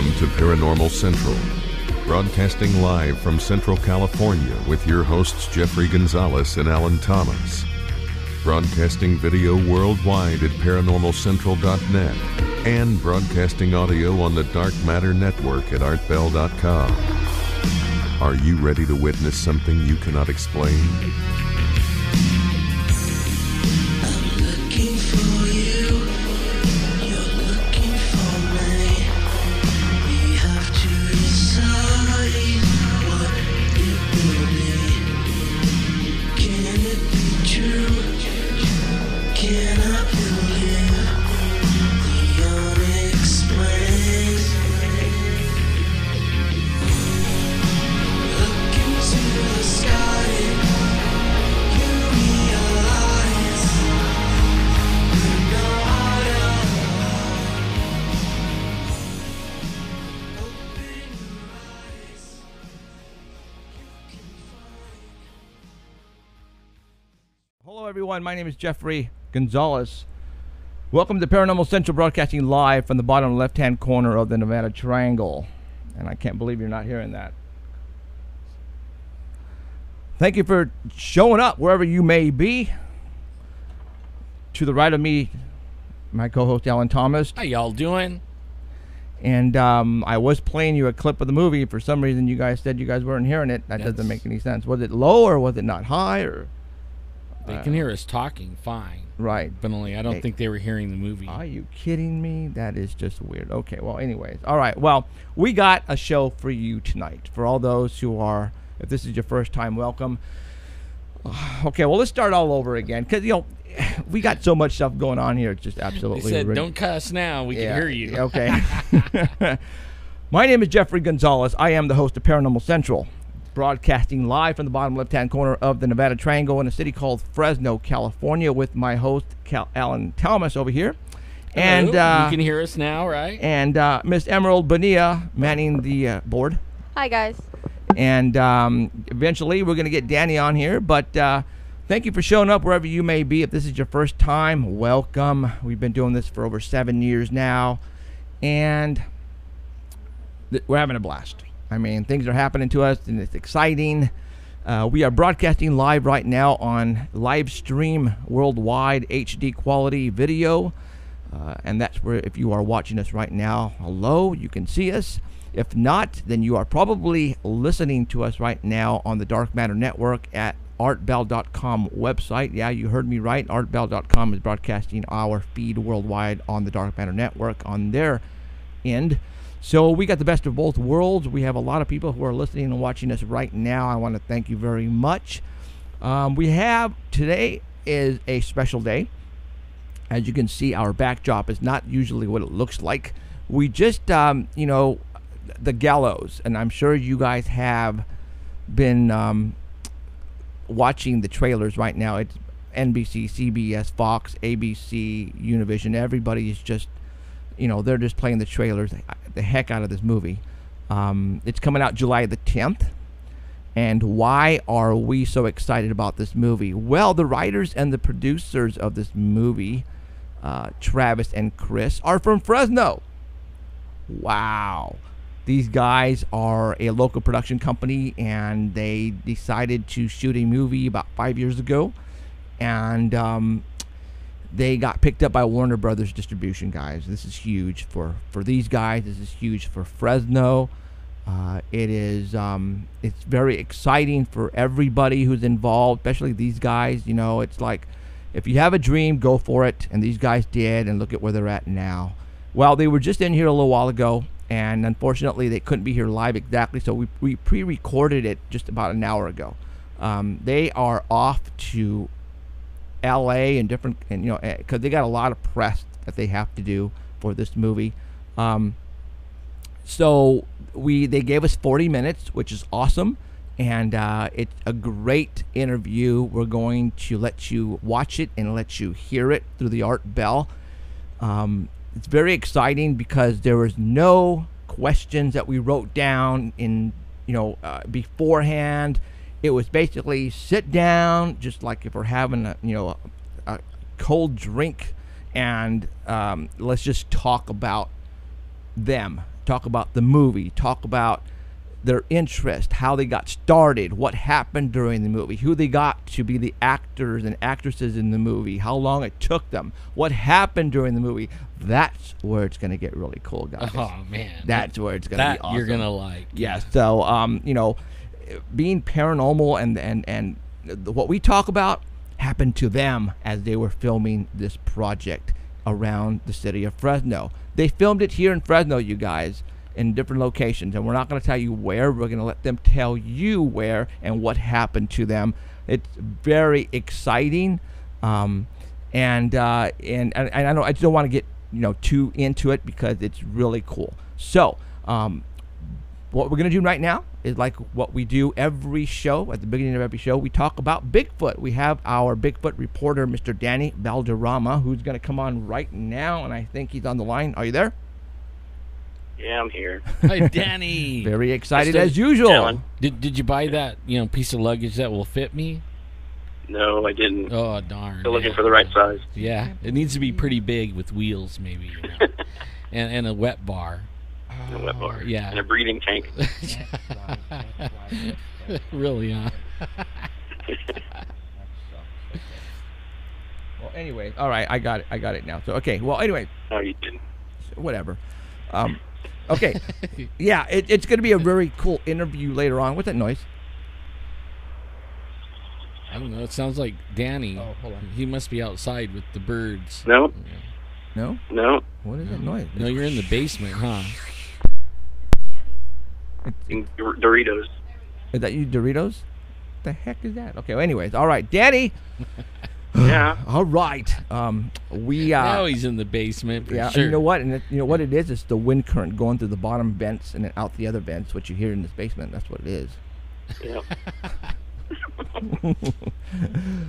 Welcome to Paranormal Central, broadcasting live from Central California with your hosts Jeffrey Gonzalez and Alan Thomas. Broadcasting video worldwide at ParanormalCentral.net and broadcasting audio on the Dark Matter Network at ArtBell.com. Are you ready to witness something you cannot explain? Hello everyone, my name is Jeffrey Gonzalez. Welcome to Paranormal Central, broadcasting live from the bottom left-hand corner of the Nevada Triangle. And I can't believe you're not hearing that. Thank you for showing up wherever you may be. To the right of me, my co-host Alan Thomas. How y'all doing? And I was playing you a clip of the movie. For some reason you guys said you guys weren't hearing it. That doesn't make any sense. Was it low or was it not high? Or they can hear us talking fine. Right. But only I don't think they were hearing the movie. Are you kidding me? That is just weird. Okay, well, anyways. All right, well, we got a show for you tonight. For all those who are, if this is your first time, welcome. Okay, well, let's start all over again. Because, you know, we got so much stuff going on here. It's just absolutely They said, don't cuss now. We can hear you. Okay. My name is Jeffrey Gonzalez. I am the host of Paranormal Central, broadcasting live from the bottom left-hand corner of the Nevada Triangle in a city called Fresno, California, with my host, Alan Thomas, over here. Hello. And you can hear us now, right? And Miss Emerald Bonilla manning the board. Hi, guys. And eventually we're going to get Danny on here, but thank you for showing up wherever you may be. If this is your first time, welcome. We've been doing this for over 7 years now, and we're having a blast. I mean, things are happening to us, and it's exciting. We are broadcasting live right now on live stream worldwide HD quality video. And that's where, if you are watching us right now, hello, you can see us. If not, then you are probably listening to us right now on the Dark Matter Network at ArtBell.com website. Yeah, you heard me right. ArtBell.com is broadcasting our feed worldwide on the Dark Matter Network on their end. So we got the best of both worlds. We have a lot of people who are listening and watching us right now. I want to thank you very much. Today is a special day. As you can see, our backdrop is not usually what it looks like. We just, the Gallows, and I'm sure you guys have been watching the trailers right now. It's NBC, CBS, Fox, ABC, Univision. Everybody is just, they're just playing the trailers, the heck out of this movie. It's coming out July the 10th. And why are we so excited about this movie? Well, the writers and the producers of this movie, Travis and Chris, are from Fresno. Wow. These guys are a local production company, and they decided to shoot a movie about 5 years ago. And they got picked up by Warner Brothers Distribution, guys. This is huge for these guys. This is huge for Fresno. It's very exciting for everybody who's involved, especially these guys. It's like, if you have a dream, go for it. And these guys did, and look at where they're at now. Well, they were just in here a little while ago, and unfortunately they couldn't be here live exactly, so we pre-recorded it just about an hour ago. They are off to LA and different, because they got a lot of press that they have to do for this movie. So they gave us 40 minutes, which is awesome, and it's a great interview. We're going to let you watch it and let you hear it through the Art Bell. It's very exciting because there was no questions that we wrote down in beforehand. It was basically sit down, just like if we're having a cold drink, and let's just talk about them talk about the movie, talk about their interest, how they got started, what happened during the movie, who they got to be the actors and actresses in the movie, how long it took them, what happened during the movie. That's where it's going to get really cool, guys. Oh, man. That's where it's going to be awesome. You're going to like. Yeah. So, you know, being paranormal and what we talk about happened to them as they were filming this project around the city of Fresno. They filmed it here in Fresno, you guys, in different locations, and we're not going to tell you where. We're going to let them tell you where and what happened to them. It's very exciting, and I know I just don't want to get too into it because it's really cool. So what we're going to do right now is like what we do every show. At the beginning of every show, we talk about Bigfoot. We have our Bigfoot reporter, Mr. Danny Valderrama, who's going to come on right now, and I think he's on the line. Are you there? Yeah, I'm here. Hi, Danny. Very excited as usual. Alan. Did you buy that piece of luggage that will fit me? No, I didn't. Oh, darn. Still looking for the right size. Yeah, it needs to be pretty big with wheels, maybe, and a wet bar. A wet bar. Yeah. And a breathing tank. Really, huh? Well, anyway, all right, I got it now. So, okay, well, anyway. No, you didn't. Whatever. Okay. Yeah, it's going to be a very cool interview later on. What's that noise? I don't know. It sounds like Danny. Oh, hold on. He must be outside with the birds. No. No? No. What is that noise? No, you're in the basement, huh? Doritos. Is that you, Doritos? The heck is that? Okay, well, anyways, all right, Danny. Yeah. All right. Now he's in the basement. For yeah. sure. You know what? And you know what it is? It's the wind current going through the bottom vents and then out the other vents. What you hear in this basement. That's what it is. Yep.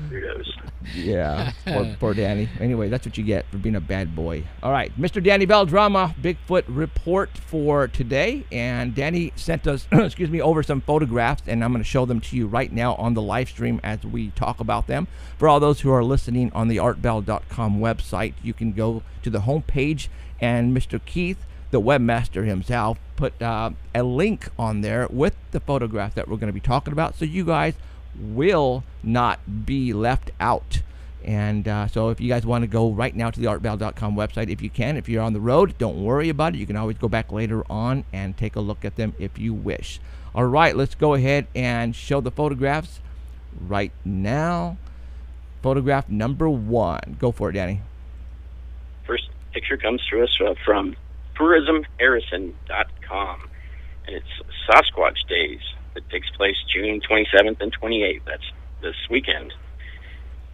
Doritos. Yeah. Poor Danny. Anyway, that's what you get for being a bad boy. All right, Mr. Danny Valderrama, Bigfoot report for today. And Danny sent us, over some photographs, and I'm going to show them to you right now on the live stream as we talk about them. For all those who are listening on the artbell.com website, you can go to the homepage, and Mr. Keith, the webmaster himself, put a link on there with the photograph that we're going to be talking about, so you guys will not be left out. And so if you guys want to go right now to the artbell.com website, if you can. If you're on the road, don't worry about it. You can always go back later on and take a look at them if you wish. All right, let's go ahead and show the photographs right now. Photograph number 1. Go for it, Danny. First picture comes to us from tourismharrison.com, and it's Sasquatch Days. It takes place June 27th and 28th. That's this weekend.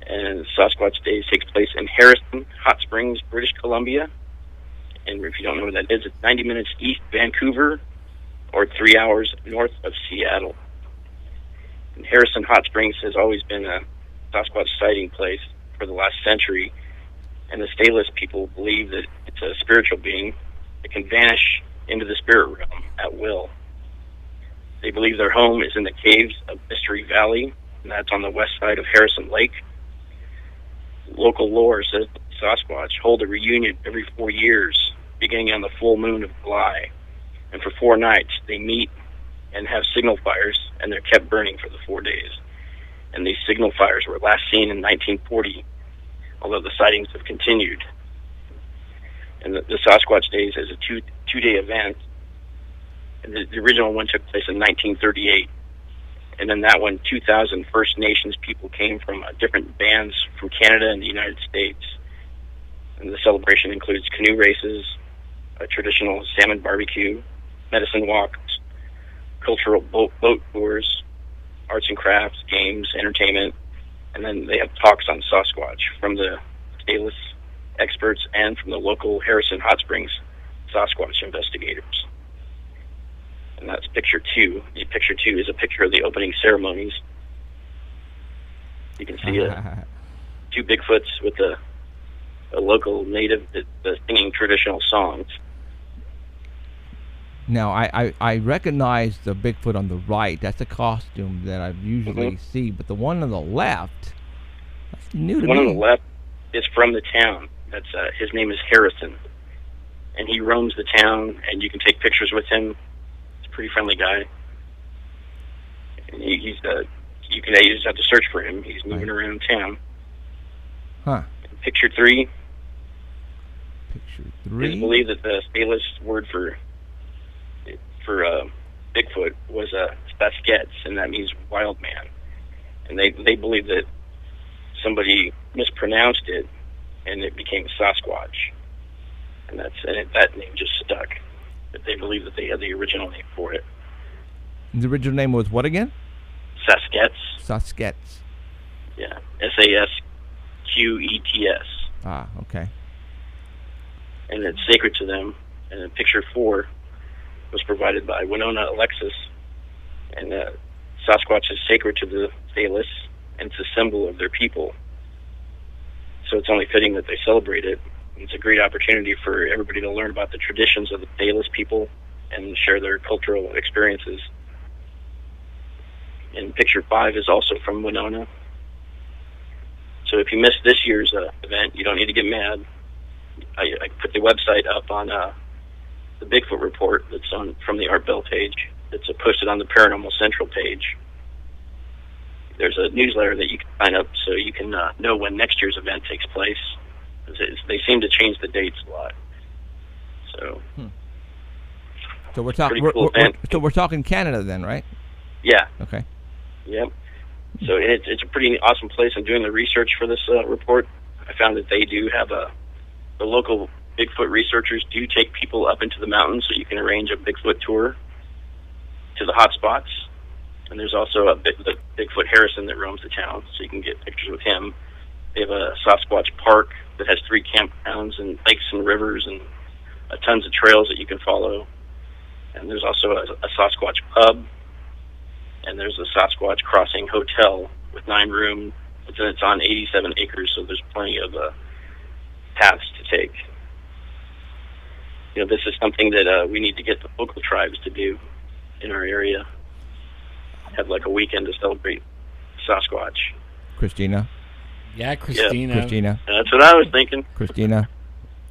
And Sasquatch Days takes place in Harrison, Hot Springs, British Columbia. And if you don't know where that is, it's 90 minutes east Vancouver or 3 hours north of Seattle. And Harrison Hot Springs has always been a Sasquatch sighting place for the last century. And the stateless people believe that it's a spiritual being that can vanish into the spirit realm at will. They believe their home is in the caves of Mystery Valley, and that's on the west side of Harrison Lake. Local lore says that Sasquatch hold a reunion every 4 years, beginning on the full moon of July. And for 4 nights, they meet and have signal fires, and they're kept burning for the 4 days. And these signal fires were last seen in 1940, although the sightings have continued. And the Sasquatch Days is a two-day event. And the original one took place in 1938. And then that one, 2,000 First Nations people came from different bands from Canada and the United States. And the celebration includes canoe races, a traditional salmon barbecue, medicine walks, cultural boat tours, arts and crafts, games, entertainment. And then they have talks on Sasquatch from the stateless experts and from the local Harrison Hot Springs Sasquatch investigators. And that's picture 2. The picture 2 is a picture of the opening ceremonies. You can see 2 Bigfoots with a local native that's singing traditional songs. Now, I recognize the Bigfoot on the right. That's a costume that I usually see. But the one on the left, that's new to me. The one on the left is from the town. That's his name is Harrison. and he roams the town, and you can take pictures with him. He's a pretty friendly guy. And you just have to search for him. He's moving around town. Huh. Picture 3. Picture It's 3. believed that the Stateless word for Bigfoot was Saskets, and that means wild man. And they believe that somebody mispronounced it, and it became Sasquatch. And that name just stuck. But they believe that they had the original name for it. The original name was what again? Saskets. Saskets. Yeah. Sasquets. Ah, okay. And it's sacred to them. And then picture 4 was provided by Winona Alexis. And Sasquatch is sacred to the Stateless, and it's a symbol of their people. So it's only fitting that they celebrate it. It's a great opportunity for everybody to learn about the traditions of the Stateless people and share their cultural experiences. And picture 5 is also from Winona. So if you missed this year's event, you don't need to get mad. I put the website up on the Bigfoot report that's from the Art Bell page. It's posted on the Paranormal Central page. There's a newsletter that you can sign up so you can know when next year's event takes place. They seem to change the dates a lot. So, So we're talking. So we're talking Canada then, right? Yeah. Okay. Yep. So it's a pretty awesome place. I'm doing the research for this report. I found that they do have the local Bigfoot researchers do take people up into the mountains, so you can arrange a Bigfoot tour to the hot spots. And there's also the Bigfoot Harrison that roams the town, so you can get pictures with him. They have a Sasquatch park that has 3 campgrounds and lakes and rivers and tons of trails that you can follow. And there's also a Sasquatch pub, and there's a Sasquatch Crossing hotel with 9 rooms. It's on 87 acres, so there's plenty of paths to take. You know, this is something that we need to get the local tribes to do in our area. Have like a weekend to celebrate Sasquatch. Christina. Yeah, Christina. Yeah. Christina. That's what I was thinking. Christina.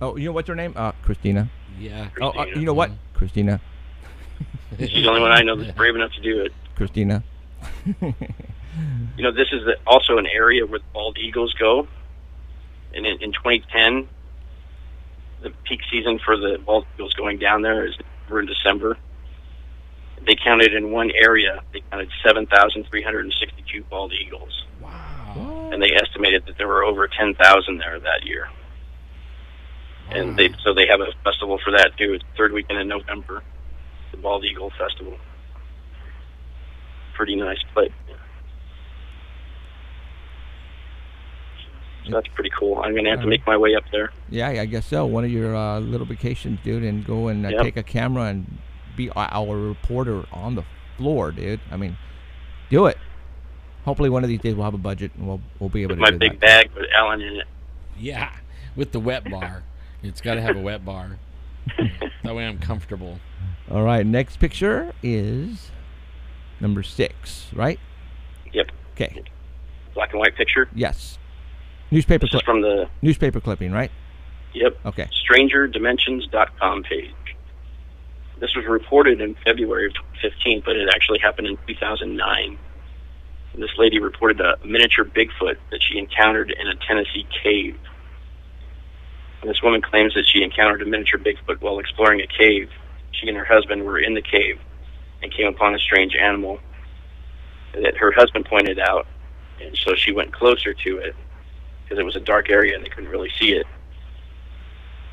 Oh, you know what's her name? Christina. Yeah. Christina. Oh, you know what? Christina. She's the only one I know that's brave enough to do it. Christina. You know, this is also an area where the bald eagles go. And in 2010, the peak season for the bald eagles going down there is in December. They counted in one area, they counted 7,362 bald eagles. Wow. And they estimated that there were over 10,000 there that year. Wow. And they have a festival for that too. It's the 3rd weekend in November, the Bald Eagle Festival. Pretty nice place. So that's pretty cool. I'm going to have to make my way up there. Yeah, I guess so. One of your little vacations, dude, and go and take a camera and be our reporter on the floor, dude. I mean, do it. Hopefully one of these days we'll have a budget and we'll be able to do that. My big bag with Alan in it. Yeah, with the wet bar. It's got to have a wet bar. That way I'm comfortable. All right, next picture is number 6, right? Yep. Okay. Black and white picture? Yes. Newspaper This is from the newspaper clipping, right? Yep. Okay. StrangerDimensions.com page. This was reported in February of 2015, but it actually happened in 2009. And this lady reported a miniature Bigfoot that she encountered in a Tennessee cave. And this woman claims that she encountered a miniature Bigfoot while exploring a cave. She and her husband were in the cave and came upon a strange animal that her husband pointed out. And so she went closer to it because it was a dark area and they couldn't really see it.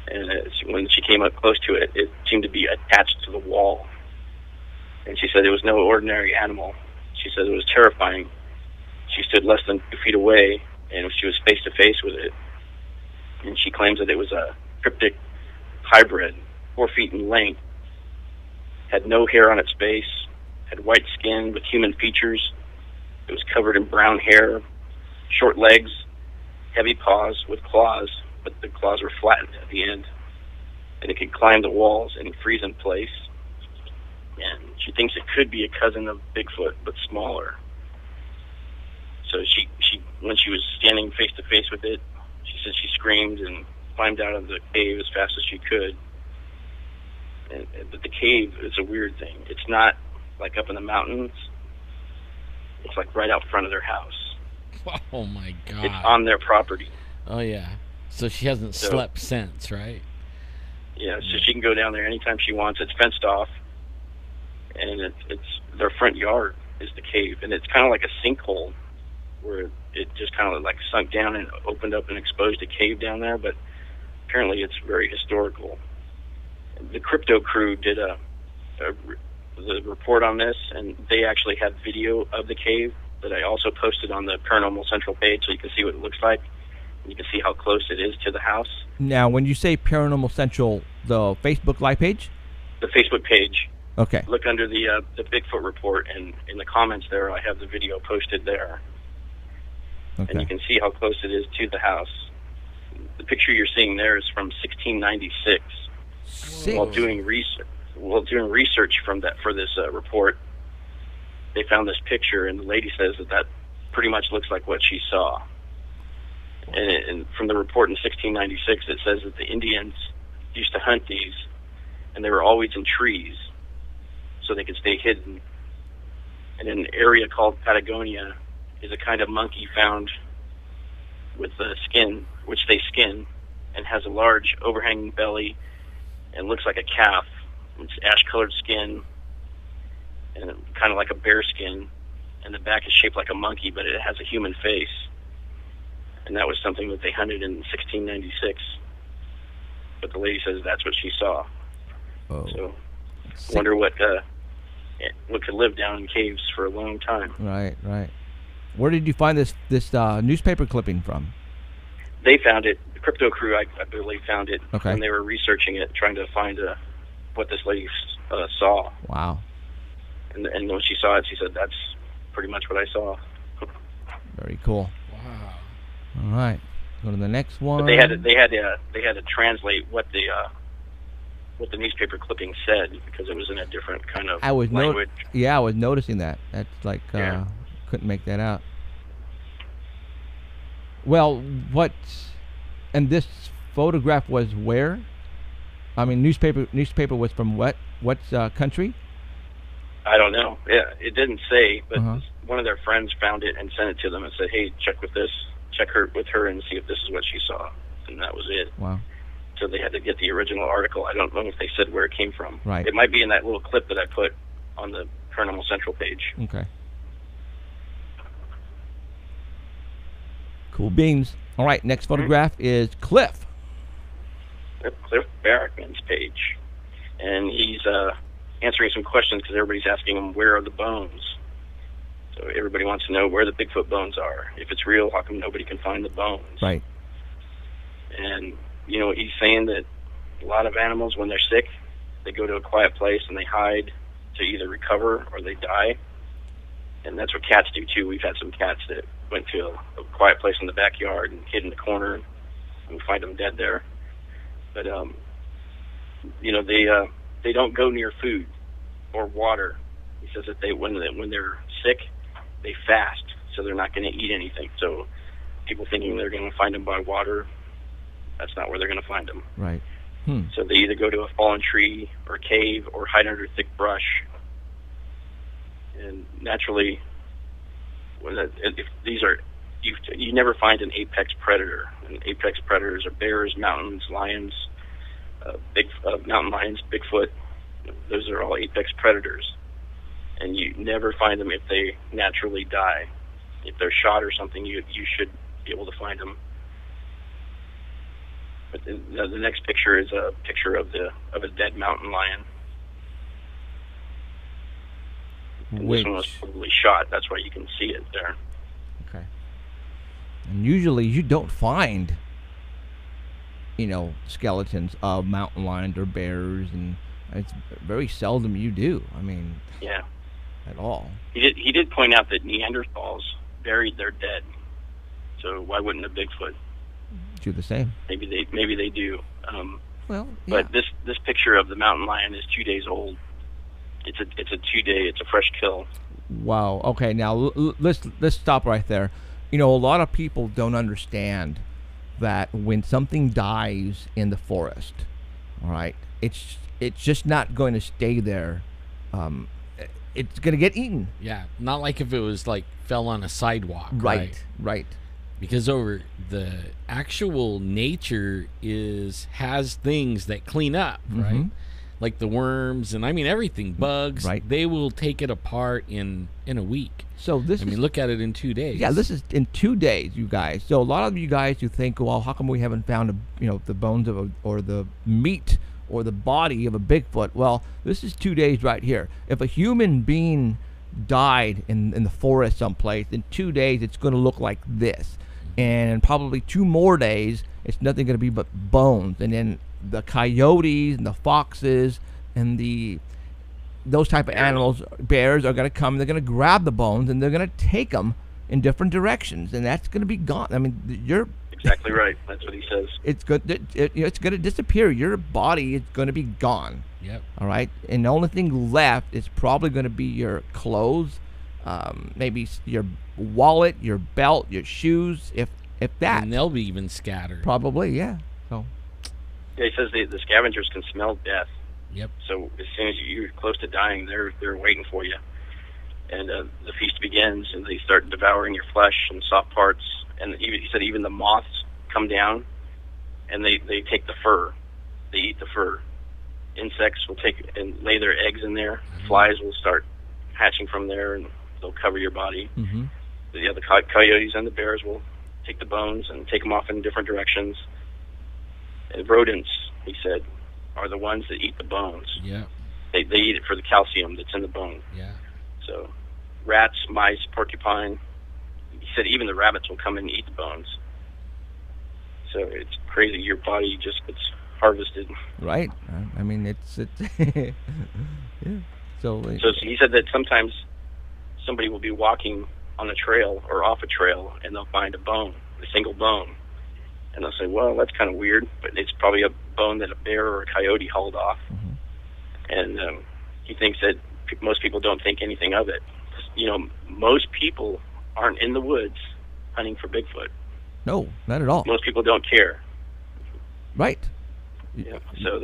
And when she came up close to it, it seemed to be attached to the wall. And she said it was no ordinary animal. She said it was terrifying. She stood less than 2 feet away, and she was face to face with it. And she claims that it was a cryptic hybrid, 4 feet in length, had no hair on its face, had white skin with human features. It was covered in brown hair, short legs, heavy paws with claws, but the claws were flattened at the end. And it could climb the walls and freeze in place. And she thinks it could be a cousin of Bigfoot, but smaller. So she when she was standing face to face with it, she said she screamed and climbed out of the cave as fast as she could. But the cave is a weird thing. It's not like up in the mountains. It's like right out front of their house. Oh my God! It's on their property. Oh yeah. So she hasn't slept since, right? Yeah, so she can go down there anytime she wants. It's fenced off, and it's their front yard is the cave, and it's kind of like a sinkhole where it just kind of like sunk down and opened up and exposed a cave down there. But apparently, it's very historical. The crypto crew did the report on this, and they actually have video of the cave that I also posted on the Paranormal Central page, so you can see what it looks like. You can see how close it is to the house. Now, when you say Paranormal Central, the Facebook live page? The Facebook page. Okay. Look under the Bigfoot report, and in the comments there, I have the video posted there. Okay. And you can see how close it is to the house. The picture you're seeing there is from 1696. While doing research for this report, they found this picture, and the lady says that pretty much looks like what she saw. And from the report in 1696, it says that the Indians used to hunt these, and they were always in trees, so they could stay hidden. And in an area called Patagonia is a kind of monkey found with the skin, which they skin, and has a large overhanging belly and looks like a calf. It's ash-colored skin and kind of like a bear skin, and the back is shaped like a monkey, but it has a human face. And that was something that they hunted in 1696. But the lady says that's what she saw. Oh. So, I wonder what could live down in caves for a long time. Right, right. Where did you find this newspaper clipping from? They found it. The crypto crew, I believe, found it when they were researching it, trying to find what this lady saw. Wow. And when she saw it, she said, "That's pretty much what I saw." Very cool. Wow. All right. Go to the next one. But they had to translate what the newspaper clipping said, because it was in a different kind of language. I was noticing that. That's like couldn't make that out. Well, and this photograph was where? I mean, newspaper was from what country? I don't know. Yeah, it didn't say, but one of their friends found it and sent it to them and said, "Hey, check with her and see if this is what she saw." And that was it. Wow. So they had to get the original article. I don't know if they said where it came from. Right. It might be in that little clip that I put on the Paranormal Central page. Okay. Cool beans. All right, next photograph is Cliff. Cliff Barrickman's page. And he's answering some questions because everybody's asking him, where are the bones? So everybody wants to know where the Bigfoot bones are. If it's real, how come nobody can find the bones? Right. And, he's saying that a lot of animals, when they're sick, they go to a quiet place and they hide to either recover or they die. And that's what cats do, too. We've had some cats that went to a quiet place in the backyard and hid in the corner, and we find them dead there. But, they don't go near food or water. He says that when they're sick, they fast, so they're not going to eat anything. So people thinking they're going to find them by water, that's not where they're going to find them. Right. So they either go to a fallen tree or cave or hide under thick brush. And naturally, if these are, you never find an apex predator. And apex predators are bears, mountains, lions, mountain lions, Bigfoot. Those are all apex predators. And you never find them if they naturally die. If they're shot or something, you should be able to find them. But the next picture is a picture of a dead mountain lion. And this one was probably shot. That's why you can see it there. Okay. And usually you don't find, skeletons of mountain lions or bears, and it's very seldom you do. I mean, yeah, at all. He did point out that Neanderthals buried their dead. So why wouldn't a Bigfoot do the same? Maybe they do. Well, yeah. But this picture of the mountain lion is 2 days old. It's a 2-day. It's a fresh kill. Wow. Okay. Now let's stop right there. A lot of people don't understand that when something dies in the forest, All right, it's just not going to stay there. It's going to get eaten. Yeah, not like if it was like fell on a sidewalk. Right. Because over the actual nature has things that clean up, right? Like the worms and everything, bugs. Right. They will take it apart in a week. So look at it in 2 days. Yeah, this is in 2 days, you guys. So a lot of you guys who think, well, how come we haven't found the bones of or the meat or the body of a Bigfoot? Well, this is 2 days right here. If a human being died in the forest someplace, in 2 days it's going to look like this, and in probably 2 more days it's nothing going to be but bones. And then the coyotes and the foxes and those type of animals, bears, are going to come. They're going to grab the bones and they're going to take them in different directions, and that's going to be gone. I mean, you're exactly right. That's what he says. It's good. It's going to disappear. Your body is going to be gone. Yep. All right. And the only thing left is probably going to be your clothes, maybe your wallet, your belt, your shoes, if that. And they'll be even scattered. Probably, yeah. So. Yeah, he says the scavengers can smell death. Yep. So as soon as you're close to dying, they're waiting for you, and the feast begins, and they start devouring your flesh and soft parts. And he said even the moths come down, and they take the fur. They eat the fur. Insects will take and lay their eggs in there. Flies will start hatching from there, and they'll cover your body. The coyotes and the bears will take the bones and take them off in different directions. And rodents, he said, are the ones that eat the bones. Yeah. They eat it for the calcium that's in the bone. Yeah. So rats, mice, porcupine. He said even the rabbits will come and eat the bones. So it's crazy. Your body just gets harvested. Right. I mean, it's yeah. So he said that sometimes somebody will be walking on a trail or off a trail, and they'll find a single bone. And they'll say, well, that's kind of weird, but it's probably a bone that a bear or a coyote hauled off. And he thinks that most people don't think anything of it. Most people aren't in the woods hunting for Bigfoot. No, not at all. Most people don't care. Right. Yeah. So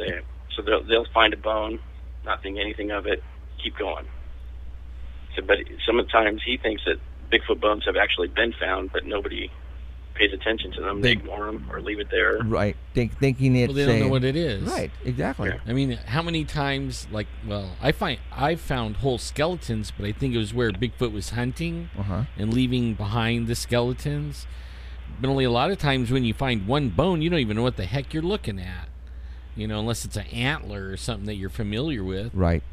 they'll find a bone, not think anything of it, keep going. So, but sometimes he thinks that Bigfoot bones have actually been found, but nobody pays attention to them. They ignore them or leave it there. Right. Thinking it's they don't know what it is. Right. Exactly. Yeah. I mean, how many times, I've found whole skeletons, but I think it was where Bigfoot was hunting and leaving behind the skeletons. But only a lot of times when you find one bone, you don't even know what the heck you're looking at. Unless it's an antler or something that you're familiar with. Right.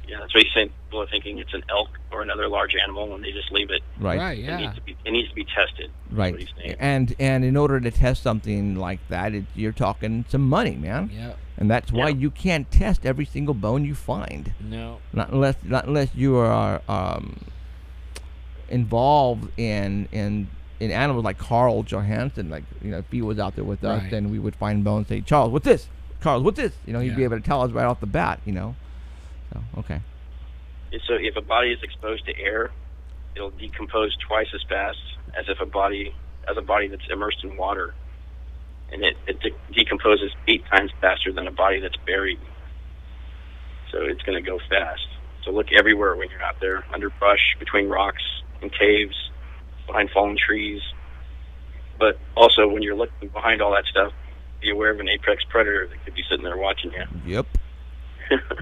Yeah, that's what he's saying. People are thinking it's an elk or another large animal, and they just leave it. Right. Yeah. It needs to be tested. Right. That's what he's saying. And in order to test something like that, you're talking some money, man. Yeah. And that's why you can't test every single bone you find. No. Not unless you are involved in animals like Carl Johansson. Like, if he was out there with us, then we would find bones and say, Charles, what's this? Carl, what's this? He'd be able to tell us right off the bat. So, okay. So if a body is exposed to air, it'll decompose twice as fast as a body that's immersed in water, and it decomposes 8 times faster than a body that's buried. So it's going to go fast. So look everywhere when you're out there, under brush, between rocks, in caves, behind fallen trees. But also when you're looking behind all that stuff, be aware of an apex predator that could be sitting there watching you. Yep.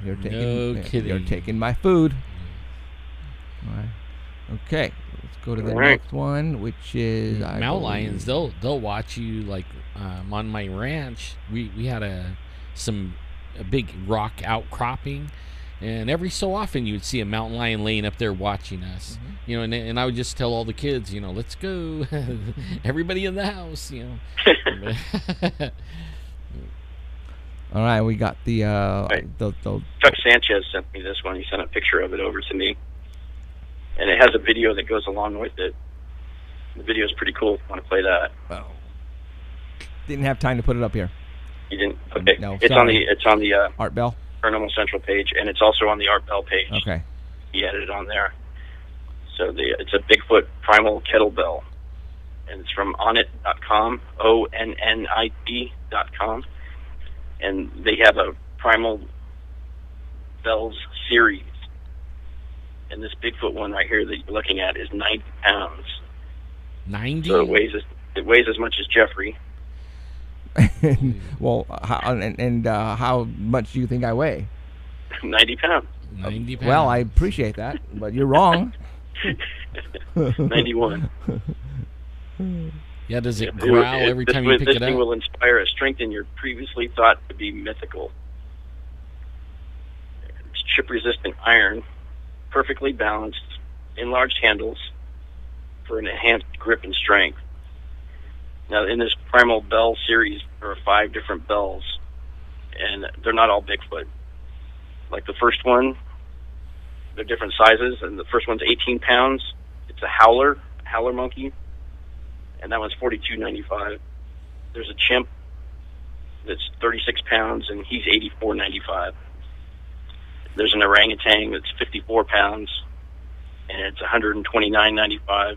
No kidding. You're taking my food. All right. Okay. Let's go to the next one, which is mountain lions. They'll watch you. Like on my ranch, we had a big rock outcropping, and every so often you would see a mountain lion laying up there watching us. And I would just tell all the kids, let's go, everybody in the house. All right, we got the Chuck Sanchez sent me this one. He sent a picture of it over to me, and it has a video that goes along with it. The video is pretty cool. Want to play that? Well, didn't have time to put it up here. You didn't? Okay. No, it's on the Art Bell Paranormal Central page, and it's also on the Art Bell page. Okay. He added it on there. So it's a Bigfoot primal kettlebell, and it's from onnit.com, ONNIT.com. and they have a Primal Bells series. And this Bigfoot one right here that you're looking at is 90 pounds. 90? So it weighs as much as Jeffrey. Well, how much do you think I weigh? 90 pounds. 90 pounds. Well, I appreciate that, but you're wrong. 91. Yeah, does it growl every time you pick it up? This thing will inspire a strength in your previously thought to be mythical. It's chip-resistant iron, perfectly balanced, enlarged handles for an enhanced grip and strength. Now, in this Primal Bell series, there are 5 different bells, and they're not all Bigfoot. Like the first one, they're different sizes, and the first one's 18 pounds. It's a howler monkey, and that one's $42.95. There's a chimp that's 36 pounds, and he's $84.95. There's an orangutan that's 54 pounds, and it's $129.95.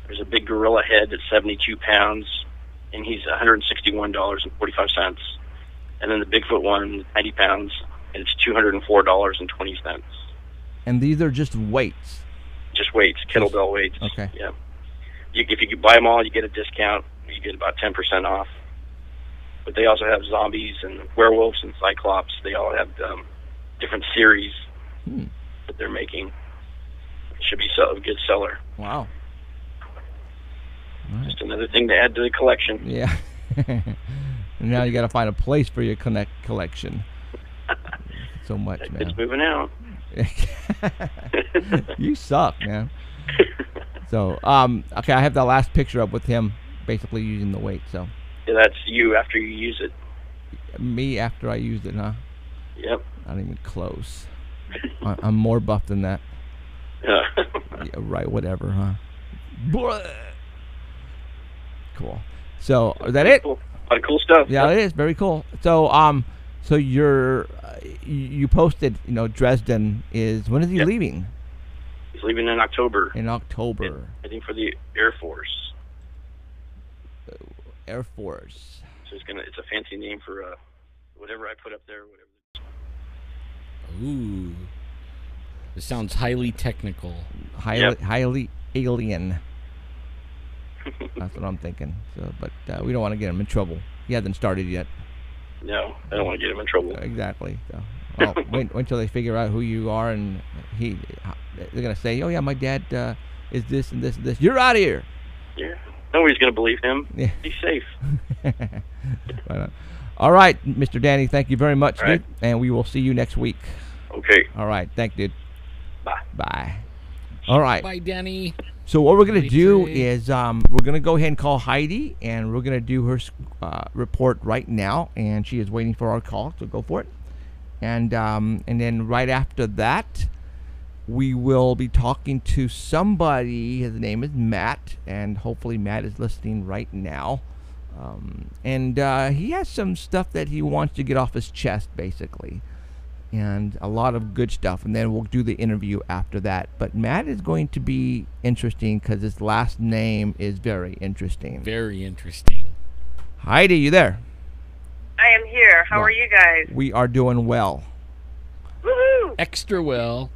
There's a big gorilla head that's 72 pounds, and he's $161.45. And then the Bigfoot one, 90 pounds, and it's $204.20. And these are just weights? Just weights, kettlebell weights. Okay. Yeah. If you buy them all, you get a discount. You get about 10% off. But they also have zombies and werewolves and cyclops. They all have different series that they're making. It should be a good seller. Wow. Right. Just another thing to add to the collection. Yeah. And now you got to find a place for your collection. So much, man. It's moving out. You suck, man. So, okay, I have the last picture up with him basically using the weight. So. Yeah, that's you after you use it. Me after I used it, huh? Yep. Not even close. I'm more buff than that. Yeah, right, whatever, huh? Cool. So, is that it? Cool. A lot of cool stuff. Yeah, it is very cool. So, so you posted, Dresden is, when is he leaving? He's leaving in October. In October. Heading for the Air Force. Air Force. So it's a fancy name for whatever I put up there. Whatever. Ooh. This sounds highly technical. Highly alien. That's what I'm thinking. So, but we don't want to get him in trouble. He hasn't started yet. No, I don't want to get him in trouble. Exactly. So, well, wait until they figure out who you are, and they're gonna say, "Oh yeah, my dad is this and this and this." You're out of here. Yeah. Nobody's gonna believe him. Yeah. He's safe. Right on. All right, Mr. Danny. Thank you very much, dude. Right. And we will see you next week. Okay. All right. Thank you, dude. Bye. Bye. All right. Bye, Danny. So what we're going to do is we're going to go ahead and call Heidi, and we're going to do her report right now, and she is waiting for our call, so go for it. And then right after that, we will be talking to somebody. His name is Matt, and hopefully Matt is listening right now. And he has some stuff that he wants to get off his chest, basically. And a lot of good stuff, and then we'll do the interview after that. But Matt is going to be interesting because his last name is very interesting. Very interesting. Heidi, you there? I am here. How are you guys? We are doing well. Woohoo! Extra well.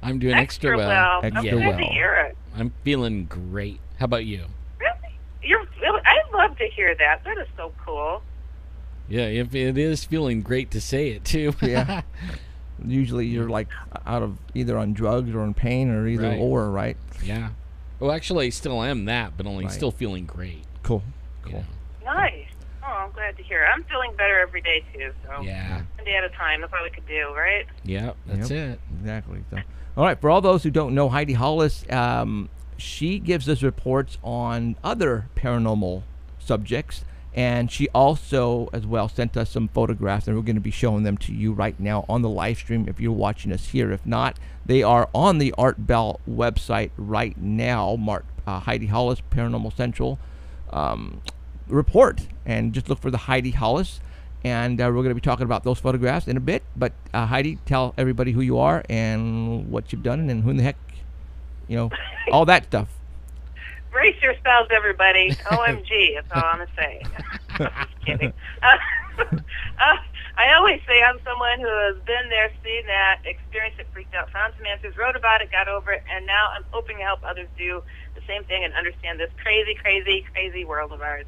I'm doing extra well. Extra I'm glad well. to hear it. I'm feeling great. How about you? Really? I'd love to hear that. That is so cool. Yeah, if it is feeling great to say it too. Yeah. Usually you're like out of either on drugs or in pain or either or, right? Yeah. Well, actually, I still am that, but only Right. still feeling great. Cool. You know? Nice. Oh, I'm glad to hear it. I'm feeling better every day, too. So Yeah. one day at a time. That's all we could do, right? Yeah, that's it. Exactly. So, all right. For all those who don't know Heidi Hollis, she gives us reports on other paranormal subjects. And she also, as well, sent us some photographs, and we're going to be showing them to you right now on the live stream if you're watching us here. If not, they are on the Art Bell website right now, Heidi Hollis Paranormal Central report. And just look for the Heidi Hollis. And we're going to be talking about those photographs in a bit. But Heidi, tell everybody who you are and what you've done and who in the heck, all that stuff. Brace yourselves, everybody. OMG, that's all I'm going to say. Just kidding. I always say I'm someone who has been there, seen that, experienced it, freaked out, found some answers, wrote about it, got over it, and now I'm hoping to help others do the same thing and understand this crazy, crazy, crazy world of ours.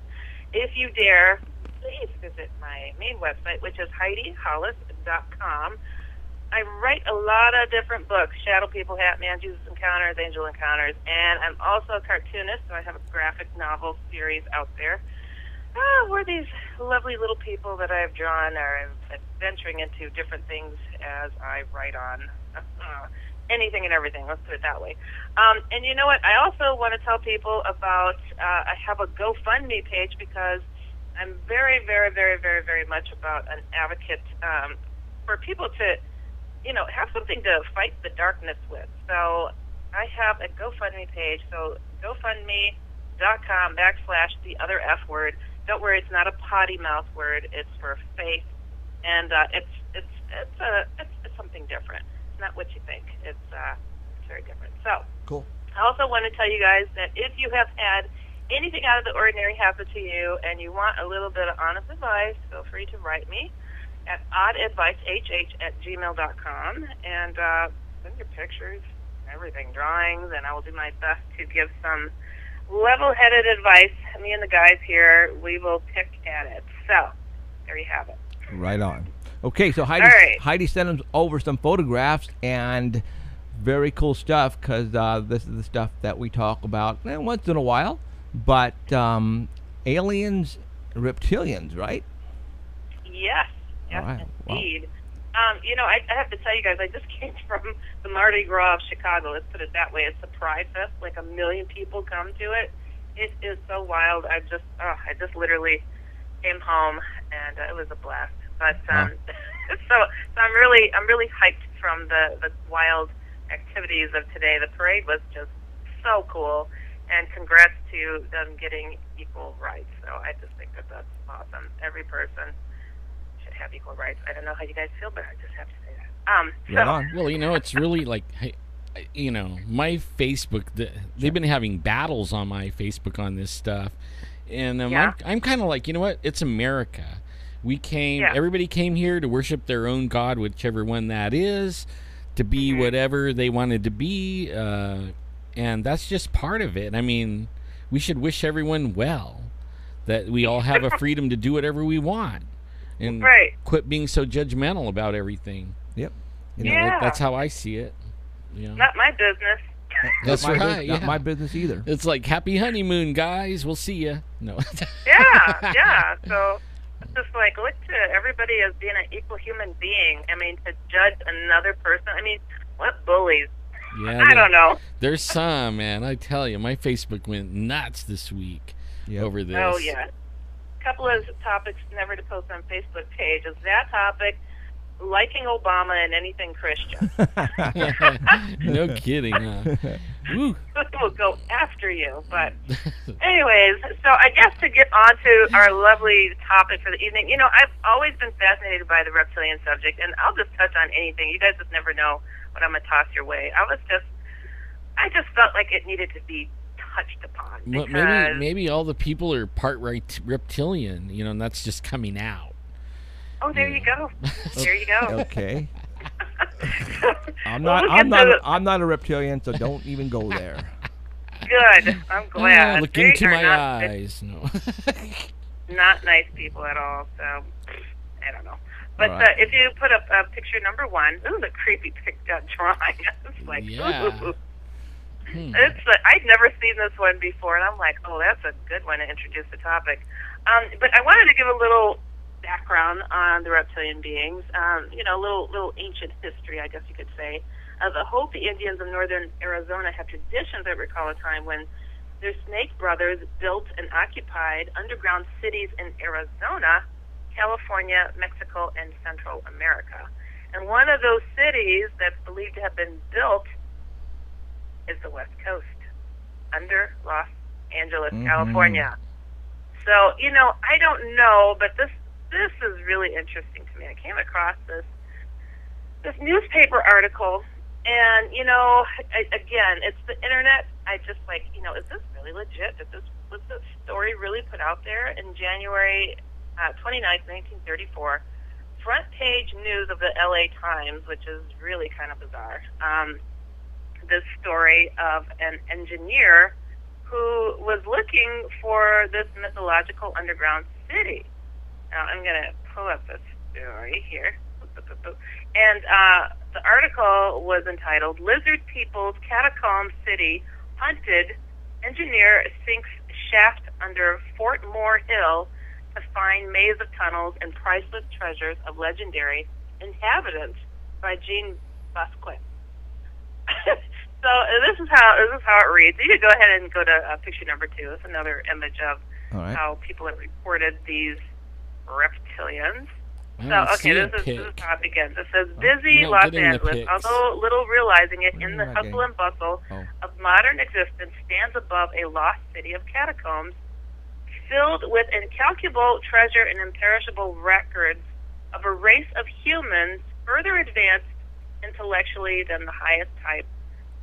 If you dare, please visit my main website, which is HeidiHollis.com. I write a lot of different books, Shadow People, Hat Man, Jesus Encounters, Angel Encounters, and I'm also a cartoonist, so I have a graphic novel series out there. Where these lovely little people that I've drawn are venturing into different things as I write on anything and everything, let's put it that way. And you know what? I also want to tell people about, I have a GoFundMe page because I'm very, very, very, very, very much about an advocate for people to, have something to fight the darkness with. So I have a GoFundMe page, so GoFundMe.com/the other F word. Don't worry, it's not a potty mouth word. It's for faith, and it's something different. It's not what you think. It's very different. So cool. I also want to tell you guys that if you have had anything out of the ordinary happen to you, and you want a little bit of honest advice, feel free to write me at oddadvicehh@gmail.com and send your pictures, everything, drawings, and I will do my best to give some level-headed advice. Me and the guys here, we will pick at it. So, there you have it. Right on. Okay, so Heidi sent us over some photographs and very cool stuff because this is the stuff that we talk about once in a while. But aliens, reptilians, right? Yes. Yes, right. indeed. Wow. I have to tell you guys, I just came from the Mardi Gras of Chicago. Let's put it that way. It's a pride fest. Like 1 million people come to it. It is so wild. I just literally came home, and it was a blast. But so I'm really hyped from the wild activities of today. The parade was just so cool, and congrats to them getting equal rights. So I just think that that's awesome. Every person should have equal rights. I don't know how you guys feel, but I just have to say that. Right on. Well, it's really like, my Facebook, they've been having battles on my Facebook on this stuff. And I'm kind of like, you know what? It's America. We came, everybody came here to worship their own God, whichever one that is, to be whatever they wanted to be. And that's just part of it. I mean, we should wish everyone well, that we all have a freedom to do whatever we want. And quit being so judgmental about everything. Yep. That's how I see it. Not my business. That's right. Not my business either. It's like, happy honeymoon, guys. We'll see ya. No. Yeah. So it's just like, look to everybody as being an equal human being. I mean, to judge another person. I mean, what bullies? Yeah, I don't know. There's some, man. I tell you, my Facebook went nuts this week over this. Oh yeah. Couple of topics never to post on Facebook page is that topic, liking Obama and anything Christian. No kidding, huh? Woo. We'll go after you. But anyways, so I guess to get on to our lovely topic for the evening, I've always been fascinated by the reptilian subject, and I'll just touch on anything. You guys just never know what I'm going to toss your way. I just felt like it needed to be touched upon. Well, maybe all the people are part reptilian, and that's just coming out. Oh, there you go. There you go. Okay. I'm not a reptilian, so don't even go there. Good. I'm glad. Look into my eyes. No. Not nice people at all. So I don't know. But if you put up picture number 1, this is a creepy drawing. It's like, ooh. I'd never seen this one before, and I'm like, oh, that's a good one to introduce the topic. But I wanted to give a little background on the reptilian beings, a little ancient history, I guess you could say. The Hopi Indians of northern Arizona have traditions that recall a time when their snake brothers built and occupied underground cities in Arizona, California, Mexico, and Central America. And one of those cities that's believed to have been built is the West Coast, under Los Angeles, California. So, I don't know, but this is really interesting to me. I came across this newspaper article, and, again, it's the internet. I just is this really legit? Was this story really put out there? In January 29th, 1934, front page news of the LA Times, which is really kind of bizarre. This story of an engineer who was looking for this mythological underground city. Now, I'm going to pull up this story here. And the article was entitled, Lizard People's Catacomb City Hunted. Engineer sinks shaft under Fort Moore Hill to find maze of tunnels and priceless treasures of legendary inhabitants, by Jean Basquiat. So this is how it reads. You could go ahead and go to picture number 2. It's another image of how people have reported these reptilians. So, okay, this is how it begins. It says, busy Los Angeles, although little realizing it, in the hustle and bustle of modern existence, stands above a lost city of catacombs filled with incalculable treasure and imperishable records of a race of humans further advanced intellectually than the highest type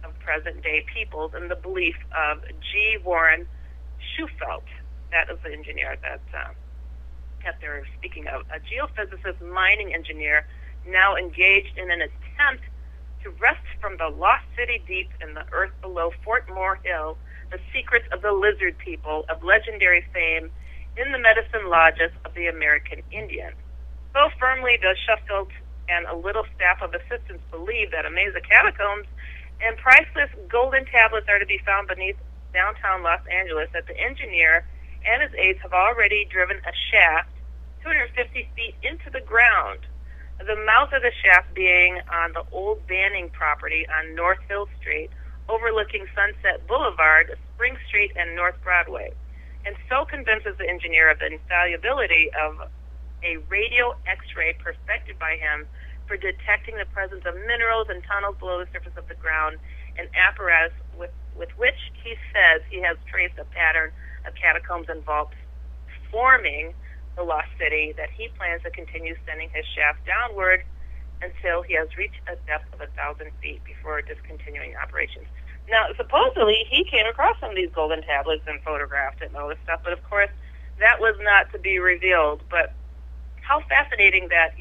of present-day peoples, in the belief of G. Warren Schufelt. That is the engineer that they're speaking of, a geophysicist mining engineer now engaged in an attempt to wrest from the lost city deep in the earth below Fort Moore Hill the secrets of the lizard people of legendary fame in the medicine lodges of the American Indian. So firmly does Schufelt and a little staff of assistants believe that a maze of catacombs and priceless golden tablets are to be found beneath downtown Los Angeles that the engineer and his aides have already driven a shaft 250 feet into the ground. The mouth of the shaft being on the old Banning property on North Hill Street, overlooking Sunset Boulevard, Spring Street, and North Broadway. And so convinces the engineer of the infallibility of a radio X-ray perfected by him for detecting the presence of minerals and tunnels below the surface of the ground, an apparatus with which he says he has traced a pattern of catacombs and vaults forming the lost city, that he plans to continue sending his shaft downward until he has reached a depth of 1,000 feet before discontinuing operations. Now, supposedly, he came across some of these golden tablets and photographed it and all this stuff, but of course, that was not to be revealed. But how fascinating that,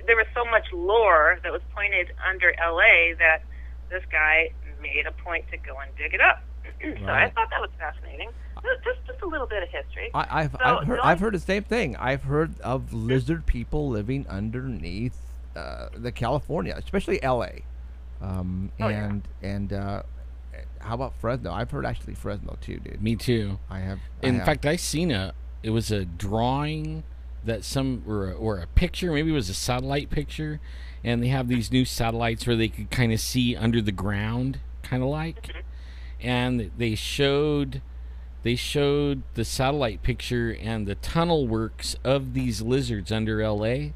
there was so much lore that was pointed under L.A. that this guy made a point to go and dig it up. So I thought that was fascinating. Just a little bit of history. I've heard the same thing. I've heard of lizard people living underneath the California, especially L.A. And how about Fresno? I've heard actually Fresno too, dude. Me too. In fact, I seen it was a drawing that or a picture, maybe it was a satellite picture, and they have these new satellites where they could kind of see under the ground, kind of like, and they showed the satellite picture, and the tunnel works of these lizards under LA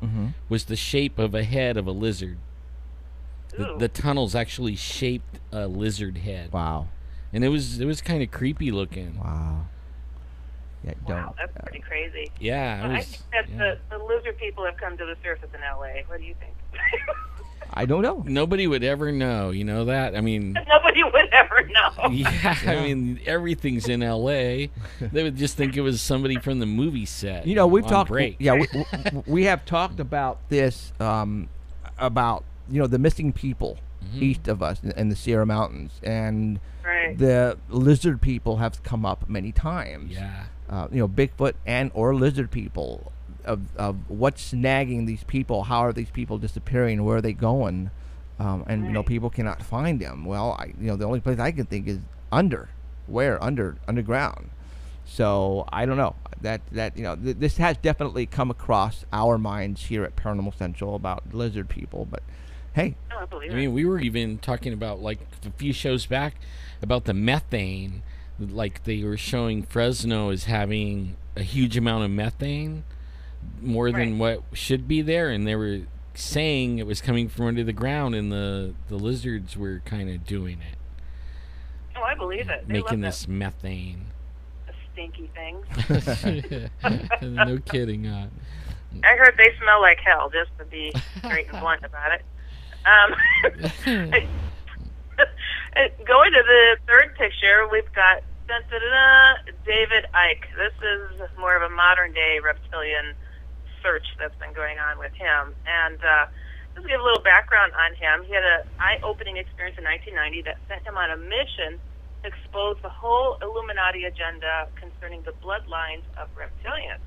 was the shape of a head of a lizard. The tunnels actually shaped a lizard head. Wow. And it was kind of creepy looking. Wow. Yeah, wow, that's pretty crazy. Yeah. Well, I think that the lizard people have come to the surface in LA. What do you think? I don't know. Nobody would ever know, you know that? I mean... Nobody would ever know. Yeah, I mean, everything's in L.A. They would just think it was somebody from the movie set. We've talked... Break. Yeah, we have talked about this, about, the missing people east of us in the Sierra Mountains. And the lizard people have come up many times. Yeah. Bigfoot or lizard people. Of what's snagging these people, how are these people disappearing, where are they going, and people cannot find them. Well, the only place I can think is underground. So I don't know that this has definitely come across our minds here at Paranormal Central about lizard people. But hey, we were even talking about, like, a few shows back about the methane. Like, they were showing Fresno as having a huge amount of methane, more than what should be there, and they were saying it was coming from under the ground, and the lizards were kind of doing it. Oh, I believe it. They making this methane. The stinky things. No kidding. I heard they smell like hell, just to be straight and blunt about it. Going to the third picture, we've got David Icke. This is more of a modern-day reptilian search that's been going on with him. And just to give a little background on him, he had an eye-opening experience in 1990 that sent him on a mission to expose the whole Illuminati agenda concerning the bloodlines of reptilians,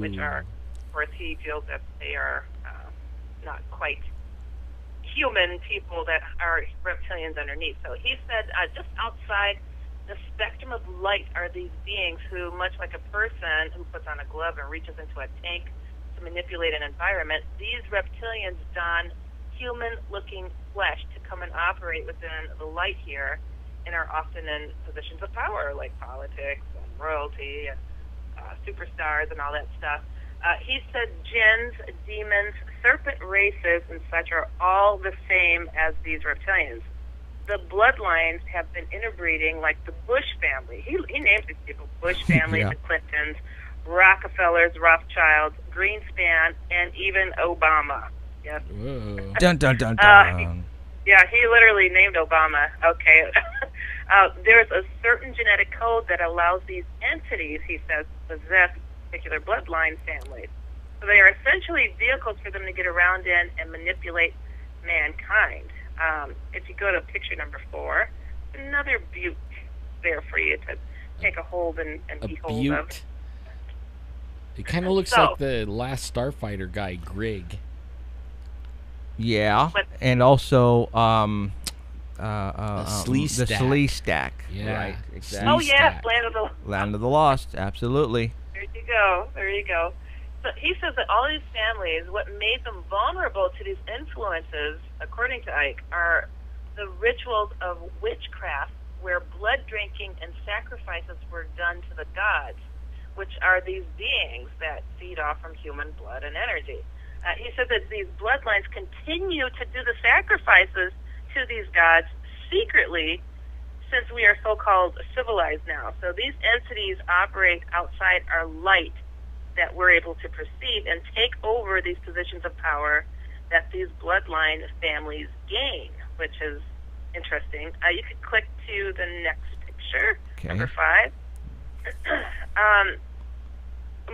which are, of course, he feels that they are not quite human people that are reptilians underneath. So he said just outside the spectrum of light are these beings who, much like a person who puts on a glove and reaches into a tank to manipulate an environment, these reptilians don human-looking flesh to come and operate within the light here and are often in positions of power, like politics and royalty and superstars and all that stuff. He said jinns, demons, serpent races, and such are all the same as these reptilians. The bloodlines have been interbreeding, like the Bush family. He names these people: Bush family, the Clintons, Rockefellers, Rothschilds, Greenspan, and even Obama. Yes. Dun dun dun dun. Yeah, he literally named Obama. Okay. There's a certain genetic code that allows these entities, he says, to possess particular bloodline families. So they are essentially vehicles for them to get around in and manipulate mankind. If you go to picture number 4, another butte there for you to take a hold and behold of. It kind of looks like the last Starfighter guy, Grig. Yeah, and also the Slee Stack. Yeah, right. Exactly. Oh yes, Land of the Lost. Absolutely. There you go. There you go. So he says that all these families, what made them vulnerable to these influences, according to Ike, are the rituals of witchcraft, where blood drinking and sacrifices were done to the gods, which are these beings that feed off from human blood and energy. He said that these bloodlines continue to do the sacrifices to these gods secretly, since we are so-called civilized now. So these entities operate outside our light that we're able to perceive and take over these positions of power that these bloodline families gain, which is interesting. You could click to the next picture, number 5.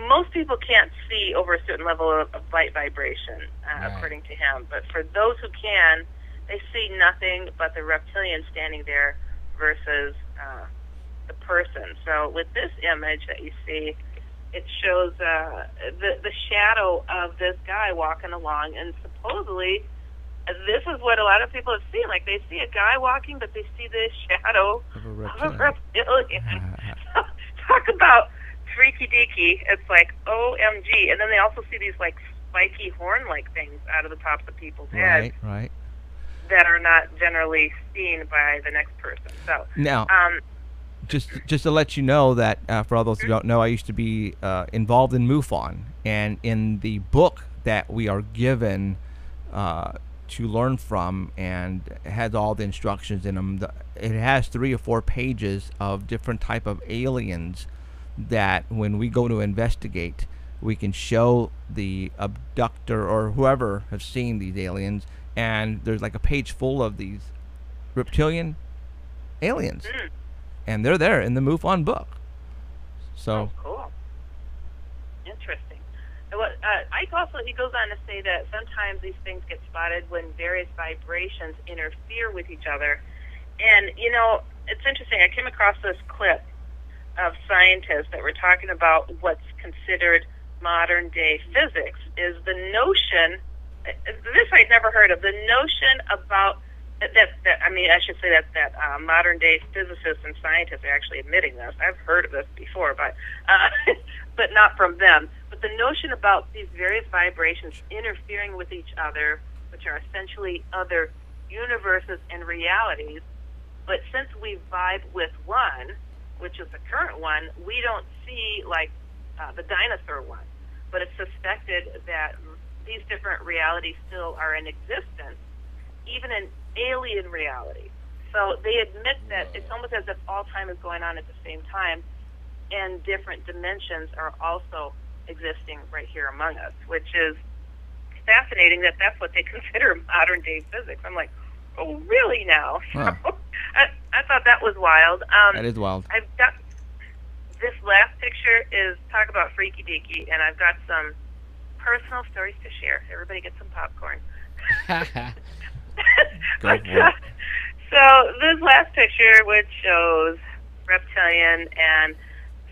Most people can't see over a certain level of light vibration, according to him. But for those who can, they see nothing but the reptilian standing there versus the person. So with this image that you see, it shows the shadow of this guy walking along, and supposedly this is what a lot of people have seen. Like, they see a guy walking, but they see this shadow of a reptilian. Talk about freaky deaky. It's like OMG. And then they also see these like spiky horn-like things out of the tops of people's heads. Right. That are not generally seen by the next person. So now, just to let you know that for all those who don't know, I used to be involved in MUFON, and in the book that we are given to learn from, and it has all the instructions in them. It has 3 or 4 pages of different type of aliens that when we go to investigate, we can show the abductor or whoever has seen these aliens, and there's like a page full of these reptilian aliens, and they're there in the MUFON book. So cool, interesting. Ike also, he goes on to say that sometimes these things get spotted when various vibrations interfere with each other. And you know, it's interesting. I came across this clip of scientists that were talking about what's considered modern day physics. Is the notion, this I'd never heard of, the notion about that I mean, I should say that modern day physicists and scientists are actually admitting this. I've heard of this before, but but not from them. But the notion about these various vibrations interfering with each other, which are essentially other universes and realities. But since we vibe with one, which is the current one, we don't see like the dinosaur one. But it's suspected that these different realities still are in existence, even in alien reality. So they admit that it's almost as if all time is going on at the same time, and different dimensions are also existing right here among us, which is fascinating that that's what they consider modern day physics. I'm like, oh, really now? Huh. I thought that was wild. That is wild. I've got this last picture is talk about freaky deaky, and I've got some personal stories to share. Everybody get some popcorn. Go for it. So this last picture, which shows reptilian and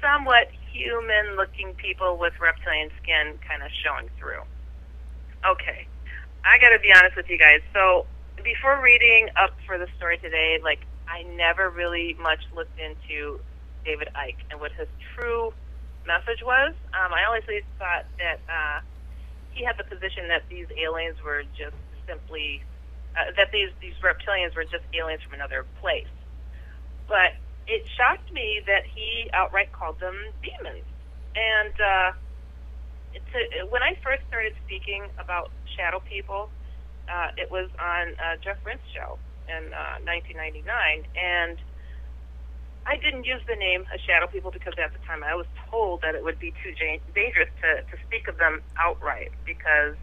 somewhat human-looking people with reptilian skin kind of showing through. Okay, I got to be honest with you guys. So before reading up for the story today, like, I never really much looked into David Icke and what his true message was. I always thought that he had the position that these aliens were just simply that these reptilians were just aliens from another place. But it shocked me that he outright called them demons. And when I first started speaking about shadow people, it was on Jeff Rint's show in 1999, and I didn't use the name shadow people because at the time I was told that it would be too dangerous to speak of them outright, because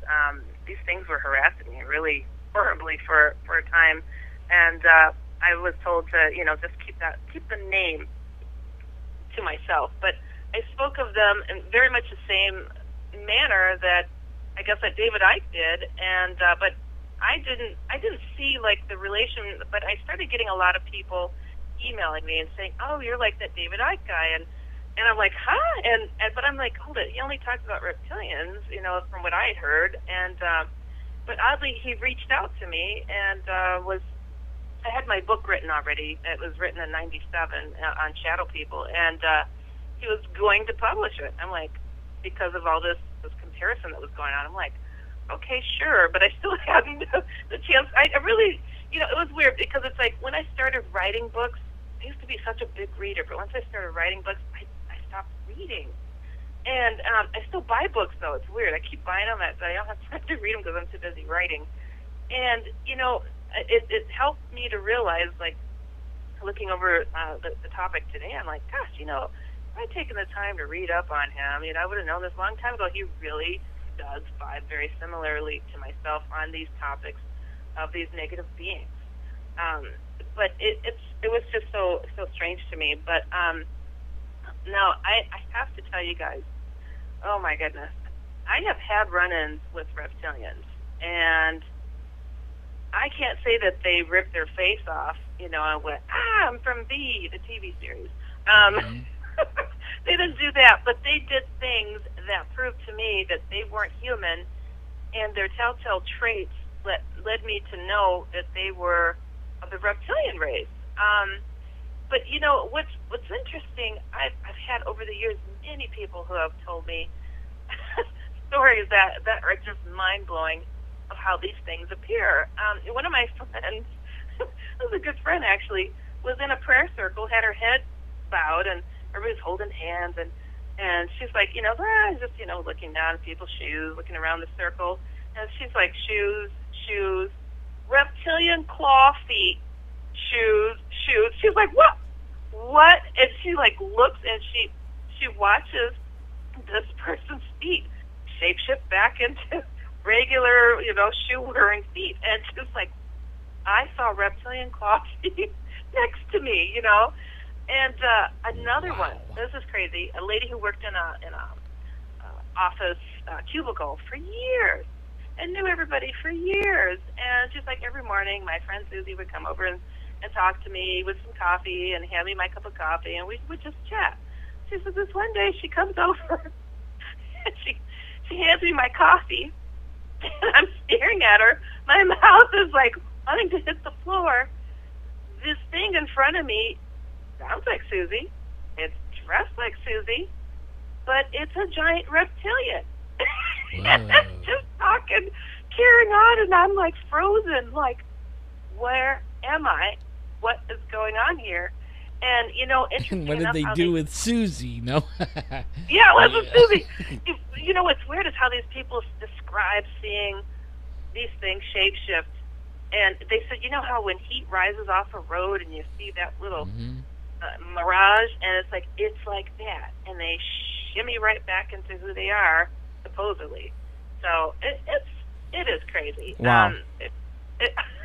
these things were harassing me really horribly for a time, and I was told to, just keep the name to myself. But I spoke of them in very much the same manner that I guess that David Icke did, and but I didn't see like the relation. But I started getting a lot of people emailing me and saying, "Oh, you're like that David Icke guy," and I'm like, "Huh?" And but I'm like, "Hold it, he only talked about reptilians, from what I had heard." And but oddly, he reached out to me and I had my book written already. It was written in '97 on shadow people, and he was going to publish it. I'm like, because of all this comparison that was going on, I'm like, okay, sure, but I still hadn't the chance. I really, it was weird because it's like when I started writing books, I used to be such a big reader, but once I started writing books, I stopped reading. And I still buy books, though. It's weird. I keep buying them, but I don't have time to read them because I'm too busy writing. And, it helped me to realize, like, looking over the topic today, I'm like, gosh, if I'd taken the time to read up on him, I would have known this a long time ago. He really does vibe very similarly to myself on these topics of these negative beings. But it was just so strange to me. But now I have to tell you guys, oh my goodness, I have had run-ins with reptilians, and I can't say that they ripped their face off, and went, I'm from V, the TV series. They didn't do that, but they did things that proved to me that they weren't human, and their telltale traits led me to know that they were of the reptilian race. But what's interesting, I've had over the years many people who have told me stories that are just mind-blowing of how these things appear. One of my friends, who's a good friend actually, was in a prayer circle, had her head bowed, and everybody's holding hands, and she's like, just, looking down at people's shoes, looking around the circle, and she's like, shoes, reptilian claw feet, shoes. She's like, what? And she like looks and she watches this person's feet shapeshift back into regular, shoe-wearing feet, and she's like, I saw reptilian claw feet next to me, And another one, this is crazy, a lady who worked in a office cubicle for years and knew everybody for years. And just like every morning, my friend Susie would come over and talk to me with some coffee and hand me my cup of coffee, and we would just chat. She said this one day she comes over and she hands me my coffee, and I'm staring at her. My mouth is like wanting to hit the floor. This thing in front of me sounds like Susie. It's dressed like Susie, but it's a giant reptilian. Just talking, carrying on, and I'm like frozen. Like, where am I? What is going on here? And interesting what did they do with Susie? No. Yeah, it was Susie. What's weird is how these people describe seeing these things shapeshift. And they said, how when heat rises off a road and you see that little mirage, and it's like that, and they shimmy right back into who they are, supposedly. So it is crazy. Wow.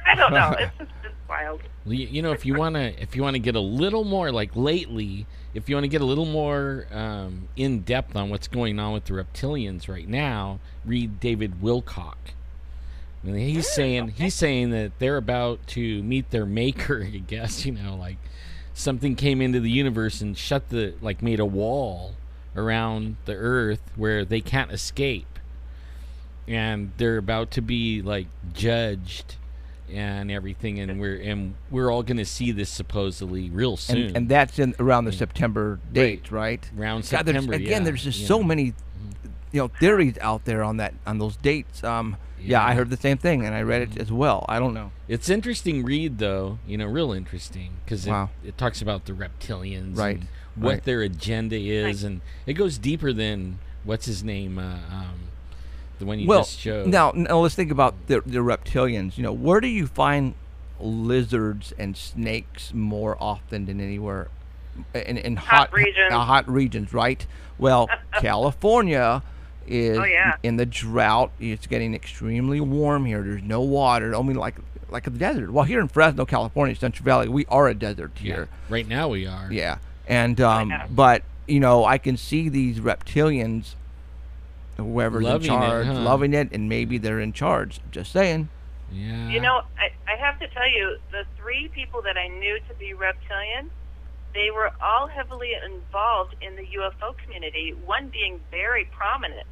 I don't know. It's wild. You know, if you wanna get a little more like lately, if you want to get a little more in depth on what's going on with the reptilians right now, read David Wilcock. And he's saying that they're about to meet their maker. I guess, you know, like something came into the universe and made a wall around the Earth where they can't escape, and they're about to be like judged and everything, and we're all going to see this supposedly real soon. And that's around the September date, right? Around September. There's just so many, theories out there on those dates. Yeah, I heard the same thing, and I read it as well. I don't know. It's interesting read, though. Real interesting, because it talks about the reptilians, right? And what their agenda is, and it goes deeper than what's his name, the one you just showed. Now let's think about the reptilians. Where do you find lizards and snakes more often than anywhere? In hot regions, right? Well, California is in the drought. It's getting extremely warm here. There's no water, only like a desert. Well, here in Fresno, California, Central Valley, we are a desert here. Right now we are. Yeah. And but I can see these reptilians, whoever's in charge, loving it, and maybe they're in charge. Just saying. Yeah. I have to tell you, the 3 people that I knew to be reptilian, they were all heavily involved in the UFO community, one being very prominent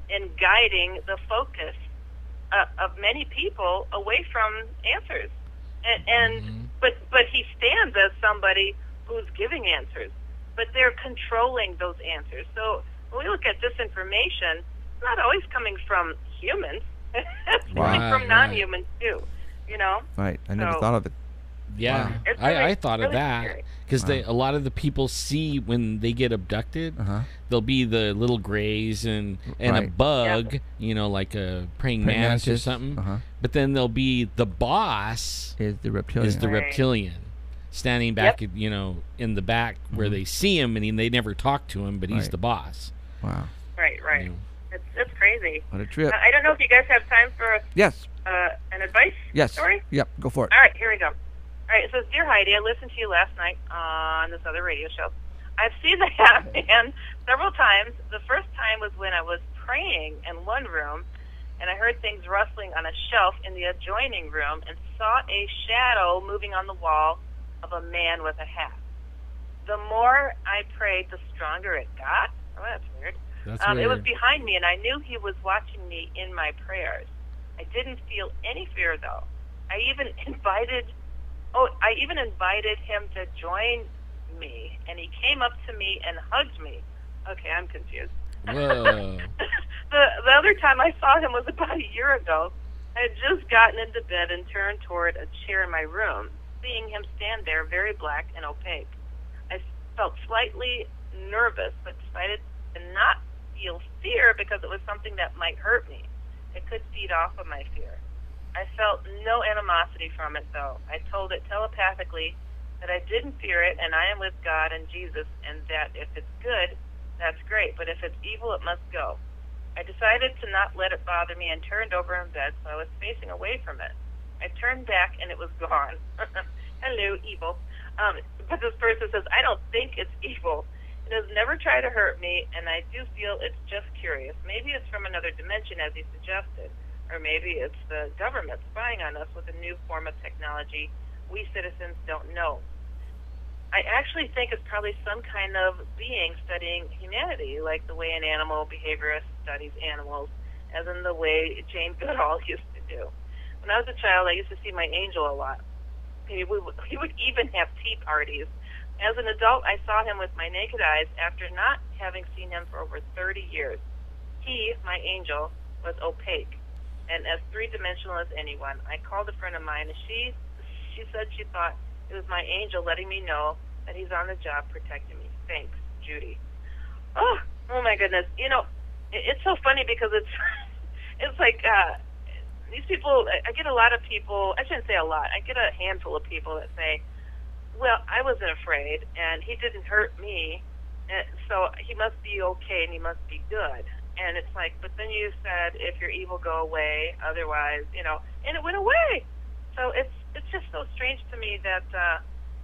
in guiding the focus of many people away from answers. But he stands as somebody who's giving answers, but they're controlling those answers. So when we look at this information, it's not always coming from humans. It's coming from non-humans too, Right. I never thought of it. Yeah, wow. Really, I thought of that because a lot of the people see when they get abducted, there'll be the little grays and a bug, like a praying mantis or something. But then there'll be the boss is the reptilian, standing back, in the back where they see him, and they never talk to him, but he's the boss. Wow. Right. It's crazy. What a trip. I don't know if you guys have time for an advice story? Yep, go for it. All right, here we go. All right, it says, Dear Heidi, I listened to you last night on this other radio show. I've seen the Hat Man several times. The first time was when I was praying in one room, and I heard things rustling on a shelf in the adjoining room and saw a shadow moving on the wall of a man with a hat. The more I prayed, the stronger it got. Oh, that's weird. It was behind me, and I knew he was watching me in my prayers. I didn't feel any fear, though. I even invited him to join me, and he came up to me and hugged me. Okay, I'm confused. Whoa. The other time I saw him was about a year ago. I had just gotten into bed and turned toward a chair in my room, seeing him stand there, very black and opaque. I felt slightly nervous, but decided to not feel fear because it was something that might hurt me. It could feed off of my fear. I felt no animosity from it, though. I told it telepathically that I didn't fear it, and I am with God and Jesus, and that if it's good, that's great, but if it's evil, it must go. I decided to not let it bother me and turned over in bed, so I was facing away from it. I turned back, and it was gone. Hello, evil. But this person says, I don't think it's evil. It has never tried to hurt me, and I do feel it's just curious. Maybe it's from another dimension, as he suggested. Or maybe it's the government spying on us with a new form of technology we citizens don't know. I actually think it's probably some kind of being studying humanity, like the way an animal behaviorist studies animals, as in the way Jane Goodall used to do. When I was a child, I used to see my angel a lot. He would even have tea parties. As an adult, I saw him with my naked eyes after not having seen him for over 30 years. He, my angel, was opaque and as three-dimensional as anyone. I called a friend of mine, and she said she thought it was my angel letting me know that he's on the job protecting me. Thanks, Judy. Oh my goodness. It's so funny because it's like these people, I get a lot of people, I shouldn't say a lot, I get a handful of people that say, well, I wasn't afraid, and he didn't hurt me, so he must be okay and he must be good. And it's like, but then you said, if you're evil, go away, otherwise, and it went away. So it's just so strange to me that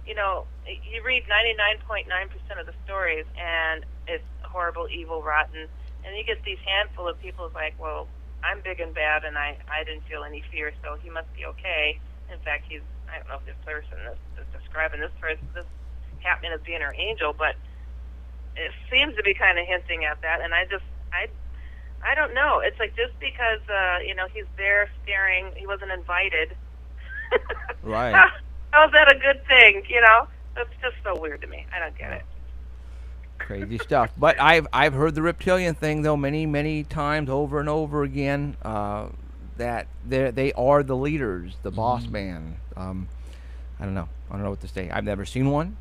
you know, you read 99.9% of the stories and it's horrible, evil, rotten, and you get these handful of people who's like, well, I'm big and bad, and I didn't feel any fear, so he must be okay. In fact, I don't know if this person is describing this happening as being her angel, but it seems to be kind of hinting at that, and I don't know. It's like just because you know, he's there staring, he wasn't invited. Right. How's that a good thing? You know, that's just so weird to me. I don't get it. Crazy stuff. But I've heard the reptilian thing though many times over and over again. That they are the leaders, the boss man. I don't know what to say. I've never seen one.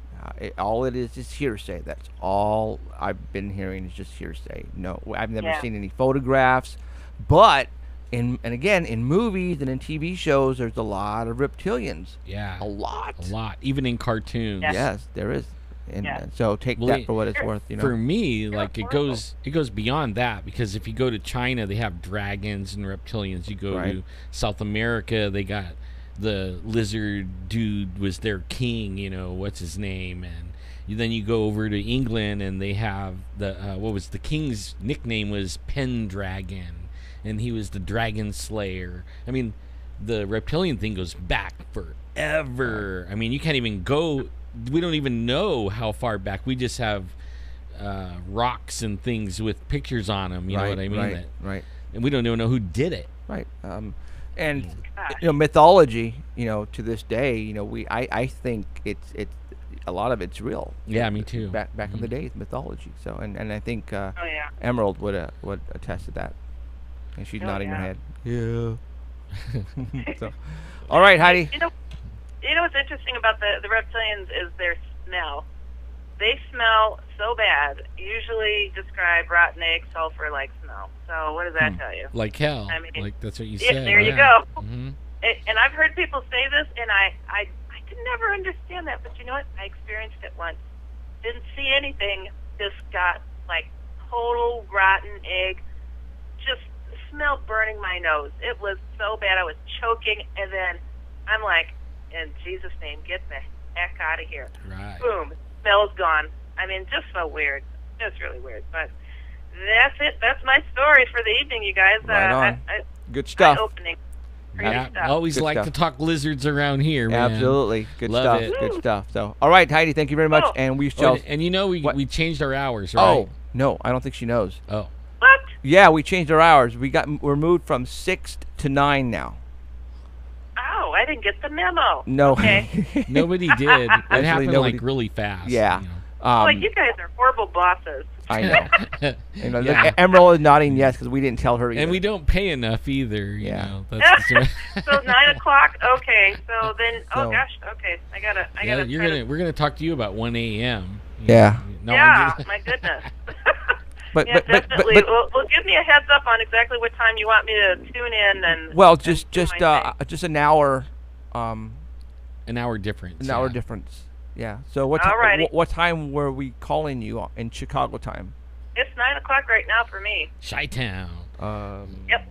All it is hearsay. That's all I've been hearing is just hearsay. No, I've never seen any photographs. But in movies and in TV shows, there's a lot of reptilians. Yeah, a lot. Even in cartoons. Yes, there is. And so take that for what it's worth. You know, for me, like it goes beyond that, because if you go to China, they have dragons and reptilians. You go to South America, they got the lizard dude was their king. You know, what's his name? And then you go over to England, and they have the what was the king's nickname was Pendragon, and he was the dragon slayer. I mean, the reptilian thing goes back forever. I mean, you can't even go. We don't even know how far back. We just have rocks and things with pictures on them. You know what I mean? Right. And we don't even know who did it. Right. And you know, mythology. You know, to this day, you know, I think it's a lot of it's real. Yeah, me too. Back in the days, mythology. So and I think Emerald would attest to that. And she's nodding her head. Yeah. So, all right, Heidi. You know what's interesting about the reptilians is their smell. They smell so bad. Usually describe rotten egg, sulfur-like smell. So what does that tell you? Like hell. I mean, like that's what you said. There you go. And I've heard people say this, and I could never understand that. But you know what? I experienced it once. Didn't see anything. Just got like total rotten egg. Just smelled burning my nose. It was so bad. I was choking, and then I'm like, in Jesus' name, get the heck out of here. Right. Boom. Smell's gone. I mean, just so weird. Just really weird. But that's it. That's my story for the evening, you guys. Right on. Good stuff. Eye-opening. Yeah, stuff. always Good like stuff. to talk lizards around here, man. Absolutely. Good Love stuff. it. Good stuff. So, all right, Heidi, thank you very much. And we shall. And you know, we changed our hours, right? Oh, no, I don't think she knows. Oh. What? Yeah, we changed our hours. We're moved from 6 to 9 now. Oh, I didn't get the memo. No. Okay. Nobody did. It happened like really fast. Yeah. You know. Like you guys are horrible bosses. I know. You know, Yeah. Emerald is nodding yes because we didn't tell her either. And we don't pay enough either. You Yeah. know. That's So 9 o'clock. Okay. So then. So- Oh gosh. Okay. I gotta. we're gonna talk to you about 1 a.m. Yeah. No, Yeah. My goodness. But, yeah, but definitely. but Well, give me a heads up on exactly what time you want me to tune in and. well, and just do my thing. just an hour. an hour difference. An hour difference. Yeah. So Alrighty. what time were we calling you in Chicago time? It's 9 o'clock right now for me. Chi-town. Yep.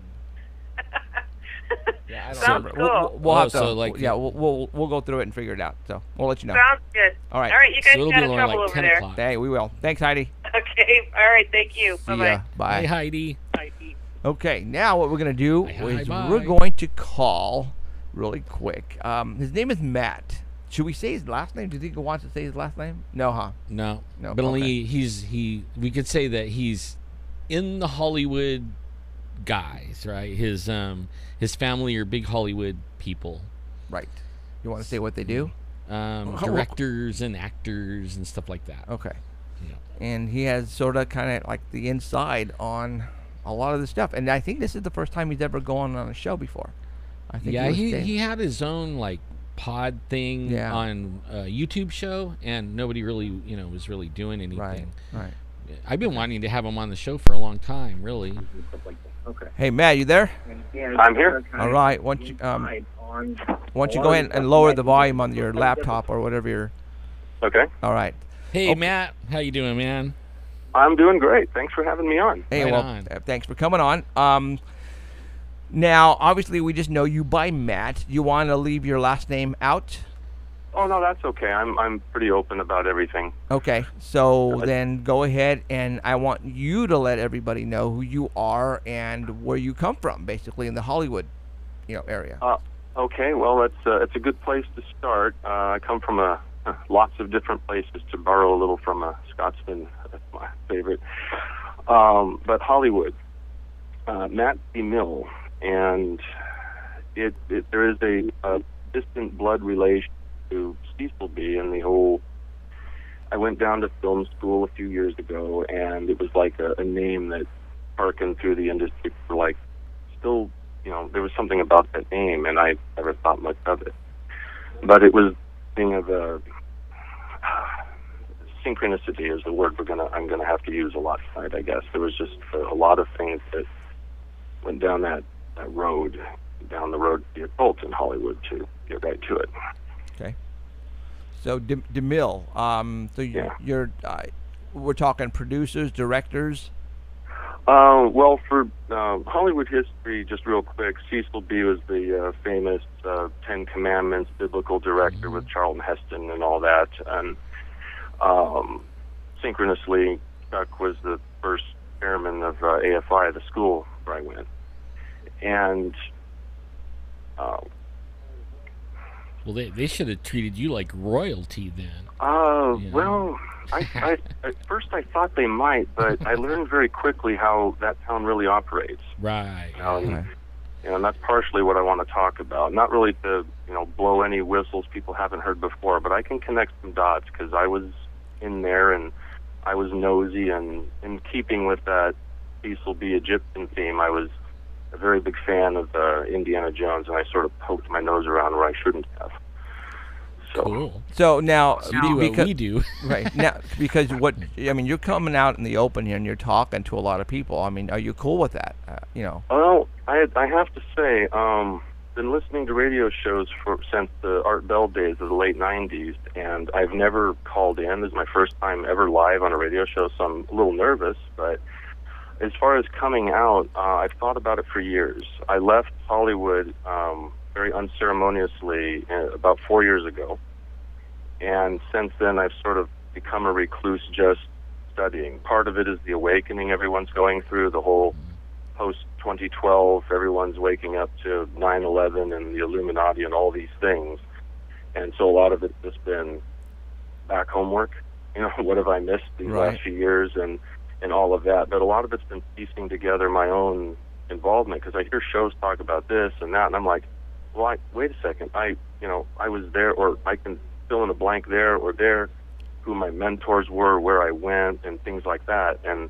Yeah, I don't Sounds remember. cool. We'll have to. So like we'll go through it and figure it out. So we'll let you know. Sounds good. All right. All right, you guys So it'll got be in around trouble like over 10 there. o'clock. Hey, we will. Thanks, Heidi. Okay. All right. Thank you. See Bye ya. bye. Bye. Hey, Heidi. Okay, now what we're going to do Hi, is bye. we're going to call really quick. His name is Matt. Should we say his last name? Do you think he wants to say his last name? No, huh? No. No, But okay. only we could say that he's in the Hollywood guys, right? His family are big Hollywood people. Right. You want to say what they do? Directors and actors and stuff like that. Okay. Yeah. And he has sort of kind of like the inside on a lot of the stuff. And I think this is the first time he's ever gone on a show before. I think Yeah, was he saying- had his own like pod thing on a YouTube show, and nobody really was really doing anything. Right. I've been wanting to have him on the show for a long time, really. Okay. Hey, Matt, you there? I'm here. All right. Why don't you go ahead and lower the volume on your laptop or whatever you're... Okay. All right. Hey, Matt, how you doing, man? I'm doing great. Thanks for having me on. Hey, Right well, on. thanks for coming on. Now, obviously, we just know you by Matt. You want to leave your last name out? Oh, no, that's okay. I'm pretty open about everything. Okay, so then go ahead, and I want you to let everybody know who you are and where you come from, basically in the Hollywood, area. Okay, well, it's a good place to start. I come from lots of different places. To borrow a little from a Scotsman, that's my favorite. But Hollywood, Matt DeMille, and there is a distant blood relation to Cecil B. and the whole. I went down to film school a few years ago, and it was like a name that harkened through the industry for like still, there was something about that name, and I never thought much of it. But it was a thing of synchronicity is the word I'm gonna have to use a lot tonight, I guess. There was just a lot of things that went down that road, down the road to the occult in Hollywood, to get right to it. Okay. So DeMille, you're we're talking producers, directors. Well, for Hollywood history, just real quick, Cecil B. was the famous Ten Commandments biblical director with Charlton Heston and all that, and synchronously, Chuck was the first chairman of AFI, the school where I went, and. Well, they should have treated you like royalty then. Well, I at first I thought they might, but I learned very quickly how that town really operates. Right. And that's partially what I want to talk about. Not really to, blow any whistles people haven't heard before, but I can connect some dots because I was in there and I was nosy, and in keeping with that Cecil B. Egyptian theme, I was a very big fan of Indiana Jones, and I sort of poked my nose around where I shouldn't have. So, cool. So now, do what we do. Right now, because you're coming out in the open here, and you're talking to a lot of people. I mean, are you cool with that? Well, I have to say, been listening to radio shows since the Art Bell days of the late '90s, and I've never called in. This is my first time ever live on a radio show, so I'm a little nervous, but. As far as coming out, I've thought about it for years. I left Hollywood very unceremoniously about 4 years ago. And since then, I've sort of become a recluse just studying. Part of it is the awakening everyone's going through, the whole post-2012, everyone's waking up to 9/11 and the Illuminati and all these things. And so a lot of it's just been back homework. What have I missed these last few years? And all of that, but a lot of it's been piecing together my own involvement, because I hear shows talk about this and that, and I'm like, well, wait a second, I was there, or I can fill in a blank there or there, who my mentors were, where I went, and things like that. And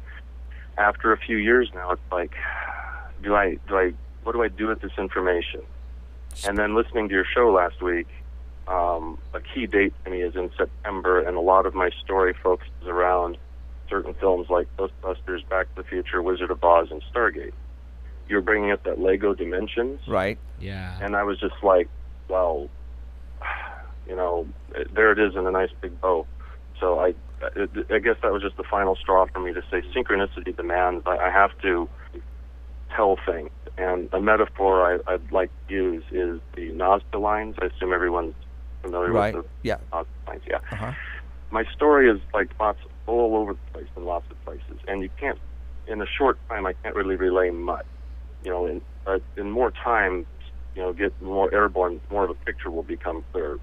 after a few years now, it's like, what do I do with this information? And then listening to your show last week, a key date to me is in September, and a lot of my story focuses around certain films like Ghostbusters, Back to the Future, Wizard of Oz, and Stargate. You're bringing up that Lego Dimensions. Right. Yeah. And I was just like, well, there it is in a nice big bow. So I guess that was just the final straw for me to say synchronicity demands I have to tell things. And a metaphor I'd like to use is the Nazca lines. I assume everyone's familiar with the Nazca lines. Yeah. Uh-huh. My story is like all over the place in lots of places, and you can't, in a short time, I can't really relay much. In more time, get more airborne, more of a picture will become clear.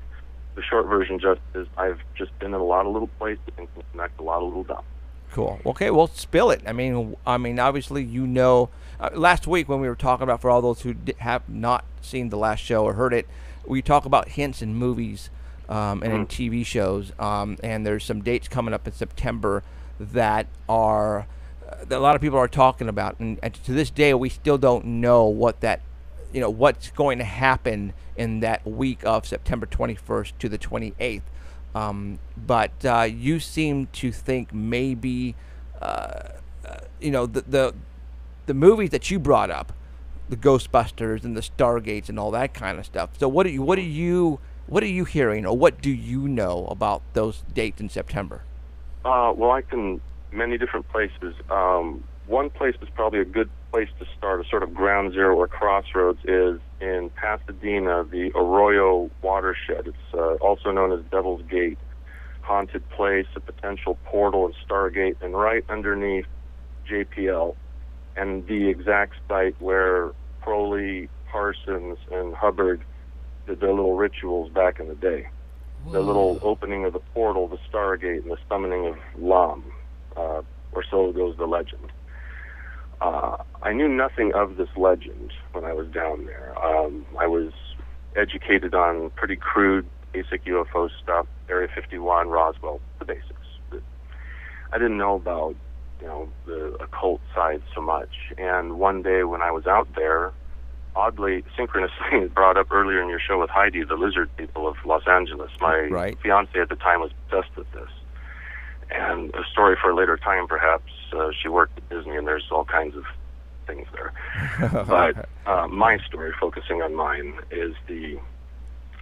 The short version just is I've just been in a lot of little places and can connect a lot of little dots. Cool. Okay, well, spill it. I mean, obviously, last week when we were talking about, for all those who have not seen the last show or heard it, we talk about hints in movies. And in TV shows, and there's some dates coming up in September that a lot of people are talking about, and to this day we still don't know what that, what's going to happen in that week of September 21st to the 28th. But you seem to think maybe, the movies that you brought up, the Ghostbusters and the Stargates and all that kind of stuff. So what are you hearing, or what do you know about those dates in September? Well, many different places. One place is probably a good place to start, a sort of ground zero or crossroads, is in Pasadena, the Arroyo watershed. It's also known as Devil's Gate, haunted place, a potential portal and stargate, and right underneath JPL, and the exact site where Crowley, Parsons, and Hubbard did their little rituals back in the day. Whoa. The little opening of the portal, the stargate, and the summoning of Lam, or so goes the legend. I knew nothing of this legend when I was down there. I was educated on pretty crude, basic UFO stuff, Area 51, Roswell, the basics. But I didn't know about, the occult side so much. And one day when I was out there, oddly, synchronously brought up earlier in your show with Heidi, the lizard people of Los Angeles. My fiance at the time was obsessed with this. And a story for a later time, perhaps. She worked at Disney, and there's all kinds of things there. But my story, focusing on mine, is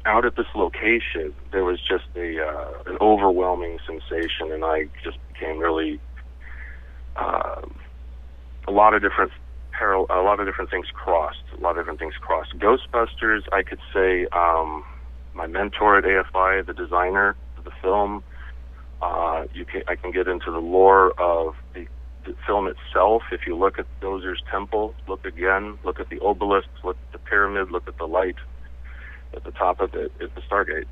out at this location, there was just an overwhelming sensation, and I just became really a lot of different things crossed. Ghostbusters, I could say, my mentor at AFI, the designer of the film. I can get into the lore of the film itself. If you look at Dozer's temple, look at the obelisk, look at the pyramid, look at the light at the top of it. It's the Stargate.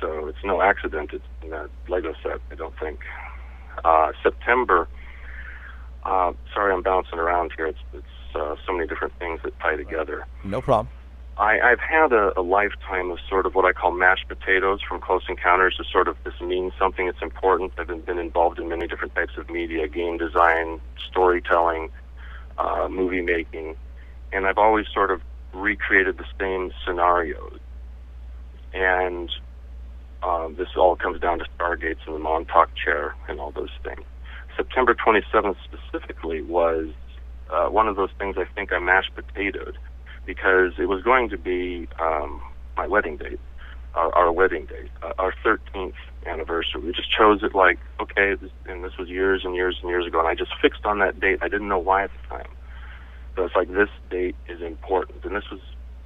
So it's no accident it's in that Lego set, I don't think. September, sorry I'm bouncing around here. It's so many different things that tie together. No problem. I've had a lifetime of sort of what I call mashed potatoes from Close Encounters. To sort of this means something that's important. I've been involved in many different types of media, game design, storytelling, movie making, and I've always sort of recreated the same scenarios. And this all comes down to Stargates and the Montauk chair and all those things. September 27th specifically was one of those things I think I mashed potatoed, because it was going to be my wedding date, our wedding date, our 13th anniversary. We just chose it and this was years and years and years ago, and I just fixed on that date. I didn't know why at the time. So it's like, this date is important, and this was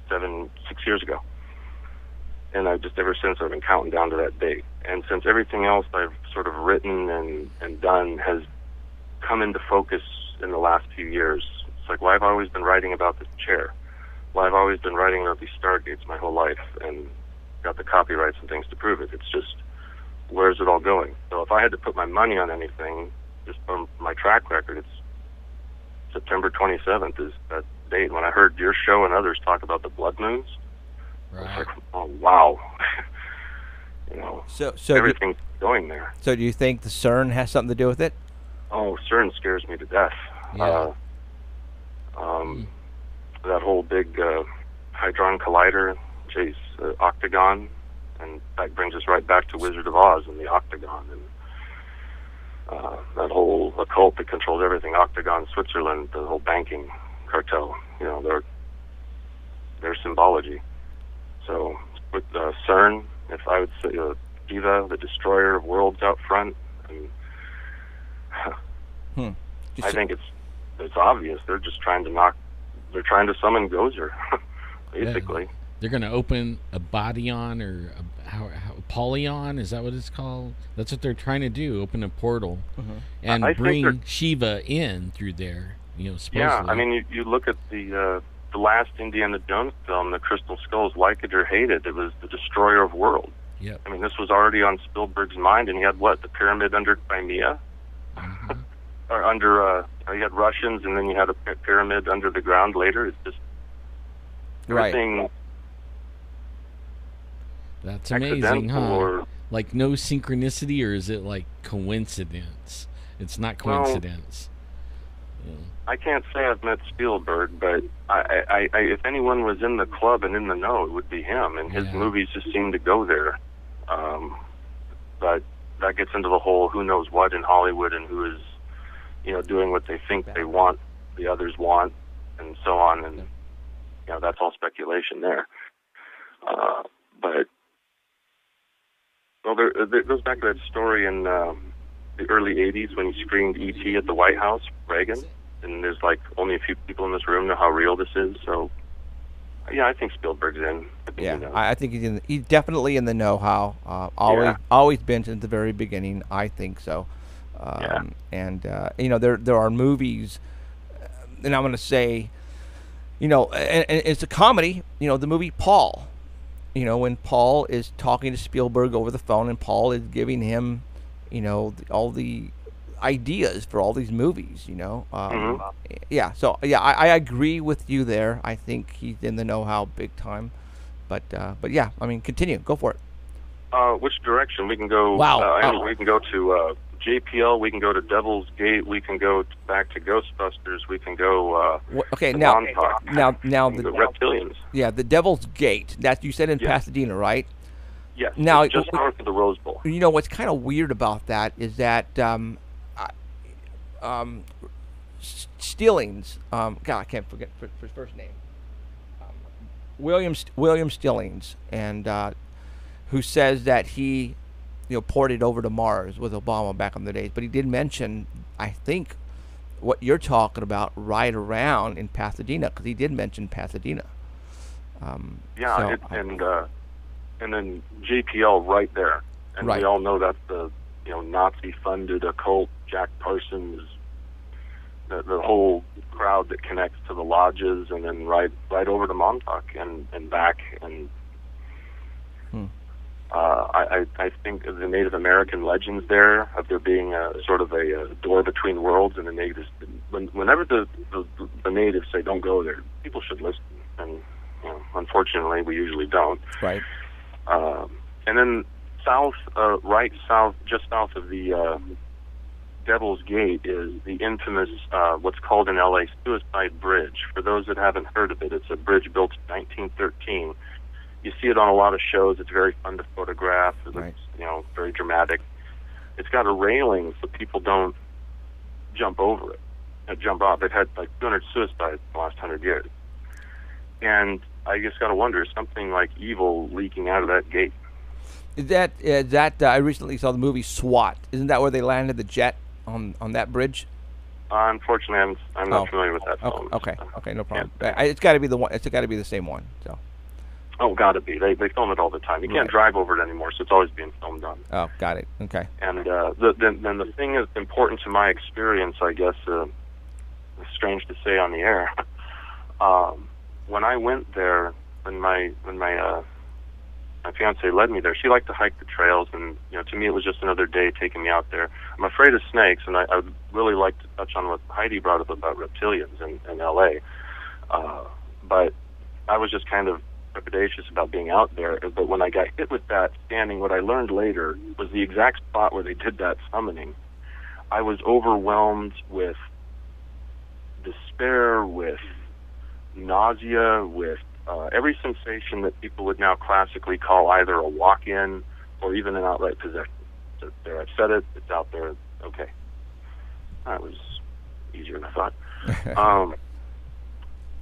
6 years ago. And I've just, ever since, I've been counting down to that date. And since everything else I've sort of written and done has come into focus in the last few years, it's like, well, I've always been writing about this chair. Well, I've always been writing about these Stargates my whole life, and got the copyrights and things to prove it. It's just, where's it all going? So if I had to put my money on anything, just from my track record, it's September 27th is that date. When I heard your show and others talk about the blood moons, right. I was like, oh, wow. So everything's going there. So do you think the CERN has something to do with it? Oh, CERN scares me to death. Yeah. That whole big Hadron Collider, Octagon, and that brings us right back to Wizard of Oz and the Octagon, and that whole occult that controls everything, Octagon, Switzerland, the whole banking cartel, their symbology. So with CERN, if I would say Diva, the destroyer of worlds out front, I think it's obvious. They're just trying to summon Gozer, basically. Yeah. They're going to open a bodyon, or a polyon, is that what it's called? That's what they're trying to do, open a portal, and bring Shiva in through there, supposedly. Yeah, I mean, you look at the last Indiana Jones film, The Crystal Skulls, like it or hate it, it was the destroyer of worlds. Yep. I mean, this was already on Spielberg's mind, and he had the pyramid under Crimea? Or under, you had Russians, and then you had a pyramid under the ground later. It's just everything. Right. That's amazing, huh? Like, no synchronicity, or is it like coincidence? It's not coincidence. Well, I can't say I've met Spielberg, but I if anyone was in the club and in the know, it would be him, and his movies just seem to go there. But that gets into the whole who knows what in Hollywood, and who is, doing what they think they want, the others want, and so on, and that's all speculation there. But it goes back to that story in the early '80s when he screened E.T. at the White House, Reagan. and there's like only a few people in this room know how real this is. So, yeah, I think Spielberg's in. I think he's definitely in the know-how. Always been since the very beginning. I think so. And there are movies, and I'm going to say, and it's a comedy. The movie Paul. When Paul is talking to Spielberg over the phone, and Paul is giving him, all the ideas for all these movies. Yeah. So I agree with you there. I think he's in the know-how big time. But yeah, I mean, continue. Go for it. Which direction we can go? Wow. We can go to JPL. We can go to Devil's Gate. We can go back to Ghostbusters. We can go. Now the Reptilians. Yeah, the Devil's Gate. That you said in Pasadena, right? Yes. Now, just north of the Rose Bowl. What's kind of weird about that is that Stillings. God, I can't forget his first name. William Stillings, and who says that he, ported over to Mars with Obama back in the days. But he did mention, I think, what you're talking about right around in Pasadena, because he did mention Pasadena. And then JPL right there, and we all know that's the Nazi-funded occult. Jack Parsons, the whole crowd that connects to the lodges, and then right over to Montauk and back. And I think of the Native American legends there, of there being a sort of a door between worlds, and the natives. Whenever the natives say don't go there, people should listen, and unfortunately we usually don't. Right. And then just south of the Devil's Gate is the infamous, what's called in LA, Suicide Bridge. For those that haven't heard of it, it's a bridge built in 1913. You see it on a lot of shows. It's very fun to photograph. It's very dramatic. It's got a railing so people don't jump over it and jump off. They've had like 200 suicides in the last 100 years. And I just got to wonder, is something like evil leaking out of that gate? Is that I recently saw the movie SWAT. Isn't that where they landed the jet on that bridge? Unfortunately, I'm not familiar with that film. Okay, no problem. Yeah. It's got to be the one. It's got to be the same one. So. Oh, got to be. They film it all the time. You can't drive over it anymore, so it's always being filmed on. Oh, got it. Okay. And then the thing that's important to my experience, I guess, it's strange to say on the air. When I went there, when my fiance led me there, she liked to hike the trails, and to me it was just another day taking me out there. I'm afraid of snakes, and I would really like to touch on what Heidi brought up about reptilians in LA. But I was just kind of trepidatious about being out there. But when I got hit with that standing, what I learned later was the exact spot where they did that summoning. I was overwhelmed with despair, with nausea, with every sensation that people would now classically call either a walk-in or even an outright possession. So there, I've said it, it's out there, okay. That was easier than I thought.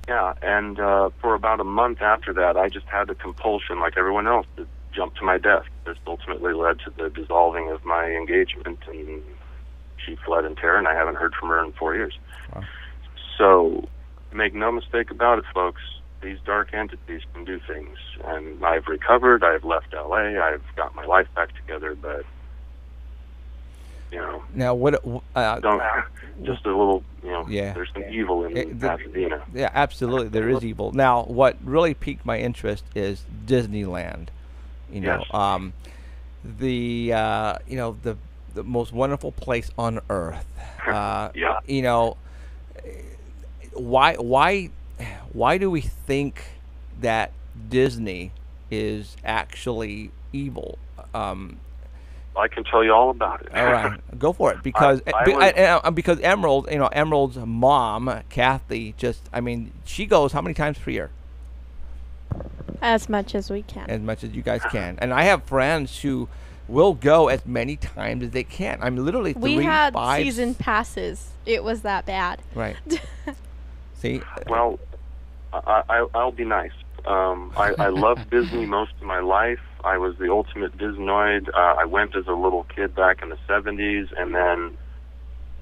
And for about a month after that, I just had the compulsion, like everyone else, to jump to my desk. This ultimately led to the dissolving of my engagement, and she fled in terror, and I haven't heard from her in 4 years. Wow. So make no mistake about it, folks. These dark entities can do things, and I've recovered. I've left LA. I've got my life back together, but now what? Just a little, There's some evil in Pasadena. Yeah, absolutely, there is evil. Now, what really piqued my interest is Disneyland. Yes. The most wonderful place on earth. Yeah. Why do we think that Disney is actually evil? I can tell you all about it. All right, go for it. Because because Emerald's mom, Kathy, she goes how many times per year? As much as we can. As much as you guys can. And I have friends who will go as many times as they can. I'm literally 3, we had 5, season passes. It was that bad. Right. See? Well, I'll be nice. I loved Disney most of my life. I was the ultimate Disnoid. I went as a little kid back in the 70s, and then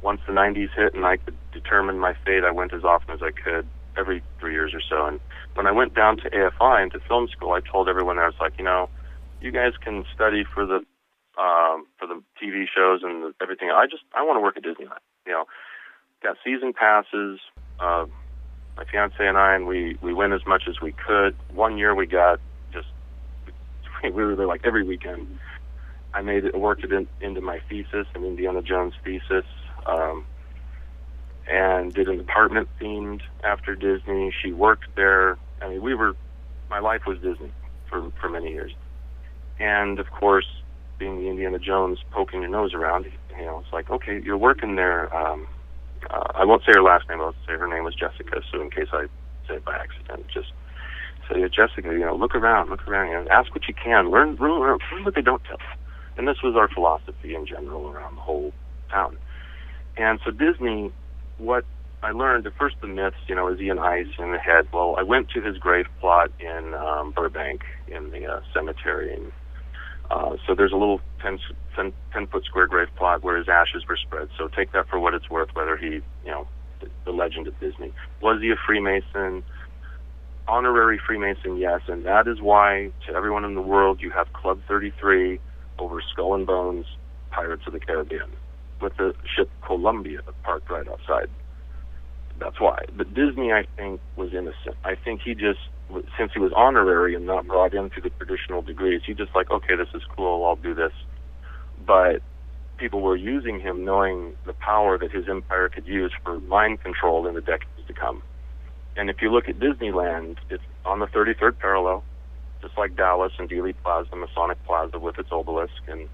once the 90s hit and I could determine my fate, I went as often as I could, every 3 years or so. And when I went down to AFI and to film school, I told everyone there, I was like, you guys can study for the TV shows and everything. I want to work at Disneyland. Got season passes. My fiance and I, and we went as much as we could. One year we got we were there like every weekend. I worked it into my thesis, an Indiana Jones thesis, and did an apartment themed after Disney. She worked there. I mean, my life was Disney for many years. And of course, being the Indiana Jones poking your nose around, it's like, okay, you're working there. I won't say her last name. I'll say her name was Jessica. So in case I say it by accident, just say, Jessica, look around, ask what you can, learn what they don't tell you. And this was our philosophy in general around the whole town. And so Disney, what I learned, at first the myths, is he an ice in the head? Well, I went to his grave plot in Burbank in the cemetery. And so there's a little 10-foot square grave plot where his ashes were spread. So take that for what it's worth, whether he, the legend of Disney. Was he a Freemason? Honorary Freemason, yes. And that is why, to everyone in the world, you have Club 33 over Skull and Bones, Pirates of the Caribbean, with the ship Columbia parked right outside. That's why. But Disney, I think, was innocent. I think he just, since he was honorary and not brought in through the traditional degrees, he just like, okay, this is cool, I'll do this. But people were using him knowing the power that his empire could use for mind control in the decades to come. And if you look at Disneyland, it's on the 33rd parallel, just like Dallas and Dealey Plaza, Masonic Plaza with its obelisk. And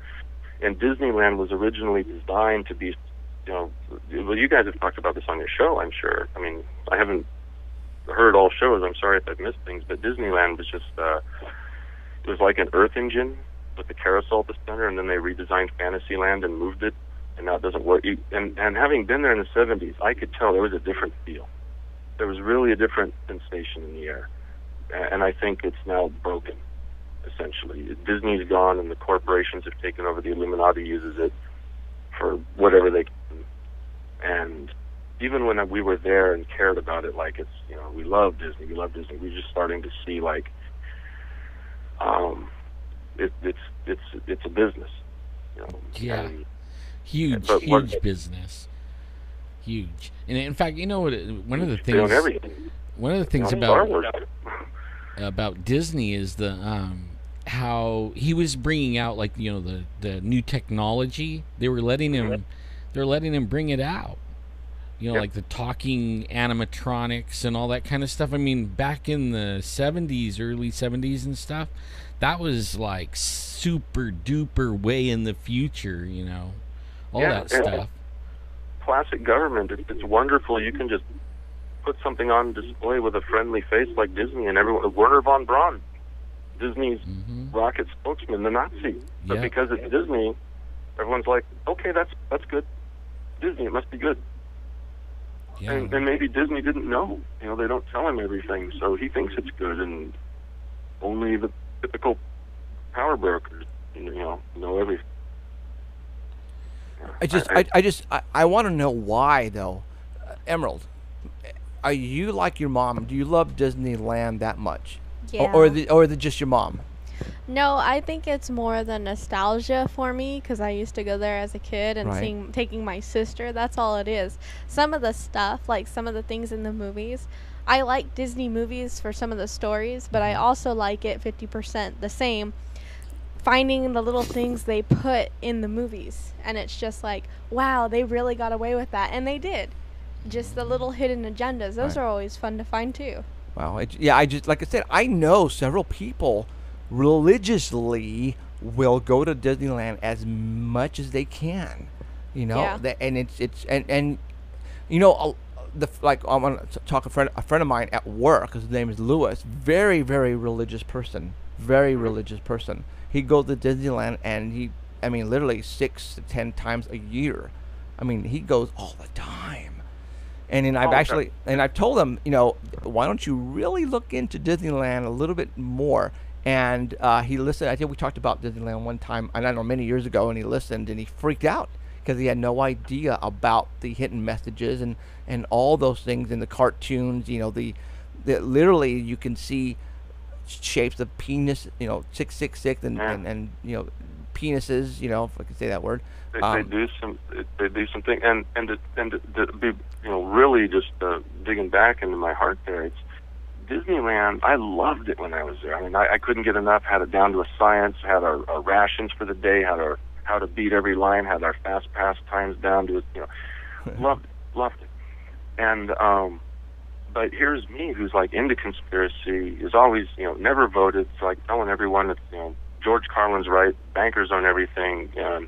Disneyland was originally designed to be, well, you guys have talked about this on your show, I'm sure. I mean, I haven't heard all shows. I'm sorry if I've missed things, but Disneyland was just, it was like an Earth engine with the carousel at the center, and then they redesigned Fantasyland and moved it, and now it doesn't work. And having been there in the 70s, I could tell there was a different feel. There was really a different sensation in the air. And I think it's now broken, essentially. Disney's gone, and the corporations have taken over. The Illuminati uses it for whatever they can. And even when we were there and cared about it, like it's, we love Disney, we're just starting to see, like, it's a business. Yeah. Huge business. Huge. And in fact, one of the things about Disney is the how he was bringing out, like, the new technology. They were letting him bring it out. Like the talking animatronics and all that kind of stuff. I mean, back in the 70s, early 70s and stuff, that was like super duper way in the future, all that stuff. Classic government, it's wonderful. You can just put something on display with a friendly face like Disney, and everyone. Werner von Braun, Disney's rocket spokesman, the Nazi. But because it's Disney, everyone's like, okay, that's good. Disney, it must be good. Yeah. And maybe Disney didn't know. They don't tell him everything, so he thinks it's good, and only the typical power brokers, know everything. I want to know why, though. Emerald, are you like your mom? Do you love Disneyland that much? Yeah. Or is it just your mom? No, I think it's more the nostalgia for me, because I used to go there as a kid and taking my sister. That's all it is. Some of the stuff, like some of the things in the movies, I like Disney movies for some of the stories, but I also like it 50% the same, finding the little things they put in the movies. And it's just like, wow, they really got away with that. And they did. Just the little hidden agendas. Those are always fun to find, too. Wow. I just, like I said, I know several people religiously will go to Disneyland as much as they can, and it's like I want to talk a friend of mine at work. His name is Lewis. Very, very religious person. He goes to Disneyland, and literally 6 to 10 times a year. He goes all the time. And then I've told him, why don't you really look into Disneyland a little bit more? And he listened. I think we talked about Disneyland one time, I don't know, many years ago, and he listened and he freaked out. because he had no idea about the hidden messages and all those things in the cartoons. You know, the literally you can see shapes of penis, you know, 666 and you know, penises, you know, if I can say that word. They do some things, and to be, you know, really just digging back into my heart there. It's Disneyland. I loved it when I was there. I mean, I couldn't get enough. Had it down to a science. Had our rations for the day. Had our how to beat every line. Had our fast pass times down to, you know, loved it. And but here's me, who's like into conspiracy, is always, you know, never voted. So like telling everyone that, you know, George Carlin's right, bankers own everything, and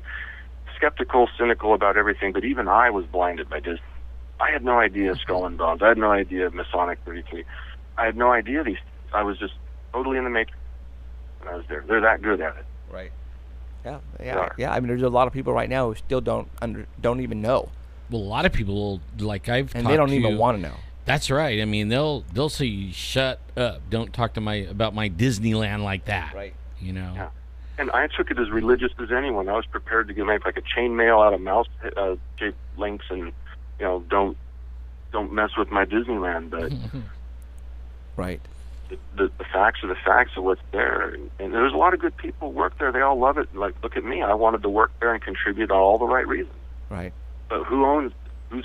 skeptical, cynical about everything. But even I was blinded by Disney. I had no idea Skull and Bones. I had no idea Masonic 33. I had no idea these. I was just totally in the matrix when I was there. They're that good at it. Right. Yeah. I mean, there's a lot of people right now who still don't even know. Well, a lot of people, like I've and talked they don't to, even want to know. That's right. I mean, they'll say, "Shut up! Don't talk to about my Disneyland like that." Right. You know. Yeah. And I took it as religious as anyone. I was prepared to make like a chainmail out of mouse-shaped links, and, you know, don't mess with my Disneyland. But right. The facts are the facts of what's there, and there's a lot of good people who work there. They all love it. Like, look at me. I wanted to work there and contribute on all the right reasons. Right. But who's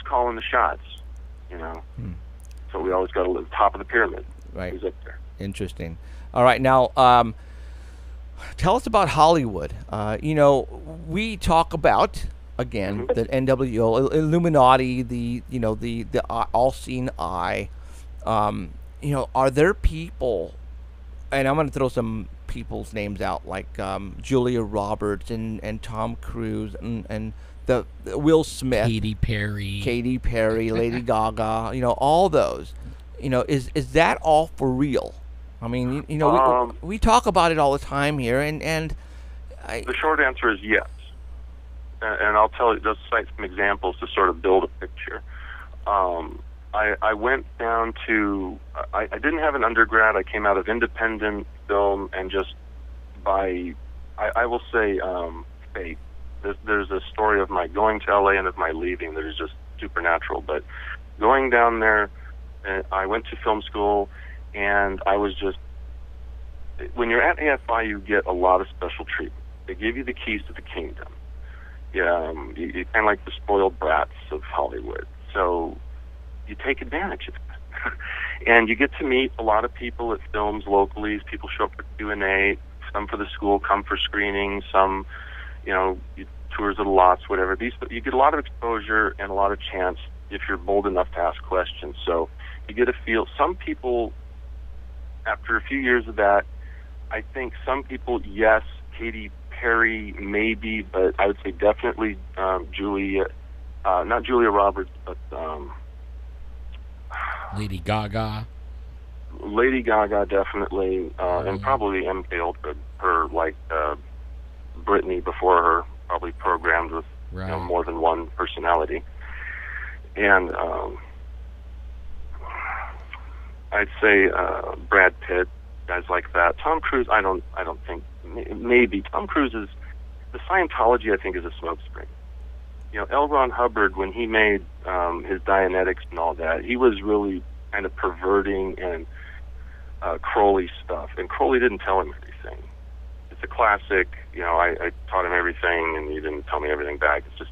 calling the shots? You know. So we always got to live top of the pyramid. Right. Who's up there? Interesting. All right, now tell us about Hollywood. You know, we talk about again the NWO, Illuminati, the all-seeing eye. You know, are there people, and I'm going to throw some people's names out, like Julia Roberts and Tom Cruise and the Will Smith, Katy Perry, Lady Gaga, you know, all those. You know, is that all for real? I mean, you know, we talk about it all the time here, and the short answer is yes. And I'll tell you, just cite some examples to sort of build a picture. I went down to, I didn't have an undergrad. I came out of independent film, and just by, I will say, fate. There's a story of my going to LA and of my leaving that is just supernatural. But going down there, I went to film school, and I was just, when you're at AFI, you get a lot of special treatment. They give you the keys to the kingdom. Yeah, you kind of like the spoiled brats of Hollywood. So you take advantage of that. And you get to meet a lot of people at films locally. People show up for Q&A, some for the school, come for screenings, some, you know, tours of the lots, whatever. You get a lot of exposure and a lot of chance if you're bold enough to ask questions. So you get a feel. Some people, after a few years of that, I think some people, yes, Katy Perry, maybe, but I would say definitely not Julia Roberts, but Lady Gaga. Lady Gaga, definitely, and probably MK Ultra, her, like Britney before her, probably programmed with you know, more than one personality. And I'd say Brad Pitt, guys like that. Tom Cruise, I don't think, maybe. Tom Cruise is, the Scientology, I think, is a smokescreen. You know, L. Ron Hubbard, when he made his Dianetics and all that, he was really kind of perverting and Crowley stuff. And Crowley didn't tell him everything. It's a classic, you know, I taught him everything and he didn't tell me everything back. It's just,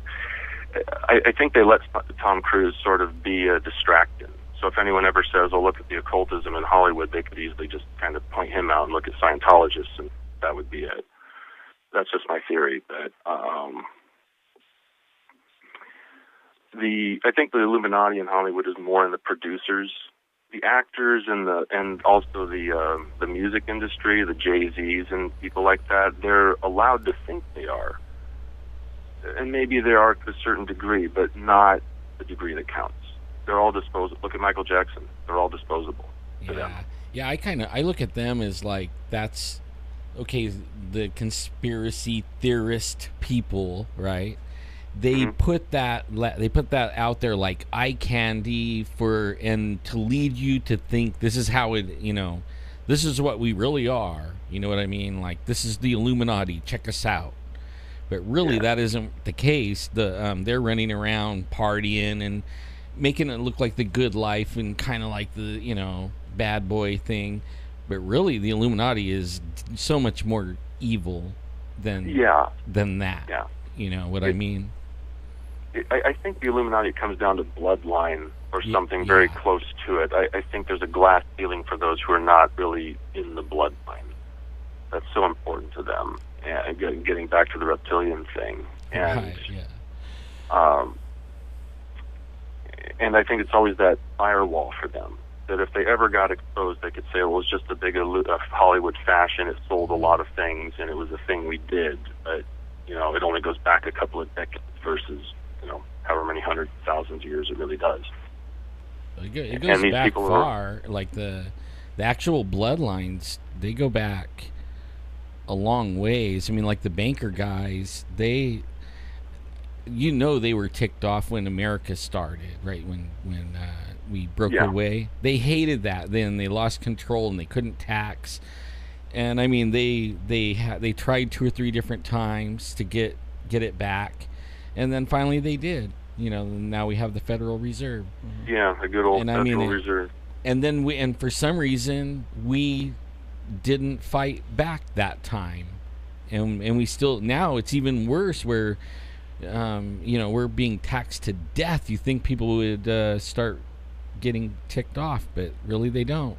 I think they let Tom Cruise sort of be a distractant. So if anyone ever says, oh, look at the occultism in Hollywood, they could easily just kind of point him out and look at Scientologists, and that would be it. That's just my theory. But I think the Illuminati in Hollywood is more in the producers, the actors, and also the music industry, the Jay-Z's and people like that. They're allowed to think they are, and maybe they are to a certain degree, but not the degree that counts. They're all disposable. Look at Michael Jackson. They're all disposable to them. Yeah, I look at them as like, that's okay, the conspiracy theorist people, right? They put that out there like eye candy and to lead you to think this is how it, you know, this is what we really are. You know what I mean? Like, this is the Illuminati. Check us out. But really, that isn't the case. They're running around partying and making it look like the good life and kind of like the bad boy thing. But really, the Illuminati is so much more evil than that. Yeah. You know what I mean? I think the Illuminati comes down to bloodline or something very close to it. I think there's a glass ceiling for those who are not really in the bloodline. That's so important to them. And getting back to the reptilian thing. And, and I think it's always that firewall for them. That if they ever got exposed, they could say, well, it was just a big Hollywood fashion. It sold a lot of things, and it was a thing we did. But, it only goes back a couple of decades versus, however many hundreds, thousands of years it really does. It goes back far. Like the actual bloodlines, they go back a long ways. I mean, like the banker guys, they were ticked off when America started, right? When we broke away. They hated that. Then they lost control and they couldn't tax. And I mean, they tried 2 or 3 different times to get it back, and then finally they did. Now we have the Federal Reserve. Yeah, a good old Federal Reserve. And then for some reason we didn't fight back that time, and we still, now it's even worse where we're being taxed to death. You think people would start getting ticked off, but really they don't.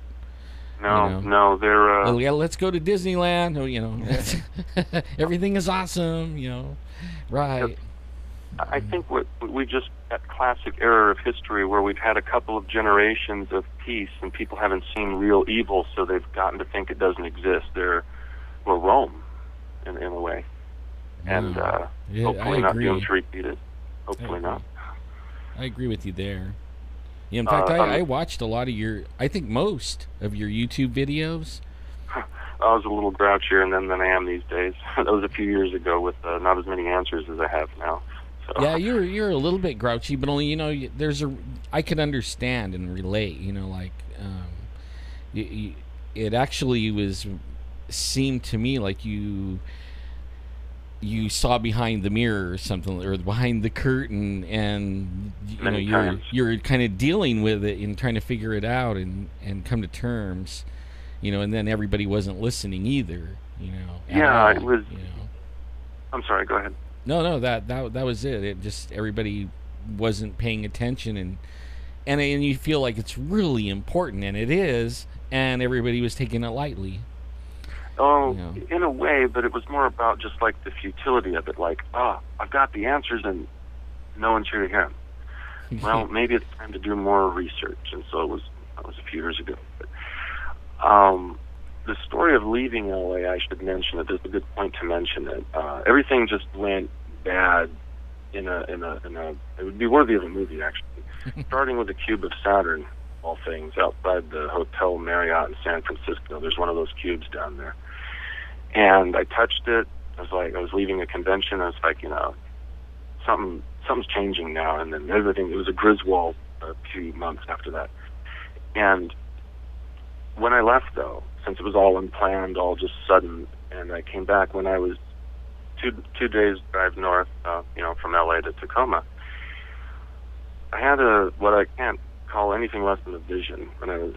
No, they're let's go to Disneyland. Everything is awesome, right? I think we just, that classic era of history where we've had a couple of generations of peace and people haven't seen real evil, so they've gotten to think it doesn't exist. We're Rome, in a way. And hopefully not doomed to repeat it. Hopefully not. I agree with you there. Yeah, in fact, I watched a lot of I think most of your YouTube videos. I was a little grouchier than I am these days. That was a few years ago with not as many answers as I have now. So. Yeah, you're a little bit grouchy, but only I could understand and relate. It actually seemed to me like you saw behind the mirror or something, or behind the curtain, and you're kind of dealing with it and trying to figure it out and come to terms, and then everybody wasn't listening either, it was. I'm sorry. Go ahead. No, that was it. It just, everybody wasn't paying attention, and you feel like it's really important, and it is, and everybody was taking it lightly. Oh, in a way, but it was more about just like the futility of it. Like, I've got the answers and no one's here to hear them. Well, maybe it's time to do more research. And so that was a few years ago. But, the story of leaving LA, I should mention it. There's a good point to mention it. Everything just went bad in a. It would be worthy of a movie, actually. Starting with the cube of Saturn. All things, outside the Hotel Marriott in San Francisco. There's one of those cubes down there. And I touched it. I was leaving a convention. I was like, something's changing now. And then everything, it was a Griswold a few months after that. And when I left, though, since it was all unplanned, all just sudden, and I came back when I was two days drive north, from LA to Tacoma, I had what I can't call anything less than a vision. When I was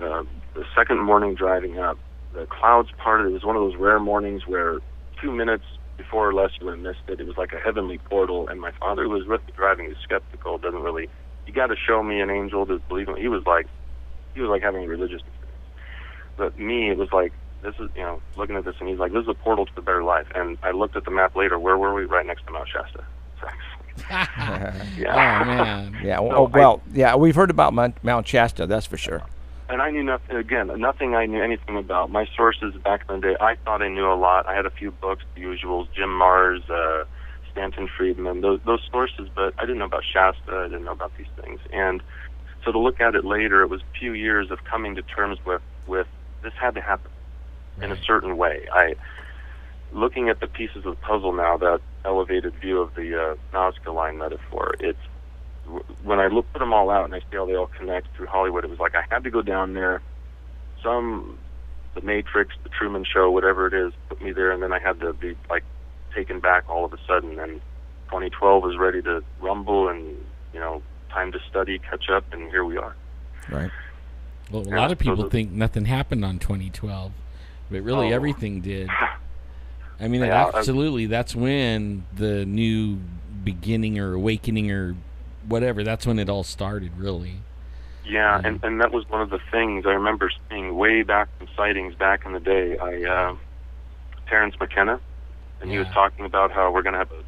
the second morning driving up, the clouds parted. It was one of those rare mornings where 2 minutes before or less you would have missed it. It was like a heavenly portal, and my father, who was with me driving, was skeptical. Doesn't really. You got to show me an angel to believe in. He was like having a religious experience. But me, it was like, this is, looking at this, and he's like, this is a portal to the better life. And I looked at the map later. Where were we? Right next to Mount Shasta. Yeah. Oh man. Yeah. So we've heard about Mount Shasta, that's for sure. And I knew nothing I knew anything about. My sources back in the day, I thought I knew a lot. I had a few books, the usuals, Jim Mars, Stanton Friedman, those sources, but I didn't know about Shasta. I didn't know about these things. And so to look at it later, it was a few years of coming to terms with this had to happen in a certain way. Looking at the pieces of the puzzle now, that elevated view of the Nazca Line metaphor, when I put them all out and I see how they all connect through Hollywood, it was like I had to go down there. The Matrix, the Truman Show, whatever it is, put me there, and then I had to be like taken back all of a sudden, and 2012 was ready to rumble, and time to study, catch up, and here we are. Right. Well, a lot of people think nothing happened on 2012, but really everything did. I mean, absolutely, that's when the new beginning or awakening or whatever, that's when it all started, really. Yeah, and that was one of the things I remember seeing way back from sightings back in the day. Terrence McKenna, and he was talking about how we're going to have a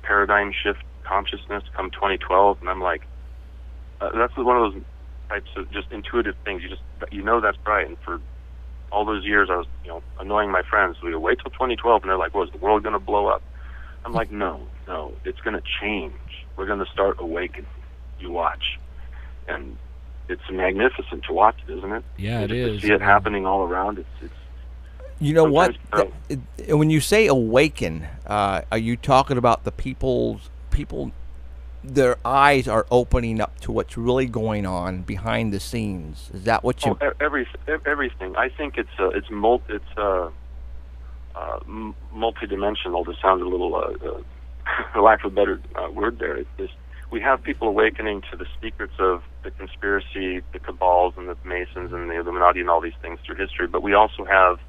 paradigm shift consciousness come 2012, and I'm like, that's one of those types of just intuitive things. That's right. And for all those years, I was annoying my friends. We would wait till 2012, and they're like, "Well, is the world going to blow up?" I'm like, no, it's going to change. We're going to start awakening. You watch, and it's magnificent to watch it, isn't it? Yeah, it is. To see it happening all around. It's you know what? When you say awaken, are you talking about the people? Their eyes are opening up to what's really going on behind the scenes. Is that what you? Everything. I think it's multidimensional. To sound a little, for lack of a better word, there. We have people awakening to the secrets of the conspiracy, the cabals, and the Masons, and the Illuminati, and all these things through history. But we also have,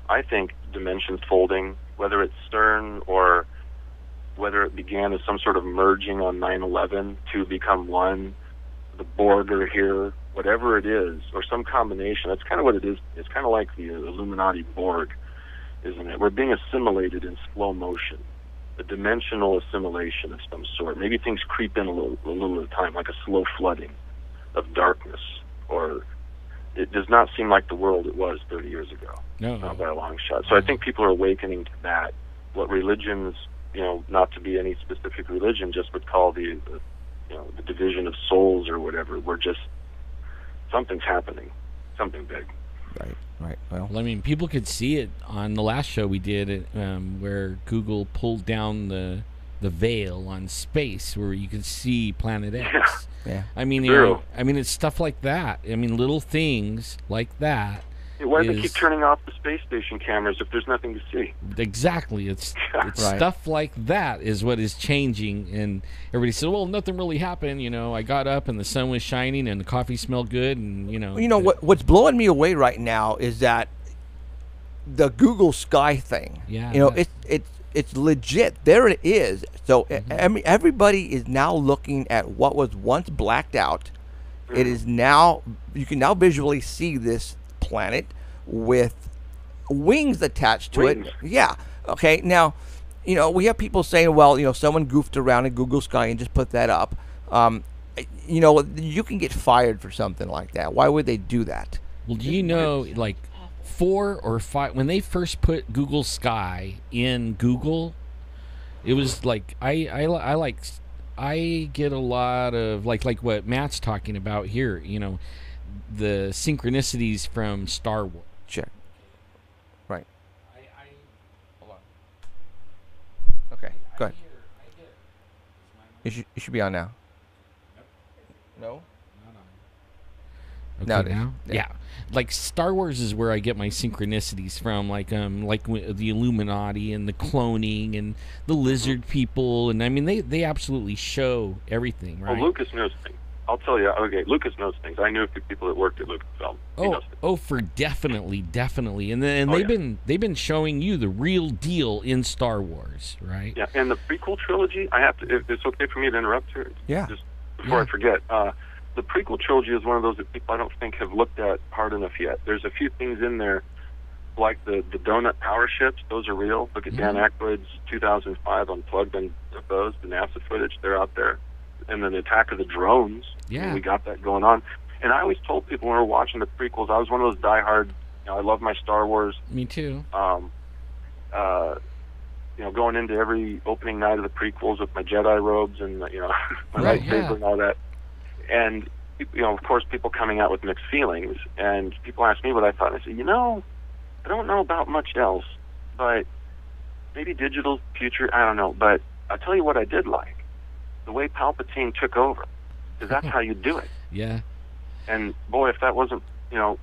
I think, dimensions folding, whether it's CERN or whether it began as some sort of merging on 9/11 to become one, the Borg are here, whatever it is, or some combination. That's kind of what it is. It's kind of like the Illuminati Borg, isn't it? We're being assimilated in slow motion, a dimensional assimilation of some sort. Maybe things creep in a little at a time, like a slow flooding of darkness, or it does not seem like the world it was 30 years ago, not by a long shot. So I think people are awakening to that, what religions, not to be any specific religion, just would call the division of souls or whatever. We're just, something's happening, something big. Right. Well, I mean, people could see it on the last show we did, where Google pulled down the veil on space, where you could see Planet X. Yeah. I mean, it's stuff like that. I mean, little things like that. Why do they keep turning off the space station cameras if there's nothing to see? Exactly. It's stuff like that is what is changing. And everybody said, well, nothing really happened. I got up and the sun was shining and the coffee smelled good. And, what's blowing me away right now is that the Google Sky thing. Yeah. It's legit. There it is. So everybody is now looking at what was once blacked out. It is now, you can now visually see this planet with wings attached to it. Yeah. Okay. Now, we have people saying, well, someone goofed around in Google Sky and just put that up. You can get fired for something like that. Why would they do that? Well, do you know, like 4 or 5, when they first put Google Sky in Google, it was like, I get a lot of like what Matt's talking about here, the synchronicities from Star Wars. Check. Right. Hold on. Okay, go ahead. It should be on now. No? Okay, now? Yeah. Like Star Wars is where I get my synchronicities from, like the Illuminati and the cloning and the lizard people, and I mean they absolutely show everything, right? Oh, Lucas knows things. I'll tell you. Okay, Lucas knows things. I knew a few people that worked at Lucasfilm. For definitely, and they've been showing you the real deal in Star Wars, right? Yeah, and the prequel trilogy. I have to. If it's okay for me to interrupt here. Yeah. Just before I forget. The prequel trilogy is one of those that people I don't think have looked at hard enough yet. There's a few things in there, like the donut power ships. Those are real. Look at Dan Aykroyd's 2005 Unplugged and those, the NASA footage. They're out there. And then the attack of the drones. Yeah. We got that going on. And I always told people when we were watching the prequels, I was one of those diehard, I love my Star Wars. Me too. Going into every opening night of the prequels with my Jedi robes and, my lightsaber and all that. And, of course, people coming out with mixed feelings. And people ask me what I thought. And I said, I don't know about much else, but maybe digital future, I don't know. But I'll tell you what I did like. The way Palpatine took over. Because that's how you do it. Yeah. And, boy, if that wasn't,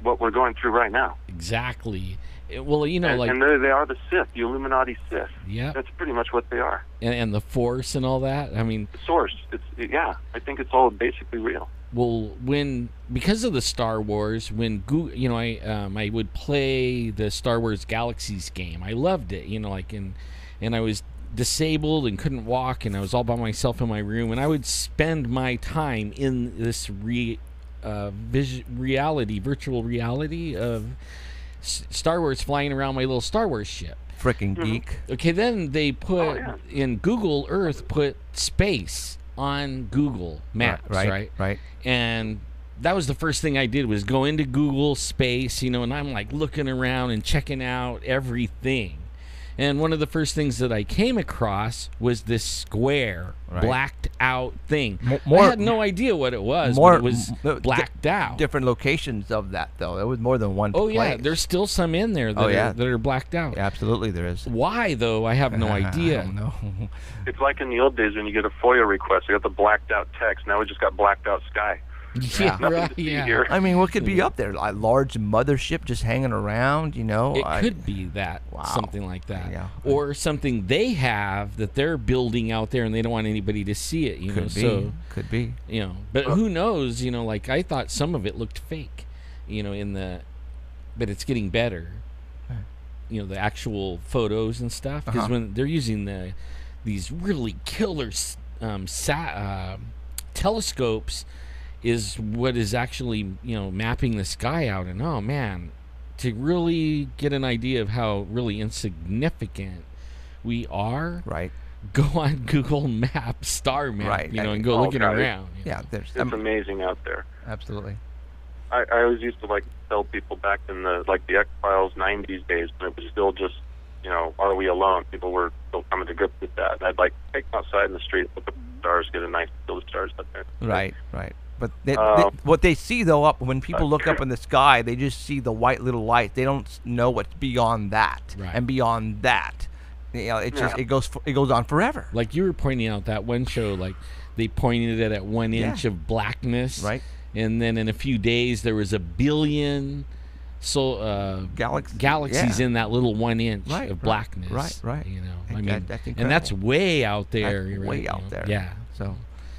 what we're going through right now. Exactly. Well, you know, and they are the Sith, the Illuminati Sith. Yeah. That's pretty much what they are. And the Force and all that. I mean, the Source. I think it's all basically real. Well, because of the Star Wars, when I would play the Star Wars Galaxies game. I loved it, and I was disabled and couldn't walk, and I was all by myself in my room, and I would spend my time in this virtual reality of Star Wars, flying around my little Star Wars ship. Frickin' geek. Okay, then they put in Google Earth, put space on Google Maps, right? And that was the first thing I did, was go into Google Space, and I'm like looking around and checking out everything. And one of the first things that I came across was this square, blacked out thing. I had no idea what it was, but it was blacked out. Different locations of that, though. There was more than one place. Yeah, there's still some in there that are blacked out. Yeah, absolutely there is. Why, though? I have no idea. I don't know. It's like in the old days when you get a FOIA request. You got the blacked out text. Now we just got blacked out sky. Yeah, right. Yeah. I mean, what could be up there? A large mothership just hanging around, It could be that, something like that. Yeah. Or something they have that they're building out there and they don't want anybody to see it, Could be. But who knows, like I thought some of it looked fake, but it's getting better. The actual photos and stuff, because when they're using these really killer telescopes, is what is actually mapping the sky out. And oh man, to really get an idea of how really insignificant we are, go on Google Maps, Star Map, and go looking around. Yeah, it's amazing out there. Absolutely. I always used to tell people back in the X-Files 90s days, when it was still just are we alone? People were still coming to grips with that. And I'd take them outside in the street, look at the stars, get a nice field of stars up there. Right. But what they see, though, when people look up in the sky, they just see the white little light. They don't know what's beyond that, and beyond that, it goes on forever. Like you were pointing out that one show, they pointed it at 1 inch of blackness, and then in a few days there was a billion galaxies in that little 1 inch of blackness. Right. I mean, and that's way out there. Way out there. Yeah. So.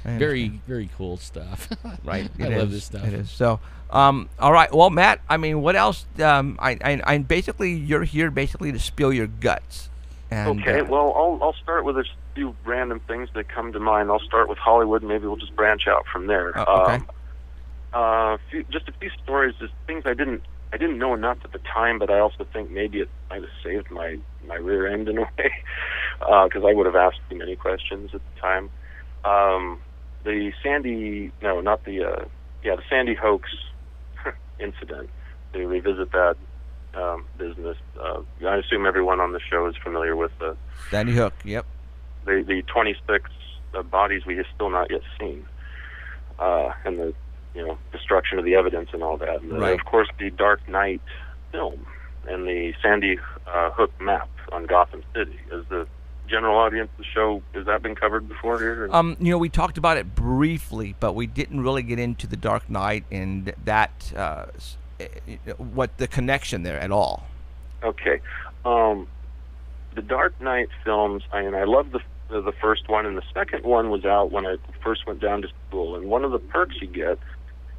Very, very cool stuff. Right. I love this stuff. It is. So, all right. Well, Matt, I mean, what else? I basically, you're here basically to spill your guts. And, okay. Well, I'll start with a few random things that come to mind. I'll start with Hollywood, and maybe we'll just branch out from there. Okay. Just a few stories, just things I didn't know enough at the time, but I also think maybe it might have saved my rear end in a way, because I would have asked too many questions at the time. The Sandy hoax incident, to revisit that business. I assume everyone on the show is familiar with the Sandy Hook. Yep. The 26 bodies we have still not yet seen, and the destruction of the evidence and all that. And of course, the Dark Knight film and the Sandy Hook map on Gotham City. Is the general audience of the show, has that been covered before here? We talked about it briefly, but we didn't really get into the Dark Knight and that what the connection there at all. Okay. The Dark Knight films, I love the first one, and the second one was out when I first went down to school. And one of the perks you get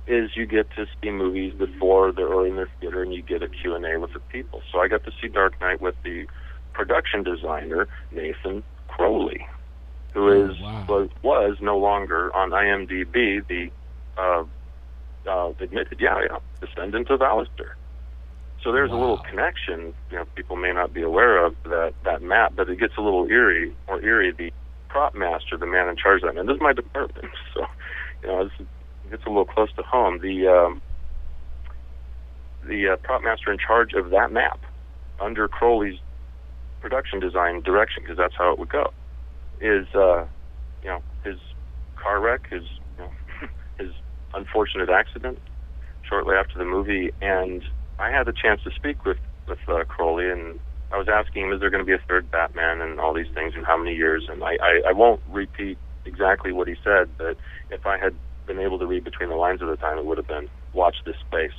is you get to see movies before they're in their theater, and you get a Q&A with the people. So I got to see Dark Knight with the production designer Nathan Crowley, who was no longer on IMDb the admitted descendant of Alistair. So there's a little connection, people may not be aware of that map, but it gets a little eerie. The prop master, the man in charge of that, and this is my department, so it gets a little close to home. The prop master in charge of that map under Crowley's production design direction, because that's how it would go, is his car wreck, his unfortunate accident shortly after the movie. And I had a chance to speak with Crowley, and I was asking him, is there going to be a third Batman and all these things, and how many years? And I won't repeat exactly what he said, but if I had been able to read between the lines at the time, it would have been, watch this space.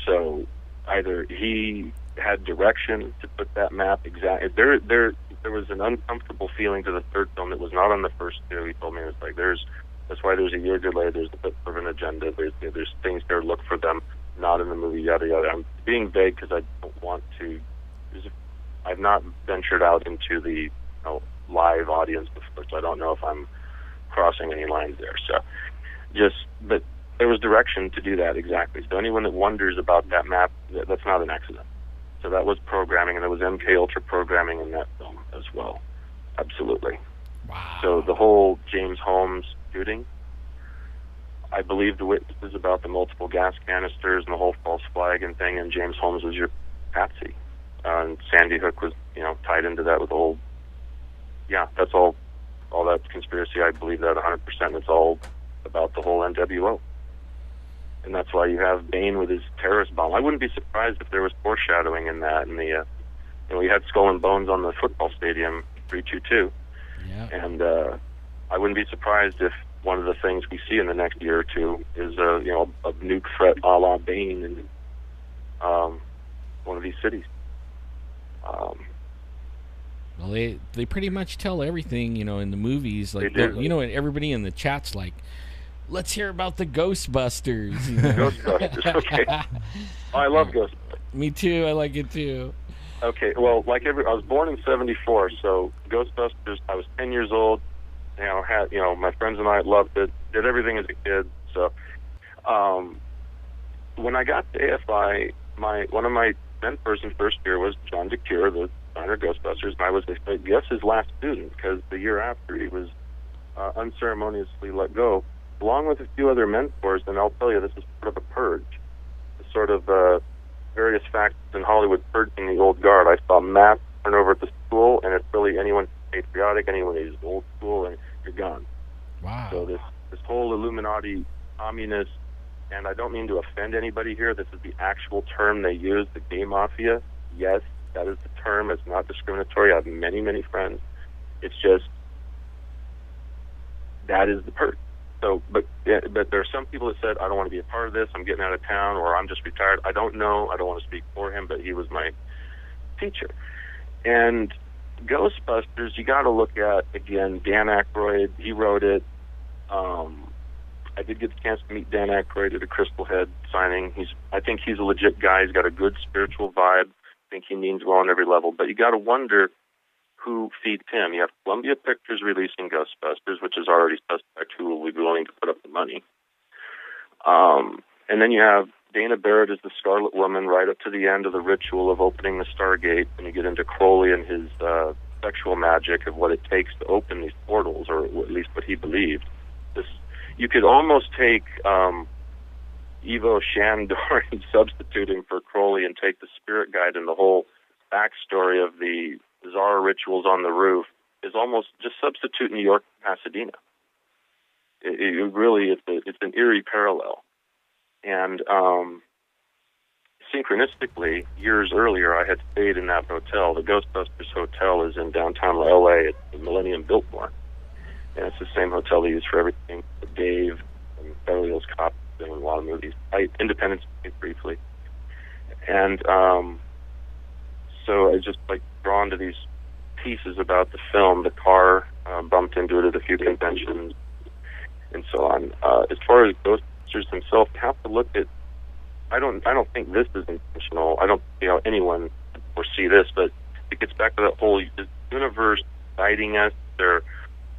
So either he had direction to put that map exactly. There was an uncomfortable feeling to the third film that was not on the first two. He told me it was like that's why there's a year delay. There's a bit of an agenda. There's things there. Look for them. Not in the movie. Yada yada. I'm being vague because I don't want to. I've not ventured out into the live audience before, so I don't know if I'm crossing any lines there. So but there was direction to do that exactly. So anyone that wonders about that map, that's not an accident. So that was programming, and there was MK Ultra programming in that film as well. Absolutely. Wow. So the whole James Holmes shooting, I believe the witnesses about the multiple gas canisters and the whole false flag and thing, and James Holmes was your patsy. And Sandy Hook was, tied into that with the whole, that's all that conspiracy. I believe that 100%. It's all about the whole NWO. And that's why you have Bane with his terrorist bomb. I wouldn't be surprised if there was foreshadowing in that. And we had Skull and Bones on the football stadium, 322. Yeah. And I wouldn't be surprised if one of the things we see in the next year or two is a nuke threat a la Bane in one of these cities. Well, they pretty much tell everything, in the movies. Like, they do. And everybody in the chat's like, let's hear about the Ghostbusters. Ghostbusters, okay. I love Ghostbusters. Me too. I like it too. Okay, well, I was born in '74, so Ghostbusters. I was 10 years old. My friends and I loved it. Did everything as a kid. So, when I got to AFI, one of my mentors in first year was John DeCure, the designer of Ghostbusters, and I was, I guess, his last student, because the year after he was unceremoniously let go, along with a few other mentors. And I'll tell you, this is sort of a purge. It's sort of various factions in Hollywood purging the old guard. I saw mass turnover at the school, and it's really anyone who's patriotic, anyone who's old school, and you're gone. Wow. So this whole Illuminati, communist, and I don't mean to offend anybody here, this is the actual term they use, the gay mafia. Yes, that is the term. It's not discriminatory. I have many, many friends. It's just, that is the purge. So, but there are some people that said, I don't want to be a part of this, I'm getting out of town, or I'm just retired. I don't know. I don't want to speak for him, but he was my teacher. And Ghostbusters, you got to look at, again, Dan Aykroyd. He wrote it. I did get the chance to meet Dan Aykroyd at a Crystal Head signing. I think he's a legit guy. He's got a good spiritual vibe. I think he means well on every level. But you got to wonder who feeds him. You have Columbia Pictures releasing Ghostbusters, which is already suspect who will be willing to put up the money. And then you have Dana Barrett as the Scarlet Woman right up to the end of the ritual of opening the Stargate, and you get into Crowley and his sexual magic of what it takes to open these portals, or at least what he believed. You could almost take Ivo Shandor and substitute him for Crowley and take the spirit guide and the whole backstory of the bizarre rituals on the roof is almost just substitute New York and Pasadena. It's an eerie parallel. And synchronistically, years earlier, I had stayed in that hotel. The Ghostbusters Hotel is in downtown LA at the Millennium Biltmore. And it's the same hotel they use for everything. Dave and Beverly Hills Cop and a lot of movies. Independence Day briefly. And so I just drawn to these pieces about the film. The car bumped into it at a few conventions and so on. As far as Ghostbusters themselves, you have to look at. I don't think this is intentional. I don't see how anyone would foresee this, but it gets back to that whole universe guiding us. They're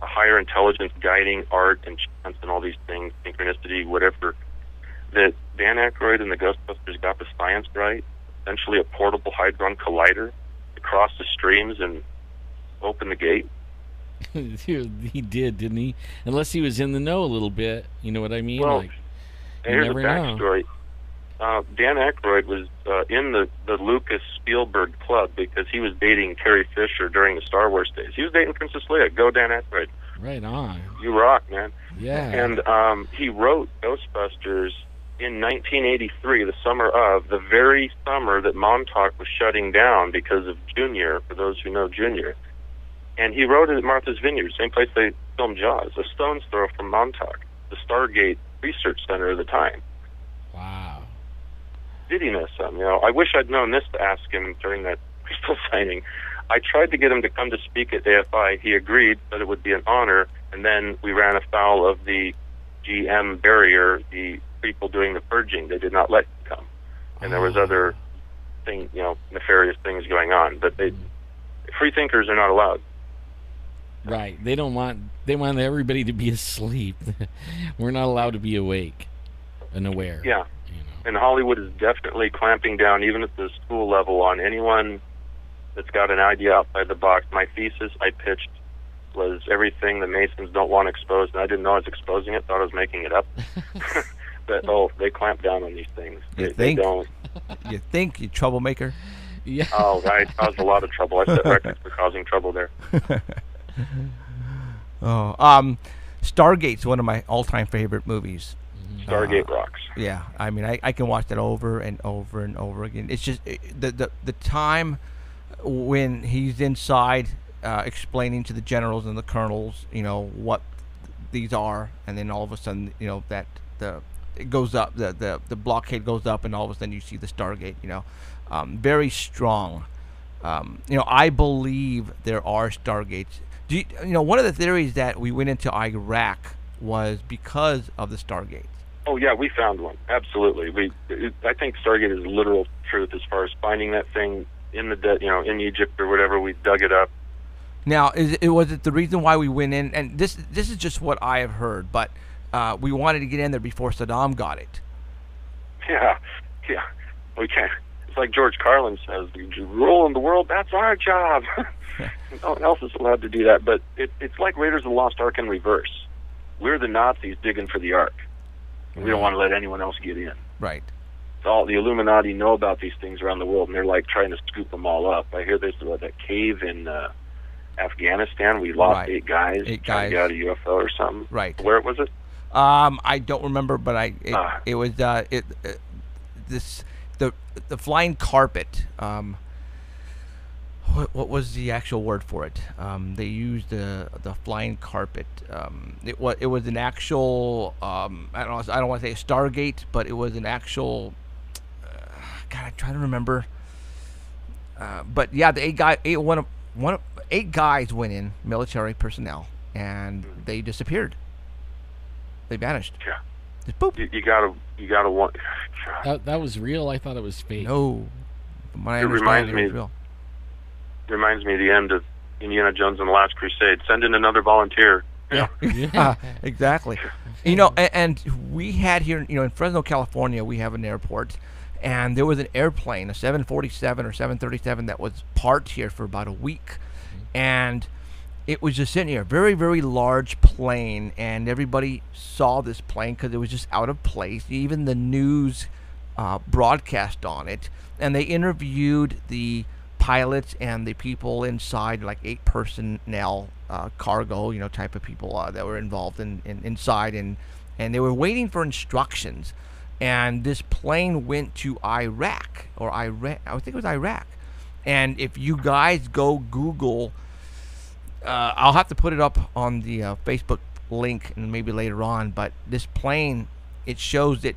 a higher intelligence guiding art and chance and all these things, synchronicity, whatever. That Dan Aykroyd and the Ghostbusters got the science right. Essentially a portable hadron collider to cross the streams and open the gate. He did, didn't he? Unless he was in the know a little bit. You know what I mean? Well, here's the backstory. Dan Aykroyd was in the Lucas Spielberg club because he was dating Carrie Fisher during the Star Wars days. He was dating Princess Leia. Go Dan Aykroyd. Right on. You rock, man. Yeah. And he wrote Ghostbusters in 1983, the very summer that Montauk was shutting down because of Junior, for those who know Junior. And he wrote it at Martha's Vineyard, same place they filmed Jaws, a stone's throw from Montauk, the Stargate Research Center of the time. Wow. giddiness. I wish I'd known this to ask him during that crystal signing. I tried to get him to come to speak at AFI. He agreed that it would be an honor, and then we ran afoul of the GM barrier, the people doing the purging. They did not let him come, and there was other nefarious things going on. But free thinkers are not allowed. Right. They want everybody to be asleep. We're not allowed to be awake and aware. Yeah. And Hollywood is definitely clamping down, even at the school level, on anyone that's got an idea outside the box. My thesis I pitched was everything the Masons don't want exposed, and I didn't know I was exposing it, thought I was making it up. But, they clamp down on these things. They don't. You think, you troublemaker? Yeah. Oh, I caused a lot of trouble. I set records for causing trouble there. Stargate's one of my all-time favorite movies. Stargate rocks. Yeah, I mean, I can watch that over and over and over again. It's just the time when he's inside explaining to the generals and the colonels, what these are, and then all of a sudden, that it goes up, the blockade goes up, and all of a sudden you see the Stargate. Very strong. I believe there are Stargates. One of the theories that we went into Iraq was because of the Stargates. Oh yeah, we found one. Absolutely. I think Stargate is literal truth as far as finding that thing in in Egypt or whatever. We dug it up. Now, was it the reason why we went in? And this is just what I have heard, but we wanted to get in there before Saddam got it. Yeah. We can't. It's like George Carlin says, "Rule in the world, that's our job." No one else is allowed to do that. But it's like Raiders of the Lost Ark in reverse. We're the Nazis digging for the Ark. We don't want to let anyone else get in. Right. All the Illuminati know about these things around the world, and they're like trying to scoop them all up. I hear there's that cave in Afghanistan. We lost 8 guys. Trying to get out a UFO or something. Right. Where was it? I don't remember, but it was the flying carpet. What was the actual word for it? They used the flying carpet. It was an actual I don't want to say a Stargate, but it was an actual. God, I'm trying to remember. But yeah, the 8 guys went in, military personnel, and they disappeared. They vanished. Yeah. Just boop. You gotta want. That was real. I thought it was fake. No, from what I understand, it was real. Reminds me of the end of Indiana Jones and the Last Crusade. Send in another volunteer. Yeah, exactly. And we had here, in Fresno, California, we have an airport, and there was an airplane, a 747 or 737, that was parked here for about a week, and it was just sitting here, very, very large plane, and everybody saw this plane because it was just out of place. Even the news broadcast on it, and they interviewed the pilots and the people inside, like 8 personnel, cargo, type of people that were involved inside, and they were waiting for instructions. And this plane went to Iraq, or Iran, I think it was Iraq. And if you guys go Google, I'll have to put it up on the Facebook link and maybe later on, but this plane, it shows it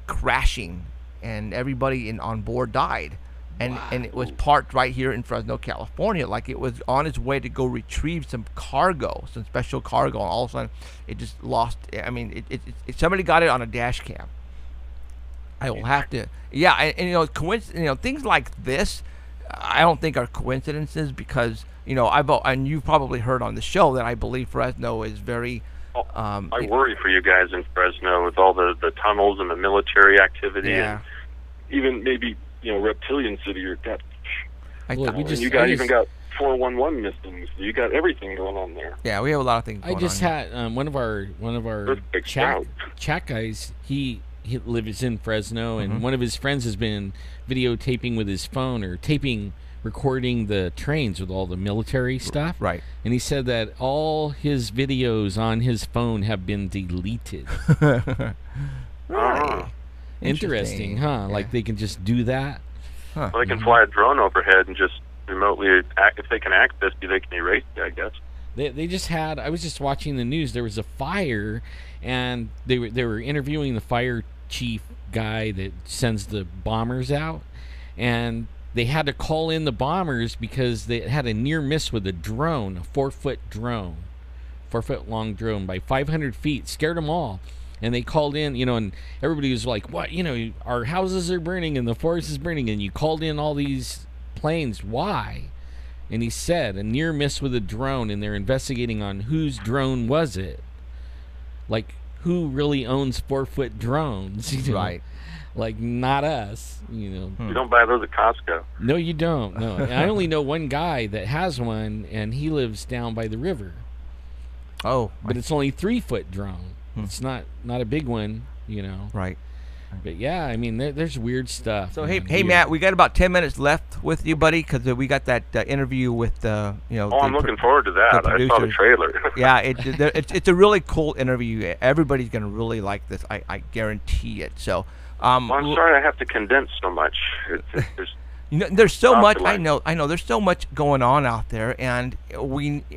crashing, and everybody on board died. And it was parked right here in Fresno, California, like it was on its way to go retrieve some cargo, some special cargo, and all of a sudden it just lost. I mean, somebody got it on a dash cam. I will have to, and things like this, I don't think are coincidences, because and you've probably heard on the show that I believe Fresno is very. I worry for you guys in Fresno with all the tunnels and the military activity, and even maybe. Reptilian city or that. You got 411 missing. You got everything going on there. Yeah, we have a lot of things going on. I just had one of our chat guys. He lives in Fresno, and one of his friends has been videotaping with his phone, or recording the trains with all the military stuff. Right. And he said that all his videos on his phone have been deleted. Right. Interesting, huh? Yeah. Like they can just do that. Huh. Well, they can fly a drone overhead and just remotely, if they can access you, they can erase you, I guess. They just had. I was just watching the news. There was a fire, and they were interviewing the fire chief guy that sends the bombers out, and they had to call in the bombers because they had a near miss with a drone, a 4-foot drone, 4-foot long drone by 500 feet, scared them all. And they called in, and everybody was like, what, our houses are burning and the forest is burning, and you called in all these planes. Why? And he said, a near miss with a drone, and they're investigating on whose drone was it. Like, who really owns 4-foot drones? Right. Like, not us, You don't buy those at Costco. No, you don't. No. I only know one guy that has one, and he lives down by the river. Oh. But it's only 3-foot drone. It's not a big one, Right. But yeah, I mean, there's weird stuff. So hey, Matt, we got about 10 minutes left with you, buddy, because we got that interview with Oh, I'm looking forward to that. I saw the trailer. Yeah, it's a really cool interview. Everybody's gonna really like this. I guarantee it. So. I'm sorry I have to condense so much. There's so much. I know. There's so much going on out there, and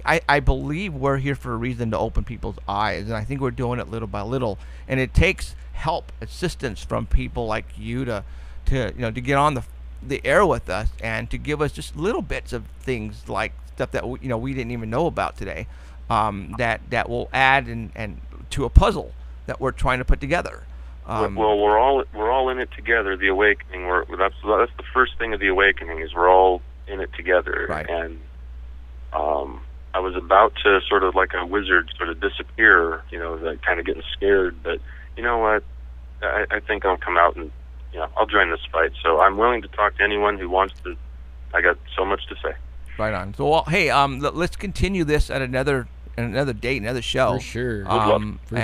I believe we're here for a reason to open people's eyes, and I think we're doing it little by little. And it takes help, assistance from people like you to get on the air with us and to give us just little bits of things like stuff that we didn't even know about today, that will add and to a puzzle that we're trying to put together. Well, we're all in it together. The awakening. That's the first thing of the awakening is we're all in it together. Right. And I was about to sort of like a wizard sort of disappear. Like kind of getting scared. But you know what? I think I'll come out and I'll join this fight. So I'm willing to talk to anyone who wants to. I got so much to say. Right on. So well, hey, let's continue this at another date, another show. For sure. Because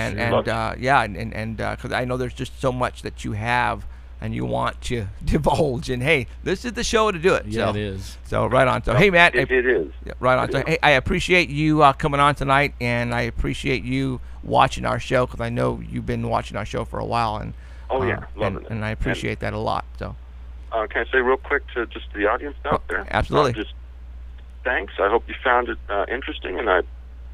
I know there's just so much that you have and you want to divulge. And hey, this is the show to do it. Yeah, it is. So right on. So hey, Matt. It is. Yeah, right on. So hey, I appreciate you coming on tonight, and I appreciate you watching our show because I know you've been watching our show for a while, and loving it. And I appreciate that a lot. So. Can I say real quick to just the audience out there? Absolutely. Just thanks. I hope you found it interesting, and I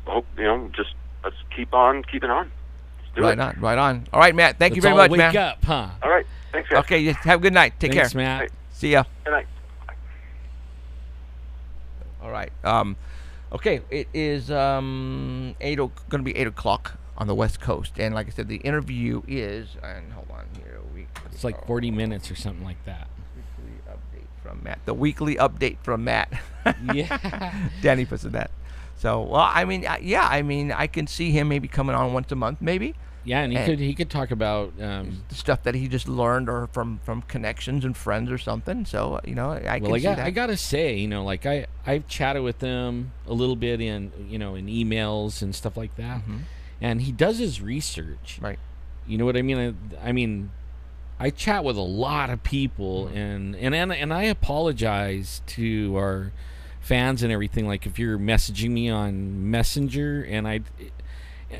hope just let's keep on keeping on. Let's do it. Right on. All right, Matt. Thank you very much, man. Wake up, huh? All right. Thanks, guys. Okay, have a good night. Take Thanks, care. Matt. Right. See ya. Good night. All right. Okay, it is going to be 8 o'clock on the West Coast, and like I said, the interview is. And hold on here. It's like 40 minutes or something like that. Weekly update from Matt. The weekly update from Matt. Yeah. Danny puts in that. So, well, I mean, I can see him maybe coming on once a month, maybe. Yeah, and he could talk about the stuff that he just learned or from connections and friends or something. So, I can see that. I gotta say, like I've chatted with him a little bit in in emails and stuff like that, and he does his research. Right. You know what I mean? I mean, I chat with a lot of people, and I apologize to our fans and everything. Like if you're messaging me on Messenger,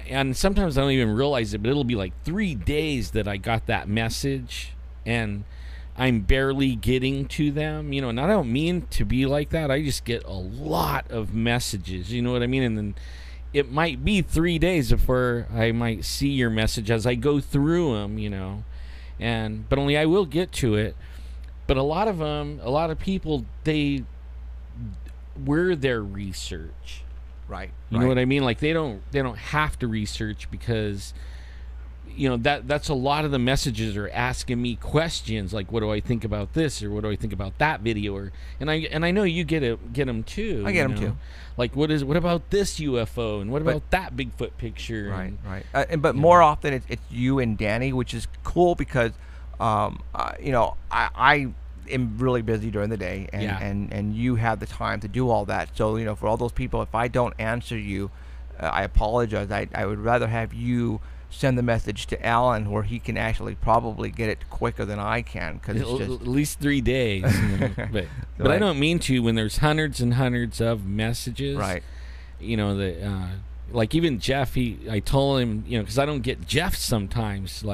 and sometimes I don't even realize it, but it'll be like 3 days that I got that message, and I'm barely getting to them. And I don't mean to be like that. I just get a lot of messages. You know what I mean? And then it might be 3 days before I might see your message as I go through them. But only I will get to it. But a lot of people, we're their research. Right. You know what I mean? Like they don't have to research because that's a lot of the messages are asking me questions like, what do I think about this, or what do I think about that video, and I know you get them too. I get them too. Like what about this UFO, and what about that Bigfoot picture? Right. But more often it's you and Danny, which is cool because I am really busy during the day, and you have the time to do all that. So for all those people, if I don't answer you, I apologize. I would rather have you send the message to Alan where he can actually probably get it quicker than I can, because it's just at least 3 days. But I don't mean to when there's hundreds and hundreds of messages. Right. Like even Jeff, I told him, because I don't get Jeff sometimes,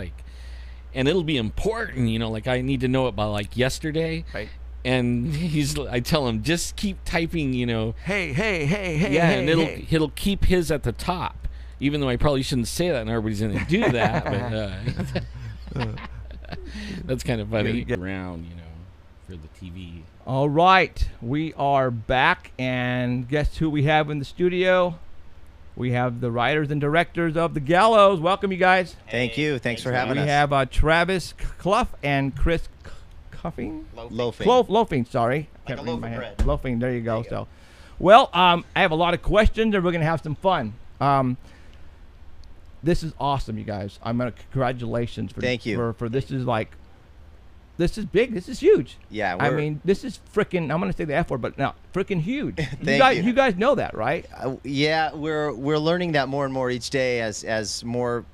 and it'll be important, like I need to know it by like yesterday. Right. And I tell him, just keep typing, hey. Yeah, and it'll keep his at the top. Even though I probably shouldn't say that and everybody's going to do that. That's kind of funny. Around, you know, for the TV. All right, we are back, and guess who we have in the studio? We have the writers and directors of The Gallows. Welcome, you guys. Thank you. Thanks for having us. We have Travis Cluff and Chris Cuffing? Lofing, sorry. Like a loaf of bread. Lofing, there you go. So, well, I have a lot of questions, and we're going to have some fun. This is awesome, you guys. Congratulations. Thank you. For this is like, this is big. This is huge. Yeah. I mean, this is freaking, I'm going to say the F word, but no, freaking huge. Thank you. You guys know that, right? Yeah, we're learning that more and more each day as more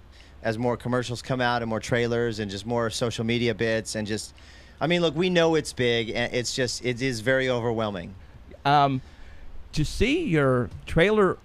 commercials come out and more trailers and just more social media bits and just, I mean, look, we know it's big, and it is very overwhelming. To see your trailer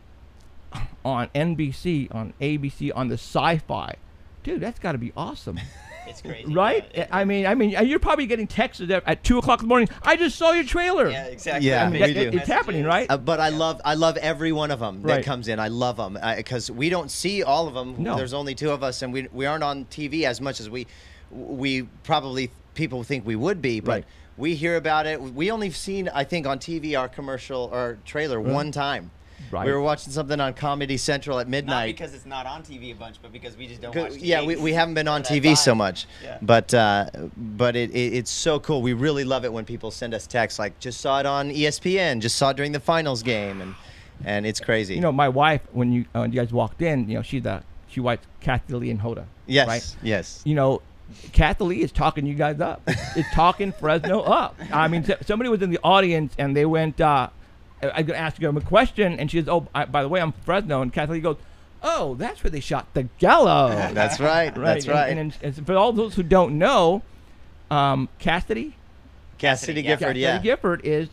on NBC, on ABC, on the Sci-Fi, dude, that's got to be awesome. It's crazy, right? Yeah, I mean, you're probably getting texted at 2:00 in the morning. I just saw your trailer. Yeah, exactly. Yeah, I mean, we do. It's happening, right? But I love every one of them Right. that comes in. I love them because we don't see all of them. No. There's only 2 of us, and we aren't on TV as much as we probably people think we would be. But Right. we hear about it. We only seen, I think, on TV our commercial or trailer one time. Right. We were watching something on Comedy Central at midnight. Not because it's not on TV a bunch, but because we just don't watch TV. Yeah, we haven't been on at that TV time. so much. Yeah. But it's so cool. We really love it when people send us texts like, just saw it on ESPN, just saw it during the finals game, and it's crazy. You know, my wife, when you guys walked in, you know, she writes Kathy Lee and Hoda. Yes, right? yes. You know, Kathy Lee is talking you guys up. It's talking Fresno up. I mean, somebody was in the audience and they went, I'm going to ask you a question, and she says, by the way, I'm Fresno, and Kathy Lee goes, oh, that's where they shot The Gallows. That's right. That's right. And for all those who don't know, Cassidy Gifford, yeah. Gifford is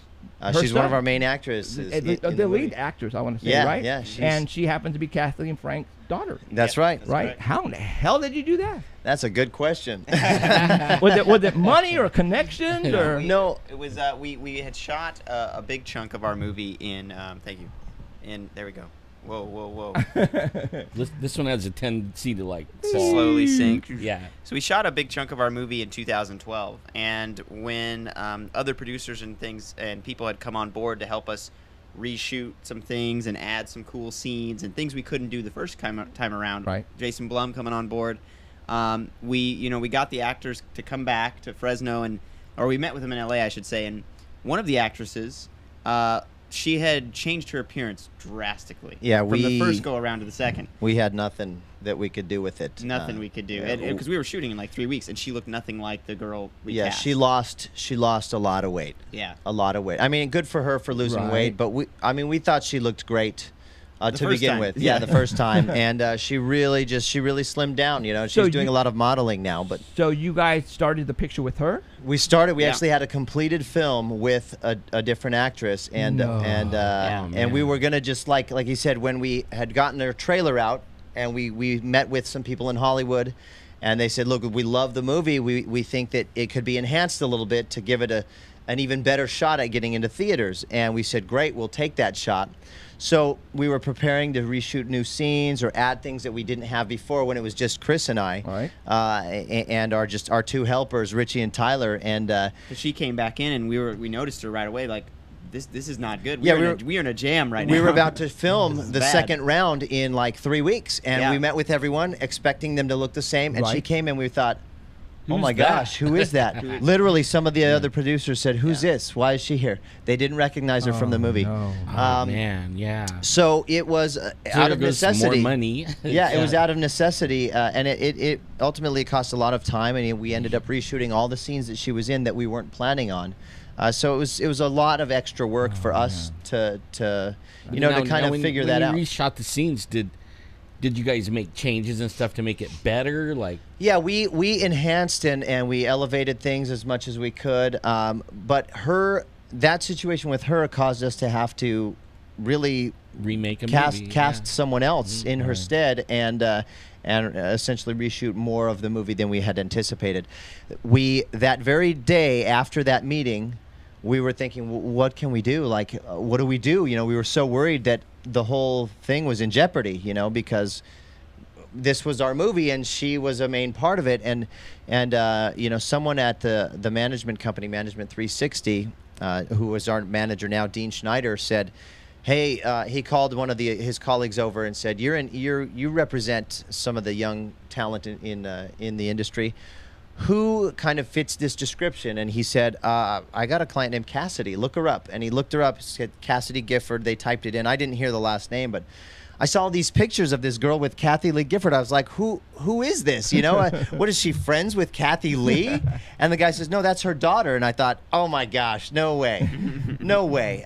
She's son. one of our main actresses. The lead actress, I want to say, Yeah, right? yeah, and she happens to be Kathleen and Frank's daughter. That's right. Right? How in the hell did you do that? That's a good question. Was it money or connections or no? It was we had shot a big chunk of our movie in thank you, in there we go. Whoa. This one has a tendency to like slowly sink. Yeah. So we shot a big chunk of our movie in 2012, and when other producers and things and people had come on board to help us reshoot some things and add some cool scenes and things we couldn't do the first time around. Right. Jason Blum coming on board. We got the actors to come back to Fresno, or we met with them in LA, I should say, and one of the actresses, she had changed her appearance drastically. Yeah, from the first go around to the second. We had nothing that we could do with it. Nothing we could do, because we were shooting in like 3 weeks, and she looked nothing like the girl we cast. She lost a lot of weight. Yeah, a lot of weight. I mean, good for her for losing weight, but we thought she looked great. To begin with, the first time, and she really slimmed down. You know, she's doing a lot of modeling now. But so you guys started the picture with her? We started. We actually had a completed film with a different actress, and we were gonna just like he said, when we had gotten our trailer out, and we met with some people in Hollywood, and they said, look, we love the movie. We think that it could be enhanced a little bit to give it an even better shot at getting into theaters. And we said, great, we'll take that shot. So we were preparing to reshoot new scenes or add things that we didn't have before when it was just Chris and I, and our 2 helpers, Richie and Tyler. And she came back in, and we noticed her right away, like, this is not good. Yeah, we're in a jam right now. We were about to film the second round in like 3 weeks, and we met with everyone expecting them to look the same. And she came in, we thought, oh my gosh, who is that? Literally, some of the other producers said, who's this? Why is she here? They didn't recognize her from the movie. No. Man, yeah. So it was out of necessity. More money. It was out of necessity, and it ultimately cost a lot of time, and we ended up reshooting all the scenes that she was in that we weren't planning on. So it was a lot of extra work for us to to kind of figure that out. When you reshot the scenes, did you guys make changes and stuff to make it better? Like, yeah, we enhanced and we elevated things as much as we could. But that situation with her caused us to have to really remake a movie, cast someone else in her stead, and essentially reshoot more of the movie than we had anticipated. That very day after that meeting, we were thinking, what can we do? Like, what do we do? You know, we were so worried that the whole thing was in jeopardy, because this was our movie, and she was a main part of it. And you know, someone at the management company, Management 360, who was our manager now, Dean Schneider, said, hey, he called one of his colleagues over and said, you represent some of the young talent in the industry. Who kind of fits this description? And he said, I got a client named Cassidy. Look her up. And he looked her up, said Cassidy Gifford. They typed it in. I didn't hear the last name, but I saw these pictures of this girl with Kathy Lee Gifford. I was like, who is this? You know, what is she, friends with Kathy Lee? And the guy says, no, that's her daughter. And I thought, oh my gosh, no way. No way.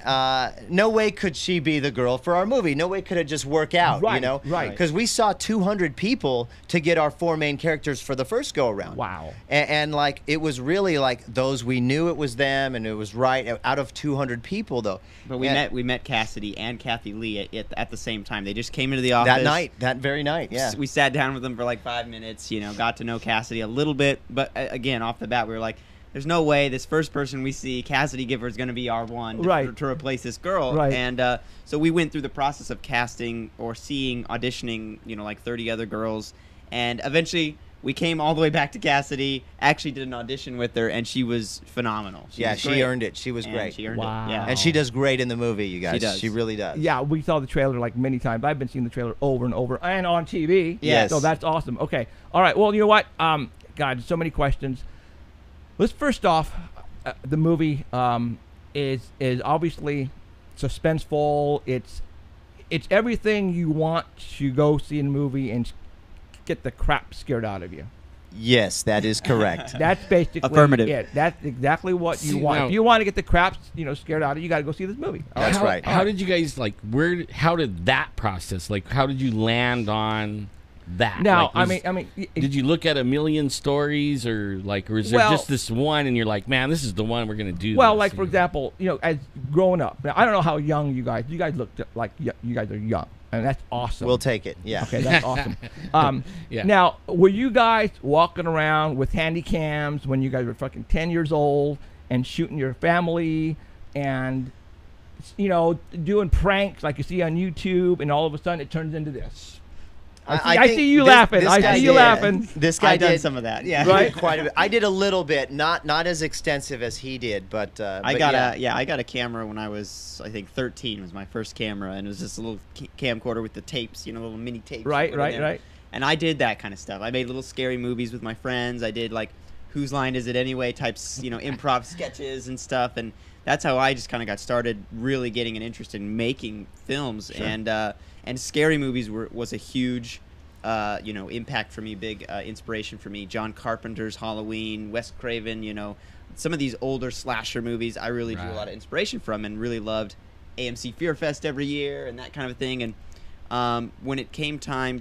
No way could she be the girl for our movie. No way could it just work out, right, you know? Right. Because we saw 200 people to get our 4 main characters for the first go around. Wow. And like, it was really like those, we knew it was them, and it was right out of 200 people though. But we met Cassidy and Kathy Lee at the same time. They just came into the office that very night. Yeah, we sat down with them for like 5 minutes. You know, got to know Cassidy a little bit. But again, off the bat, we were like, "There's no way this first person we see, Cassidy Gifford, is going to be our one to replace this girl." Right. And so we went through the process of casting or auditioning. You know, like 30 other girls, and eventually we came all the way back to Cassidy. Actually, did an audition with her, and she was phenomenal. She earned it. She was great. She earned it. Yeah, and she does great in the movie. You guys, she does. She really does. Yeah, we saw the trailer like many times. I've been seeing the trailer over and over, and on TV. Yes. So that's awesome. Okay. All right. Well, you know what? God, so many questions. Let's first off, the movie is obviously suspenseful. It's everything you want to go see in a movie and get the crap scared out of you. Yes, that is correct. That's basically affirmative. it. That's exactly what you want. If you want to get the crap, scared out of you, you got to go see this movie. That's right. How did you guys how did that process? Like, how did you land on that? Now, like, did you look at a million stories, or is there just this one, and you're like, man, this is the one we're gonna do? Well, this, like for example, as growing up, now, I don't know how young you guys looked like you guys are young. And that's awesome. We'll take it. Yeah. Okay, that's awesome. Yeah. Now, were you guys walking around with handy cams when you guys were fucking 10 years old and shooting your family and, doing pranks like you see on YouTube, and all of a sudden it turns into this? I see you laughing. I see you laughing. This guy did did some of that. Yeah. Right? Quite a bit. I did a little bit, not as extensive as he did, but I got a camera when I was, I think, 13 was my first camera, and it was just a little camcorder with the tapes, little mini tapes. Right. And I did that kind of stuff. I made little scary movies with my friends. I did like Whose Line Is It Anyway types, improv sketches and stuff, and that's how I just kind of got started really getting an interest in making films. Sure. And scary movies was a huge, impact for me, big inspiration for me. John Carpenter's Halloween, Wes Craven, some of these older slasher movies I really drew a lot of inspiration from, and really loved AMC Fear Fest every year and that kind of thing. And when it came time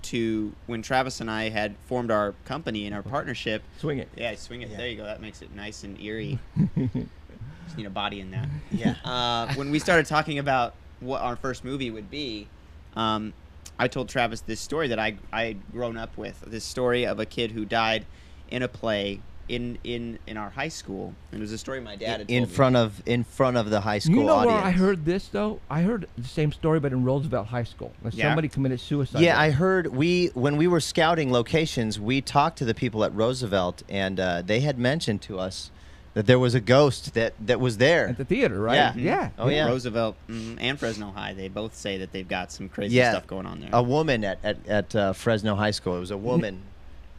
when Travis and I had formed our company and our partnership. Swing it. Yeah, swing it. Yeah. There you go. That makes it nice and eerie. Just need a body in that. Yeah. When we started talking about what our first movie would be, I told Travis this story that I'd grown up with. This story of a kid who died in a play in our high school. And it was a story my dad had told me. In front of the high school audience. Where I heard this though? I heard the same story, but in Roosevelt High School. Somebody committed suicide. Yeah, I heard when we were scouting locations, we talked to the people at Roosevelt, and they had mentioned to us that there was a ghost that was there at the theater, right? Yeah. Yeah. Oh yeah. Roosevelt and Fresno High, they both say that they've got some crazy stuff going on there. A woman at Fresno High School. It was a woman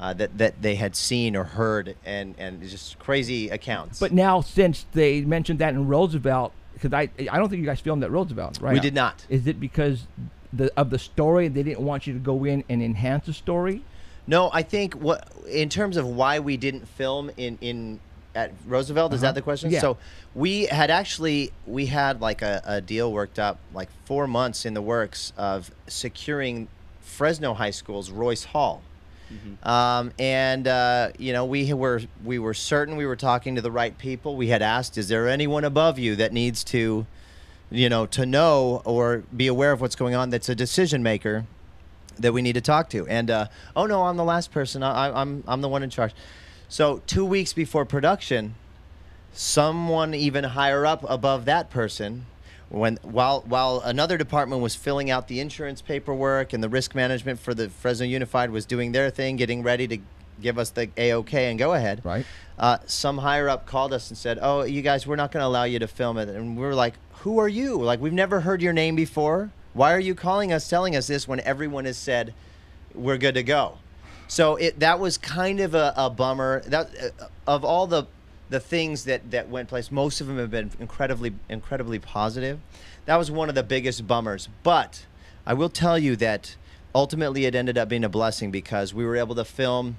that they had seen or heard, and just crazy accounts. But now, since they mentioned that in Roosevelt, because I don't think you guys filmed at Roosevelt, right? We did not. Is it because of the story, they didn't want you to go in and enhance the story? No, I think in terms of why we didn't film at Roosevelt, is that the question? Yeah. So we had like a deal worked up, like 4 months in the works of securing Fresno High School's Royce Hall. We were certain we were talking to the right people. We had asked, is there anyone above you that needs to know or be aware of what's going on, that's a decision maker that we need to talk to? And oh no, I'm the last person. I'm the one in charge. So 2 weeks before production, someone even higher up above that person While another department was filling out the insurance paperwork and the risk management for the Fresno Unified was doing their thing, getting ready to give us the A-OK and go ahead. Right. Some higher up called us and said, "Oh, you guys, we're not going to allow you to film it." And we were like, "Who are you? Like, we've never heard your name before. Why are you calling us, telling us this when everyone has said we're good to go?" So that was kind of a bummer. That of all the things that went place, most of them have been incredibly positive. That was one of the biggest bummers. But I will tell you that ultimately it ended up being a blessing because we were able to film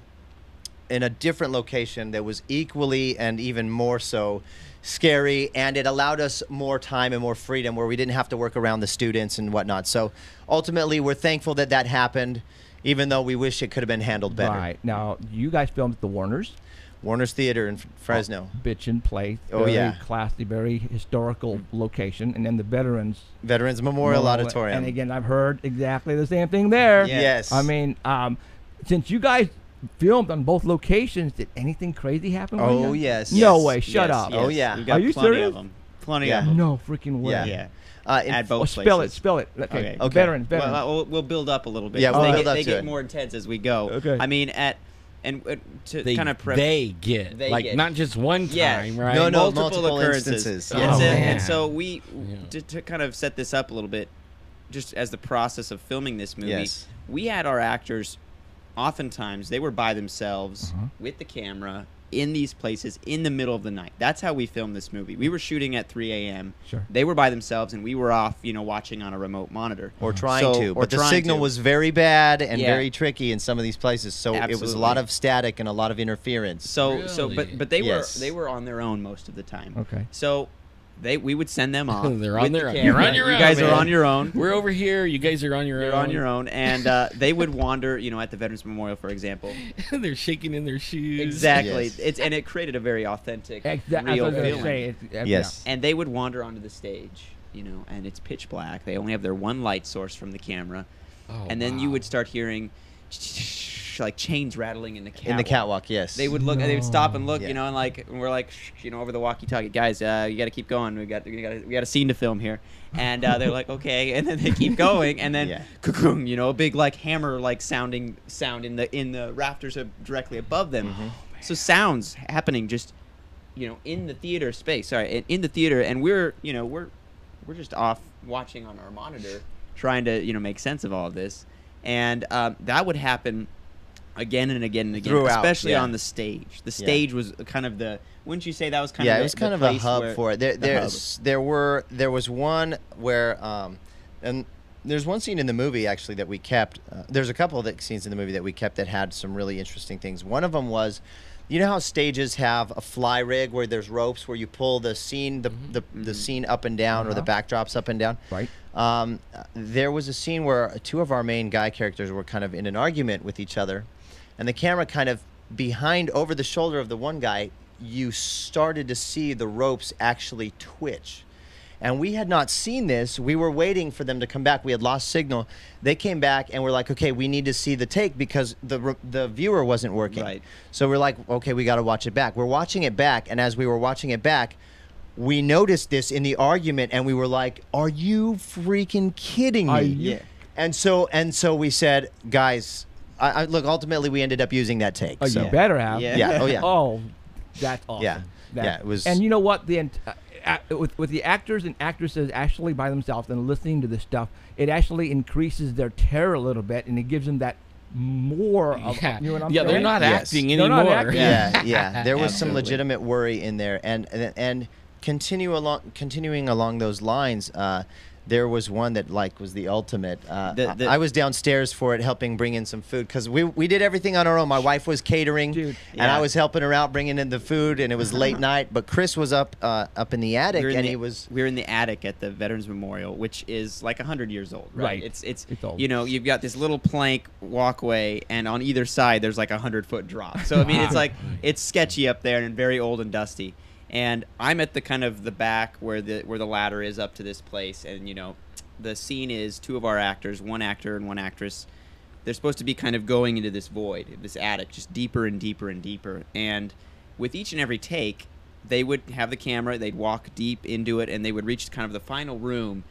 in a different location that was equally and even more so scary, and it allowed us more time and more freedom where we didn't have to work around the students and whatnot. So ultimately we're thankful that happened, even though we wish it could have been handled better. Right. Now, you guys filmed at the Warner's Theater in Fresno. Bitchin' place. Oh, yeah. Very classy, very historical location. And then the Veterans Memorial Auditorium. And again, I've heard exactly the same thing there. Yes. I mean, since you guys filmed on both locations, did anything crazy happen? Oh, yes. No way. Shut up. Yes. Oh, yeah. We got Are you plenty serious? of them. Plenty of them. No freaking way. Yeah. At both places. Spill it. Okay. Veterans. Well, we'll build up a little bit. Yeah, we'll build up they to get it. more intense as we go. Okay. I mean, to kind of they get not just one time, right? No, multiple occurrences. Instances. Yes. And so we to kind of set this up a little bit, just as the process of filming this movie, we had our actors. Oftentimes, they were by themselves with the camera in these places in the middle of the night. That's how we filmed this movie. We were shooting at 3 a.m. Sure. They were by themselves, and we were off, watching on a remote monitor. Or trying to. But the signal was very bad and very tricky in some of these places. So it was a lot of static and a lot of interference. But they were on their own most of the time. Okay. So we would send them off. They're on their own. You're on your own. You guys are on your own. We're over here. You guys are on your own. You're on your own. And they would wander, at the Veterans Memorial, for example. They're shaking in their shoes. Exactly. Yes. And it created a very authentic, real feeling. Yes. And they would wander onto the stage, and it's pitch black. They only have their one light source from the camera. Oh, and then you would start hearing like chains rattling in the catwalk. In the catwalk, yes. They would look. They would stop and look, and we're like, over the walkie-talkie, guys, you got to keep going. We got a scene to film here, and they're like, okay, and then they keep going, and then, a big like hammer like sound in the rafters directly above them. So sounds happening just, in the theater space. Sorry, in the theater, and we're just off watching on our monitor, trying to make sense of all of this, and that would happen again and again and again, throughout, especially on the stage. The stage was kind of wouldn't you say that was kind of it was kind of a hub for it. There was one where and there's one scene in the movie actually that we kept. There's a couple of scenes in the movie that we kept that had some really interesting things. One of them was, how stages have a fly rig where there's ropes where you pull the scene the scene up and down or the backdrops up and down. Right. There was a scene where two of our main guy characters were kind of in an argument with each other, and the camera kind of over the shoulder of the one guy, you started to see the ropes actually twitch. And we had not seen this. We were waiting for them to come back. We had lost signal. They came back, and we're like, okay, we need to see the take because the viewer wasn't working. Right. So we're like, okay, we got to watch it back. We're watching it back, and as we were watching it back, we noticed this in the argument, and we were like, are you freaking kidding me? Yeah. And so we said, guys, look, ultimately we ended up using that take. Oh, so. you better have. Yeah. Oh, yeah. Oh, that's awesome. Yeah. It was. And you know what? With the actors and actresses actually by themselves and listening to this stuff, it actually increases their terror a little bit, and it gives them that more of, you know what I'm they're saying? not acting They're anymore. not acting. Yeah. There was some legitimate worry in there, and continuing along those lines. There was one that was the ultimate. I was downstairs for it, helping bring in some food because we did everything on our own. My wife was catering, and I was helping her out bringing in the food. And it was late night, but Chris was up in the attic, we were in the attic at the Veterans Memorial, which is like 100 years old. Right. It's old. You've got this little plank walkway, and on either side there's like a 100-foot drop. So I mean, it's like it's sketchy up there and very old and dusty. And I'm at the kind of the back where the ladder is up to this place, and the scene is two of our actors, one actor and one actress. They're supposed to be kind of going into this void, this attic, just deeper and deeper and deeper. And with each and every take, they would have the camera, they'd walk deep into it, and they would reach kind of the final room,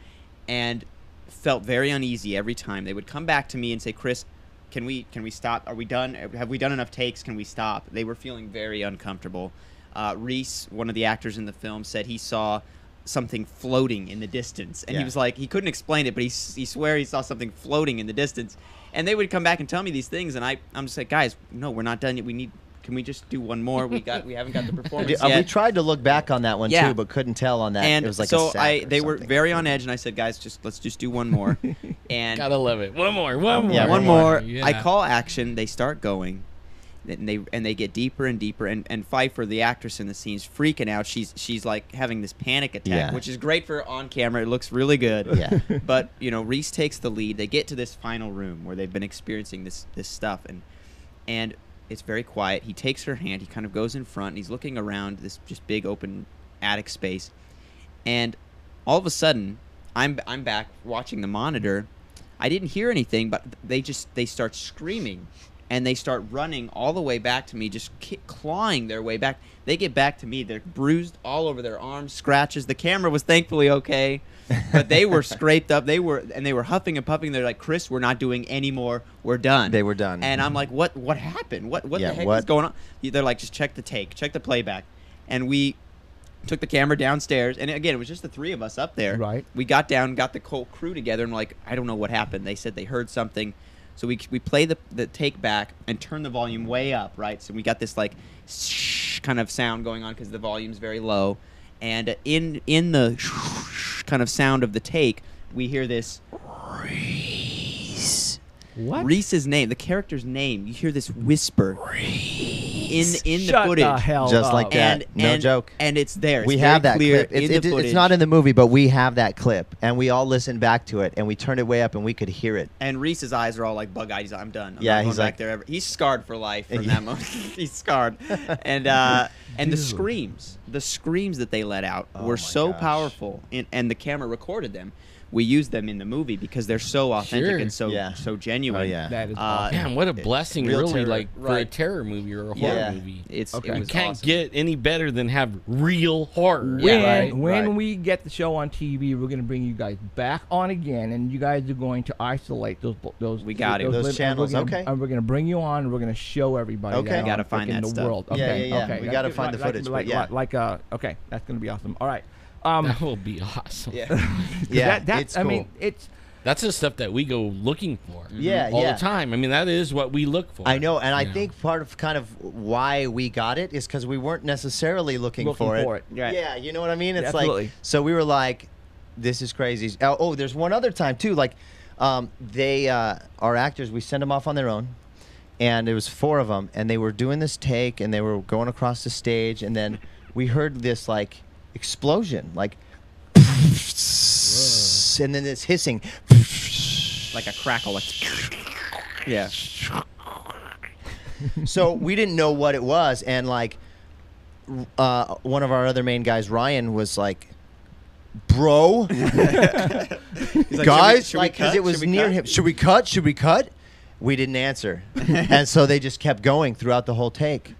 and felt very uneasy every time. They would come back to me and say, Chris, can we stop? Are we done? Have we done enough takes? Can we stop? They were feeling very uncomfortable. Reese, one of the actors in the film, said he saw something floating in the distance, and he was like, he couldn't explain it, but he swear he saw something floating in the distance. And they would come back and tell me these things, and I'm just like, guys, no, we're not done yet. Can we just do one more? We haven't got the performance yet. We tried to look back on that one too, but couldn't tell on that. And it was like so they were very on edge, and I said, guys, let's just do one more. And gotta love it. One more. Yeah, one more. Yeah. I call action. They start going. And they get deeper and deeper, and Pfeiffer, the actress in the scene's freaking out. She's like having this panic attack, which is great for on camera. It looks really good. Yeah. But Reese takes the lead. They get to this final room where they've been experiencing this stuff, and it's very quiet. He takes her hand. He kind of goes in front. And he's looking around this just big open attic space, and all of a sudden, I'm back watching the monitor. I didn't hear anything, but they start screaming. And they start running all the way back to me, just clawing their way back. They get back to me. They're bruised all over their arms, scratches. The camera was thankfully okay, but they were scraped up. They were huffing and puffing. They're like, Chris, we're not doing any more. We're done. They were done. And I'm like, what happened? What the heck is going on? They're like, just check the take, check the playback. And we took the camera downstairs. And again, it was just the three of us up there. Right. We got down, got the whole crew together, and like, I don't know what happened. They said they heard something. So we play the take back and turn the volume way up, right? So we got this like shh kind of sound going on because the volume's very low, and in the shh kind of sound of the take, we hear this Reese. What? Reese's name, the character's name. You hear this whisper in the Shut footage, the hell just up. like that. No joke. And it's there. We It's have very that clear clip. in the footage. It's not in the movie, but we have that clip, and we all listened back to it, and we turned it way up, and we could hear it. And Reese's eyes are all like bug-eyed. He's like, I'm done. I'm Yeah, not he's going like- back there ever. He's scarred for life from that moment. He's scarred. And the screams that they let out were so powerful, and the camera recorded them. We used them in the movie because they're so authentic and so genuine. Oh, yeah. That is awesome. Man, what a blessing, real really, terror. like for a terror movie or a horror movie. It You was can't awesome. get any better than have real horror. When we get the show on TV, we're going to bring you guys back on again, and you guys are going to isolate those. We got it. Those channels, and okay. And we're going to bring you on, and we're going to show everybody. Okay. that We gotta on find freaking that the stuff. world. Yeah, Okay. yeah, yeah. Okay. We gotta find the footage, but yeah. Okay, that's going to be awesome. All right. That will be awesome. Yeah, That's it's cool. I mean, it's. That's the stuff that we go looking for. Yeah, all yeah. the time. I mean, that is what we look for. I know, and I you think part of kind of why we got it is because we weren't necessarily looking for it. Right. Yeah, you know what I mean? It's Absolutely. like, so we were like, this is crazy. Oh, there's one other time too. Like, they our actors, we sent them off on their own, and it was 4 of them, and they were doing this take, and they were going across the stage, and then we heard this like explosion, like, and then this hissing, like a crackle. Yeah. So we didn't know what it was, and like one of our other main guys, Ryan, was like, bro, Like, guys, should we like, because cut? it was Should we near cut? him. Should we cut? Should we cut? We didn't answer, and so they just kept going throughout the whole take.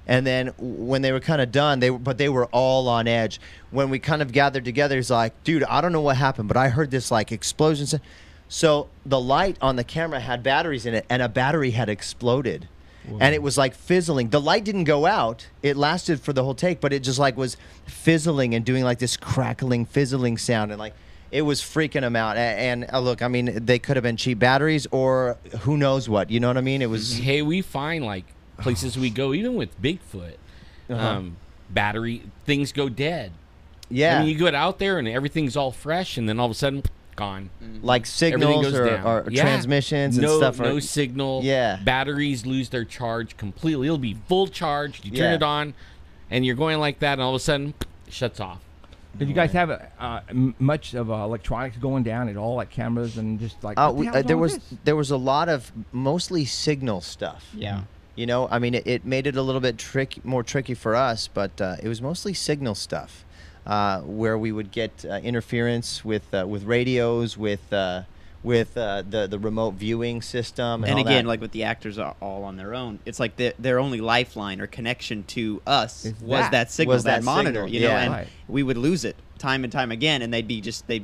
And then when they were kind of done, they were all on edge. When we kind of gathered together, he's like, dude, I don't know what happened, but I heard this like explosion. So the light on the camera had batteries in it, and a battery had exploded. Whoa. And it was like fizzling. The light didn't go out. It lasted for the whole take, but it just like was fizzling and doing like this crackling, fizzling sound. And like, it was freaking them out. And look, I mean, they could have been cheap batteries or who knows what. You know what I mean? It was. Hey, we find like places we go, even with Bigfoot, battery things go dead. Yeah. I mean, you get out there and everything's all fresh, and then all of a sudden, gone. Like signals or transmissions and stuff. No signal. Yeah. Batteries lose their charge completely. It'll be full charged. You turn it on, and you're going like that, and all of a sudden, it shuts off. Did you guys have much of electronics going down at all, like cameras and just like? There was a lot of mostly signal stuff. Yeah. You know, I mean, it made it a little bit more tricky for us, but it was mostly signal stuff, where we would get interference with radios, with with the remote viewing system. And all again, that. like with the actors are all on their own, it's like their only lifeline or connection to us was that signal, that monitor, you know, and we would lose it time and time again, and they'd be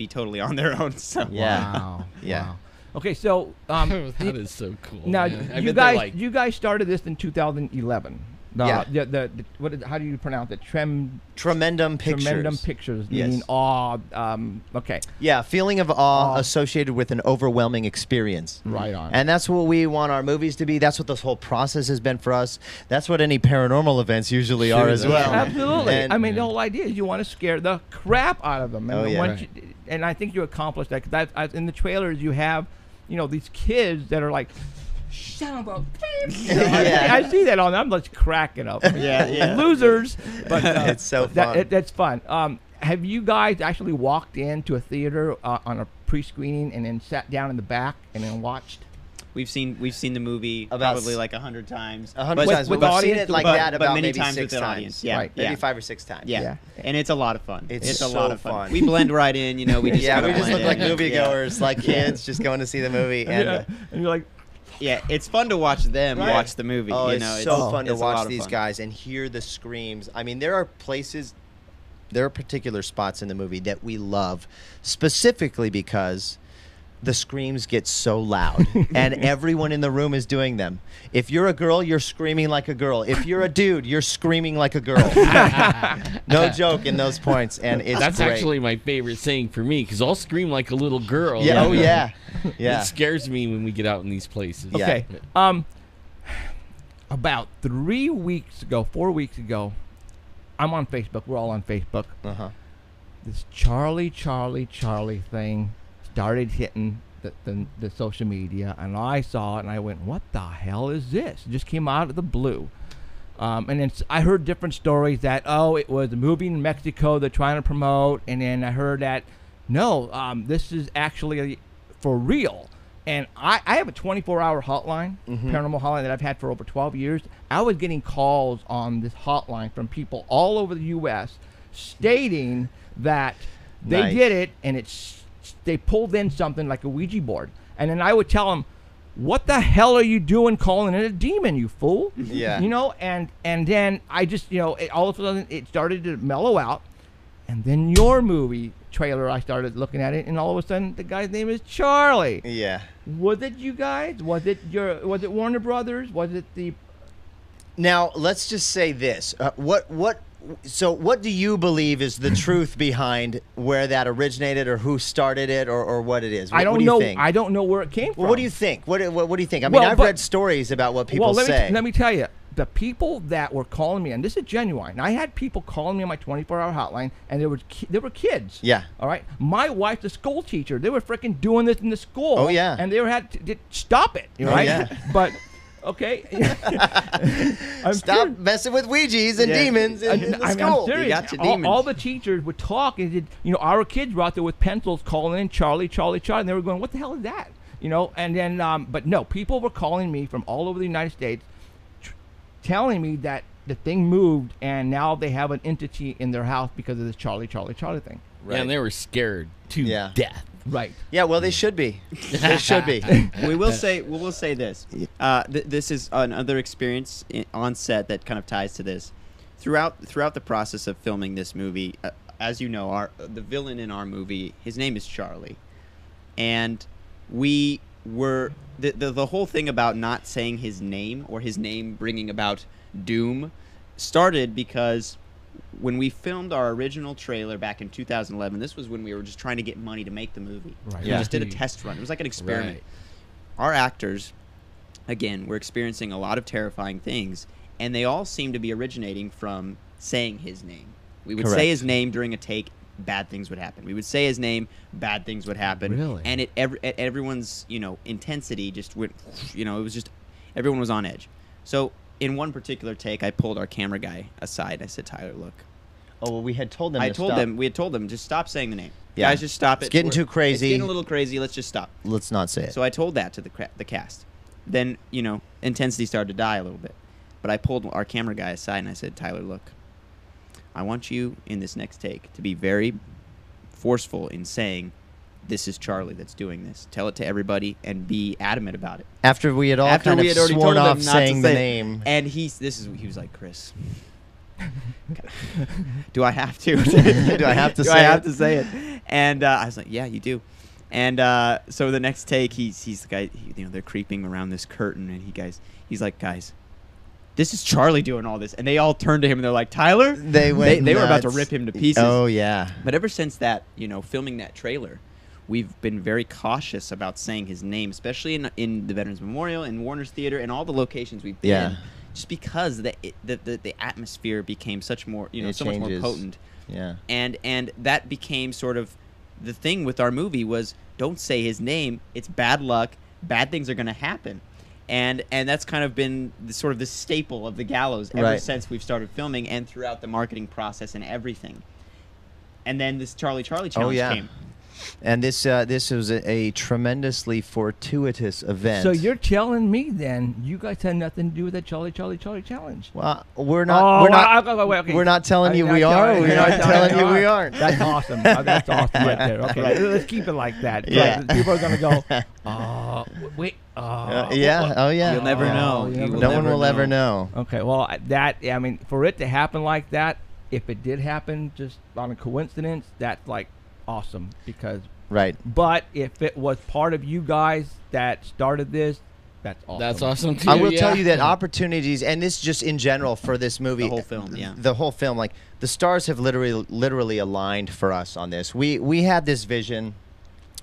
totally on their own. So Wow. Yeah. Okay, so that is so cool. Now man. you guys started this in 2011. How do you pronounce it? Tremendum Pictures. Tremendum Pictures, Yes. meaning awe. Okay. Yeah, feeling of awe associated with an overwhelming experience. Right on. And that's what we want our movies to be. That's what this whole process has been for us. That's what any paranormal events usually are as well. Absolutely. And, I mean, the whole idea is you want to scare the crap out of them. And and I think you accomplished that. Because in the trailers, you have, these kids that are like, son of a I see that on them. I'm just cracking up. Losers. But it's so fun. That's fun. Have you guys actually walked into a theater on a pre-screening and then sat down in the back and then watched? We've seen the movie probably like 100 times. 100 times. We've seen it like that about many maybe times 6 with an times. Audience. Yeah, right. Maybe 5 or 6 times. Yeah. And it's a lot of fun. It's a so lot of fun. fun. We blend right in. We just we just look like moviegoers, like kids just going to see the movie. And you're like. Yeah, it's fun to watch them watch the movie. Oh, it's so fun to watch these fun. guys and hear the screams. I mean, there are particular spots in the movie that we love, specifically because the screams get so loud and everyone in the room is doing them. If you're a girl, you're screaming like a girl. If you're a dude, you're screaming like a girl. No joke in those points, and that's great. Actually my favorite saying for me, because I'll scream like a little girl. Yeah. Oh yeah. Yeah. It scares me when we get out in these places. Okay. About 4 weeks ago, I'm on Facebook. We're all on Facebook. This Charlie thing started hitting the social media, and I saw it, and I went, "What the hell is this?" It just came out of the blue. And then I heard different stories that, it was a movie in Mexico they're trying to promote, and then I heard that, no, this is actually for real. And I have a 24-hour hotline, paranormal hotline, that I've had for over 12 years. I was getting calls on this hotline from people all over the U.S. stating that they did it, and they pulled in something like a Ouija board. And then I would tell them, what the hell are you doing calling it a demon, you fool? Yeah. And then I just, all of a sudden it started to mellow out. And then your movie trailer, I started looking at it, and all of a sudden the guy's name is Charlie. Yeah. Was it you guys? Was it Warner Brothers? Was it the... Now, let's just say this. So what do you believe is the truth behind where that originated, or who started it, or what it is? I don't know. I don't know where it came from. Well, what do you think? What do you think? I mean, I've read stories about what people say. Let me tell you. The people that were calling me, and this is genuine. I had people calling me on my 24-hour hotline, and they were kids. Yeah. All right. My wife's a school teacher. They were freaking doing this in the school. Oh yeah. And they had to stop it. Right. Yeah. But. Okay. Stop messing with Ouijas and demons in the school. I'm serious. You got your demons. All the teachers would talk, and our kids were out there with pencils calling in Charlie, Charlie, Charlie, and they were going, "What the hell is that?" And then, but no, people were calling me from all over the United States, telling me that the thing moved, and now they have an entity in their house because of this Charlie, Charlie, Charlie thing. Right. Yeah, and they were scared to death. Right. Yeah. Well, they should be. They should be. We will say this. This is another experience on set that kind of ties to this. Throughout the process of filming this movie, as you know, the villain in our movie, his name is Charlie, and we were the whole thing about not saying his name, or his name bringing about doom, started because when we filmed our original trailer back in 2011, this was when we were just trying to get money to make the movie. Right. We just did a test run. It was like an experiment. Right. Our actors, again, were experiencing a lot of terrifying things, and they all seemed to be originating from saying his name. We would say his name during a take, bad things would happen. We would say his name, bad things would happen. Really? And everyone's intensity just went. It was just everyone was on edge. So in one particular take, I pulled our camera guy aside. I said, "Tyler, look." Oh, well, we had told them. We had told them, just stop saying the name. Yeah. Guys, just stop it. It's getting too crazy. It's getting a little crazy. Let's just stop. Let's not say it. So I told that to the cast. Then intensity started to die a little bit. But I pulled our camera guy aside and I said, "Tyler, look. I want you in this next take to be very forceful in saying this is Charlie that's doing this. Tell it to everybody and be adamant about it. After we had all kind of sworn off saying the name. And he was like, Chris, do I have to? Do I have to say it? And I was like, yeah, you do. And so the next take, he's the guy, they're creeping around this curtain, and he's like, guys, this is Charlie doing all this. And they all turned to him and they're like, Tyler? They were about to rip him to pieces. Oh, yeah. But ever since that, filming that trailer, we've been very cautious about saying his name, especially in the Veterans Memorial, in Warner's Theater, and all the locations we've been in, just because the atmosphere became so much more potent. Yeah. And that became sort of the thing with our movie was, don't say his name. It's bad luck. Bad things are going to happen. And that's kind of been sort of the staple of the Gallows ever since we've started filming and throughout the marketing process and everything. And then this Charlie challenge came. And this was a tremendously fortuitous event. So you're telling me then you guys had nothing to do with that Charlie challenge? Well, we're not telling you we are. We're not telling you we aren't. That's awesome. That's awesome right there. Okay, let's keep it like that. Yeah. People are gonna go. Wait. Yeah. Oh yeah. You'll never know. No one will ever know. Okay. Well, for it to happen like that, if it did happen just on a coincidence, that's like awesome but if it was part of you guys that started this, that's awesome. That's awesome too. I will tell you that opportunities, and this just in general for this movie, the whole film, like the stars have literally aligned for us on this. We had this vision.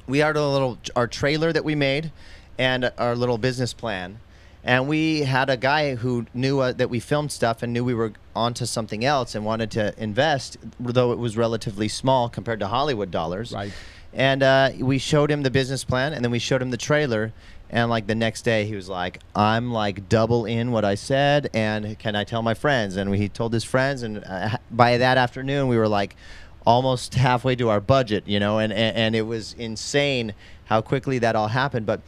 We had our trailer that we made and our little business plan. And we had a guy who knew that we filmed stuff and knew we were onto something else and wanted to invest, though it was relatively small compared to Hollywood dollars. Right. And we showed him the business plan, and then we showed him the trailer. And like the next day, he was like, "I'm like double in what I said, and can I tell my friends?" And he told his friends, and by that afternoon, we were like almost halfway to our budget, and it was insane how quickly that all happened. But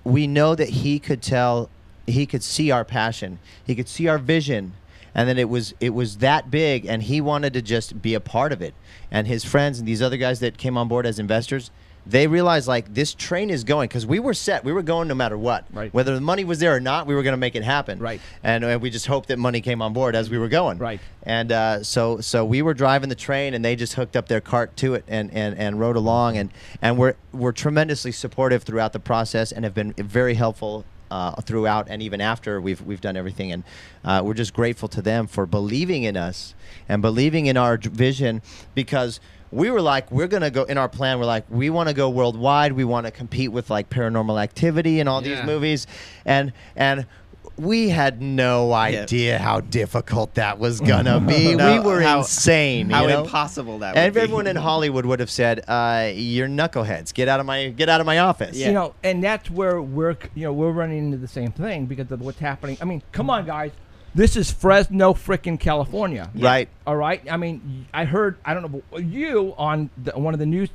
we know that he could see our passion, he could see our vision, and then it was that big, and he wanted to just be a part of it. And his friends and these other guys that came on board as investors, they realized like this train is going, because we were set, we were going no matter what, whether the money was there or not, we were going to make it happen, and we just hoped that money came on board as we were going, and so we were driving the train, and they just hooked up their cart to it and rode along, and we're tremendously supportive throughout the process and have been very helpful throughout and even after we've done everything, and we're just grateful to them for believing in us and believing in our vision, because we were like, we're going to go, in our plan, we're like, we want to go worldwide. We want to compete with like Paranormal Activity and all these movies. And we had no idea how difficult that was going to be. We were insane. How impossible that would be. And everyone in Hollywood would have said, you're knuckleheads. Get out of my office. Yeah. And that's where we're running into the same thing because of what's happening. I mean, come on, guys. This is Fresno, frickin' California. Right. All right. I mean, I heard, I don't know, you on one of the news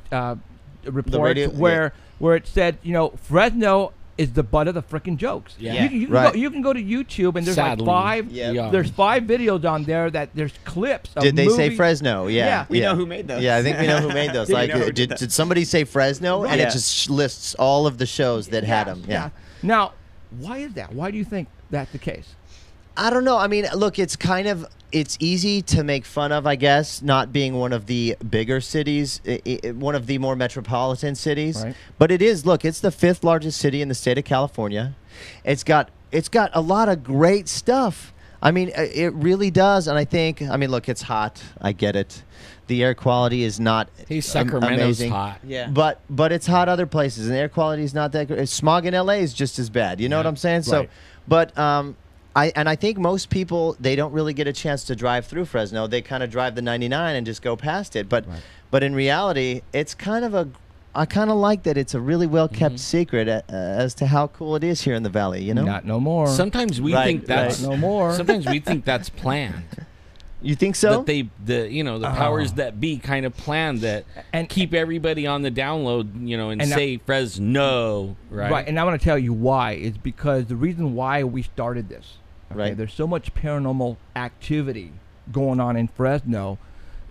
reports where it said, Fresno is the butt of the frickin' jokes. Yeah. You can go to YouTube and there's like 5 videos on there that there's clips of Did they movies. Say Fresno? Yeah. We know who made those. Yeah, I think we know who made those. Did somebody say Fresno? Right. And it just lists all of the shows that had them. Yeah. Now, why is that? Why do you think that's the case? I don't know. I mean, look, it's easy to make fun of, I guess, not being one of the bigger cities, one of the more metropolitan cities. Right. But it is, look, it's the 5th largest city in the state of California. It's got a lot of great stuff. I mean, it really does. And I think, look, it's hot. I get it. The air quality is not Sacramento's amazing. hot. Yeah. But it's hot other places, and the air quality is not that good. Smog in LA is just as bad. You know what I'm saying? So, but I think most people, they don't really get a chance to drive through Fresno. They kind of drive the 99 and just go past it. But in reality, it's kind of I kind of like that it's a really well-kept secret as to how cool it is here in the valley, Not no more. Sometimes we think that's no more. Sometimes we think that's planned. You think so? That the powers that be kind of planned that and keep everybody on the download, and say Fresno, right? Right, and I want to tell you why. It's because the reason why we started this. Okay, right. There's so much paranormal activity going on in Fresno.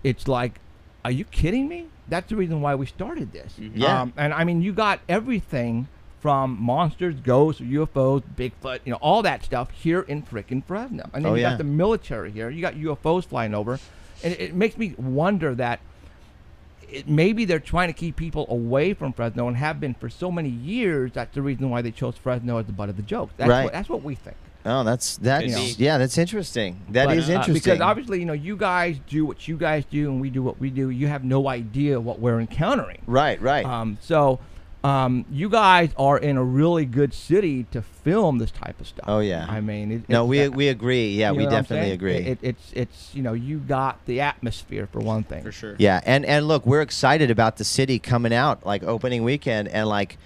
It's like Are you kidding me? That's the reason why we started this. Yeah. And I mean, you got everything from monsters, ghosts, UFOs, Bigfoot, all that stuff here in frickin' Fresno. And then you got the military here. You got UFOs flying over. And it makes me wonder that maybe they're trying to keep people away from Fresno and have been for so many years. That's the reason why they chose Fresno as the butt of the joke. That's what we think. Oh, that's interesting. That is interesting. Because obviously, you guys do what you guys do, and we do what we do. You have no idea what we're encountering. Right. So you guys are in a really good city to film this type of stuff. Oh yeah. I mean, we agree. Yeah, we definitely agree. It's you got the atmosphere for one thing. For sure. Yeah, and look, we're excited about the city coming out like opening weekend and like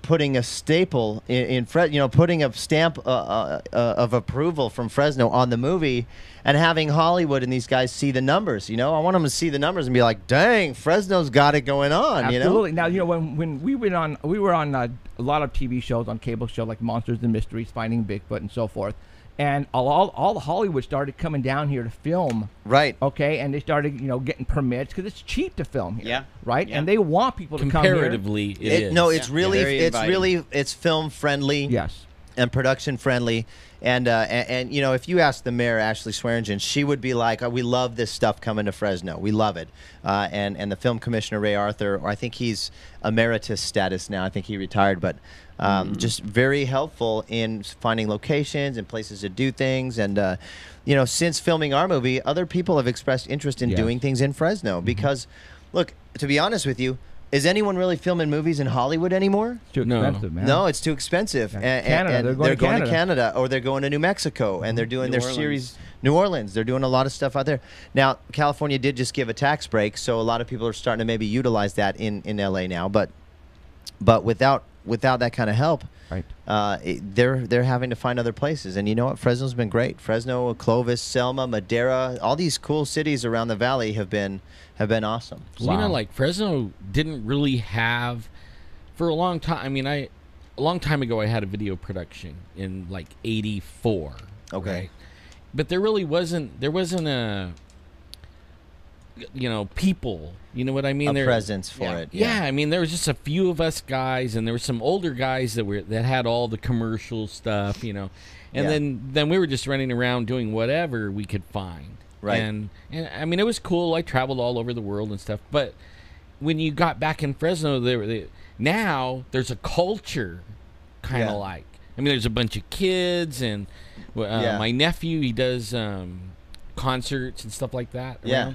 putting a staple in Fresno, putting a stamp of approval from Fresno on the movie, and having Hollywood and these guys see the numbers. I want them to see the numbers and be like, "Dang, Fresno's got it going on." Absolutely. Now, when we were on a lot of TV shows, on cable shows like Monsters and Mysteries, Finding Bigfoot, and so forth. And all the Hollywood started coming down here to film. Right. Okay, and they started, getting permits because it's cheap to film here. Yeah. Right. Yeah. And they want people to come here. Comparatively, it is. No, it's really, inviting. it's film friendly. Yes. And production friendly. And if you ask the mayor, Ashley Swearingen, she would be like, we love this stuff coming to Fresno. We love it. And the film commissioner, Ray Arthur, I think he's emeritus status now. I think he retired, but just very helpful in finding locations and places to do things. And, since filming our movie, other people have expressed interest in doing things in Fresno because, look, to be honest with you, is anyone really filming movies in Hollywood anymore? It's too expensive, man. No, it's too expensive. Yeah. And they're going to Canada, or they're going to New Mexico, and they're doing their series. New Orleans, they're doing a lot of stuff out there. Now, California did just give a tax break, so a lot of people are starting to maybe utilize that in LA now. But without that kind of help, right? They're having to find other places. And you know what? Fresno's been great. Fresno, Clovis, Selma, Madera, all these cool cities around the valley have been awesome. Well, like Fresno didn't really have for a long time. I mean, a long time ago I had a video production in like '84. Okay. Right? But there wasn't a people, you know what I mean? A presence for it. Yeah, I mean there was just a few of us guys, and there were some older guys that had all the commercial stuff, and then we were just running around doing whatever we could find. Right. And I mean it was cool. I traveled all over the world and stuff, but when you got back in Fresno, now there's a culture kind of like. I mean, there's a bunch of kids, and my nephew, he does concerts and stuff like that around.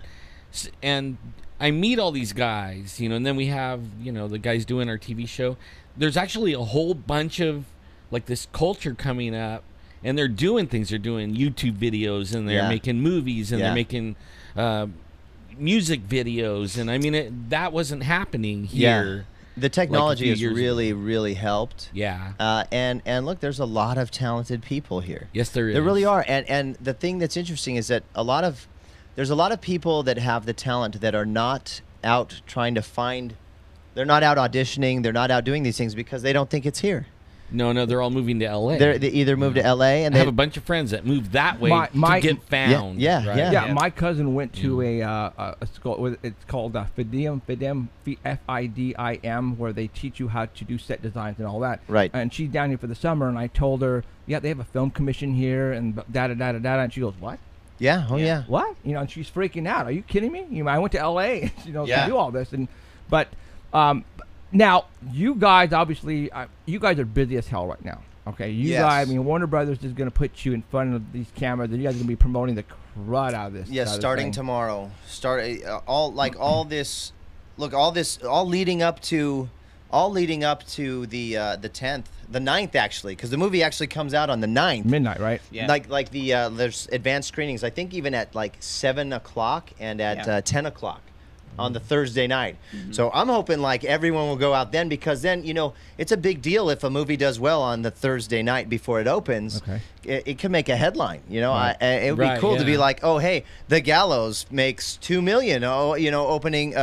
And I meet all these guys, and then we have, the guys doing our TV show. There's actually a whole bunch of, like, this culture coming up, and they're doing things. They're doing YouTube videos, and they're making movies, and they're making music videos. And, I mean, that wasn't happening here. Yeah. The technology has really, really helped. Yeah. And look, there's a lot of talented people here. Yes, there is. There really are. And the thing that's interesting is that there's a lot of people that have the talent that are not out trying to find. They're not out auditioning. They're not out doing these things because they don't think it's here. No, they're all moving to L.A. They either move to L.A. and I have a bunch of friends that moved that way to get found. Yeah. My cousin went to a school. It's called FIDIM, F-I-D-I-M, where they teach you how to do set designs and all that. Right. And she's down here for the summer, and I told her, they have a film commission here, and da-da-da-da-da, and she goes, what? Yeah. Oh, yeah. What? And she's freaking out. Are you kidding me? I went to L.A. to do all this, but. Now, you guys, obviously, you guys are busy as hell right now. Okay, you guys, Warner Brothers is going to put you in front of these cameras, and you guys are going to be promoting the crud out of this. Yeah, starting tomorrow. All leading up to the 10th, the 9th actually, because the movie actually comes out on the 9th. Midnight, right? Yeah. Like there's advanced screenings. I think even at like 7 o'clock and at 10 o'clock. On the Thursday night. So I'm hoping like everyone will go out then, because then, it's a big deal if a movie does well on the Thursday night before it opens. Okay. it can make a headline. You know, Right. it would be cool to be like, oh, hey, the Gallows makes $2 million. Oh, you know, opening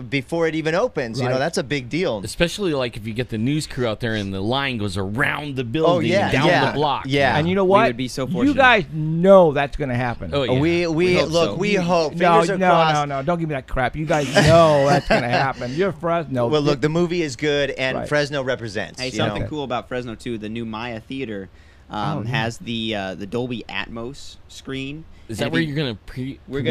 before it even opens. You know, that's a big deal. Especially like if you get the news crew out there and the line goes around the building, yeah, down the block. Yeah, and you know what? We would be so fortunate. You guys know that's going to happen. Oh, yeah. We hope look. so. We hope. No, Fingers are crossed. no, don't give me that crap. You guys know that's going to happen. You're Fresno. Well, look, the movie is good, and Right. Fresno represents. Hey, you something know? cool about Fresno too. The new Maya Theater has the Dolby Atmos screen. Is that where you're gonna pre? We're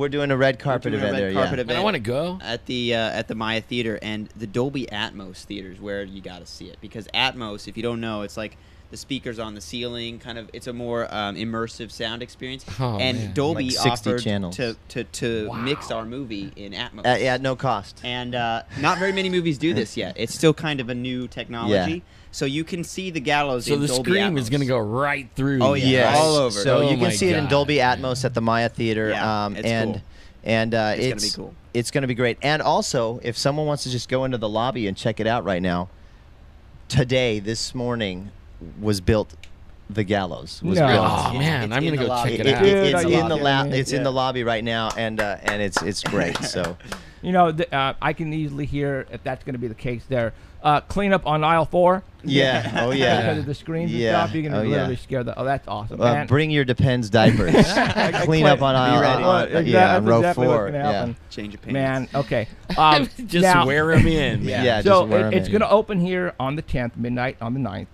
doing a red carpet event there. And I want to go at the Maya Theater, and the Dolby Atmos theater is where you got to see it, because Atmos, if you don't know, it's like the speakers on the ceiling, kind of. It's a more immersive sound experience, and man. Dolby Like 60 offered channels. to mix our movie in Atmos at no cost. And not very many movies do this yet. It's still kind of a new technology. Yeah. So you can see the Gallows So in the Dolby scream Atmos. is going to go right through. Oh, yeah. Yes. All over. So Oh you my can see it in God. Dolby Atmos at the Maya Theater. Yeah, it's and cool. and It's it's gonna be cool. It's going to be great. And also, if someone wants to just go into the lobby and check it out right now, this morning, was built. The Gallows was No. built. Oh man, I'm in going to the go lobby. check it It- out. it- it's Dude, I in the love it. it's in Yeah. the lobby right now, and it's great. So You know, I can easily hear if that's going to be the case there. Clean up on aisle 4. yeah, oh yeah. Because of the screens and Yeah. stuff, you can Oh, yeah. literally scare the. Oh, that's awesome. Man. Bring your Depends diapers. Clean up on aisle. ready. On row exactly 4. what's gonna happen. Change of pants. Man, okay. Just now, wear them in, man. Yeah, So just wear 'em it's in. going to open here on the 10th, midnight on the 9th.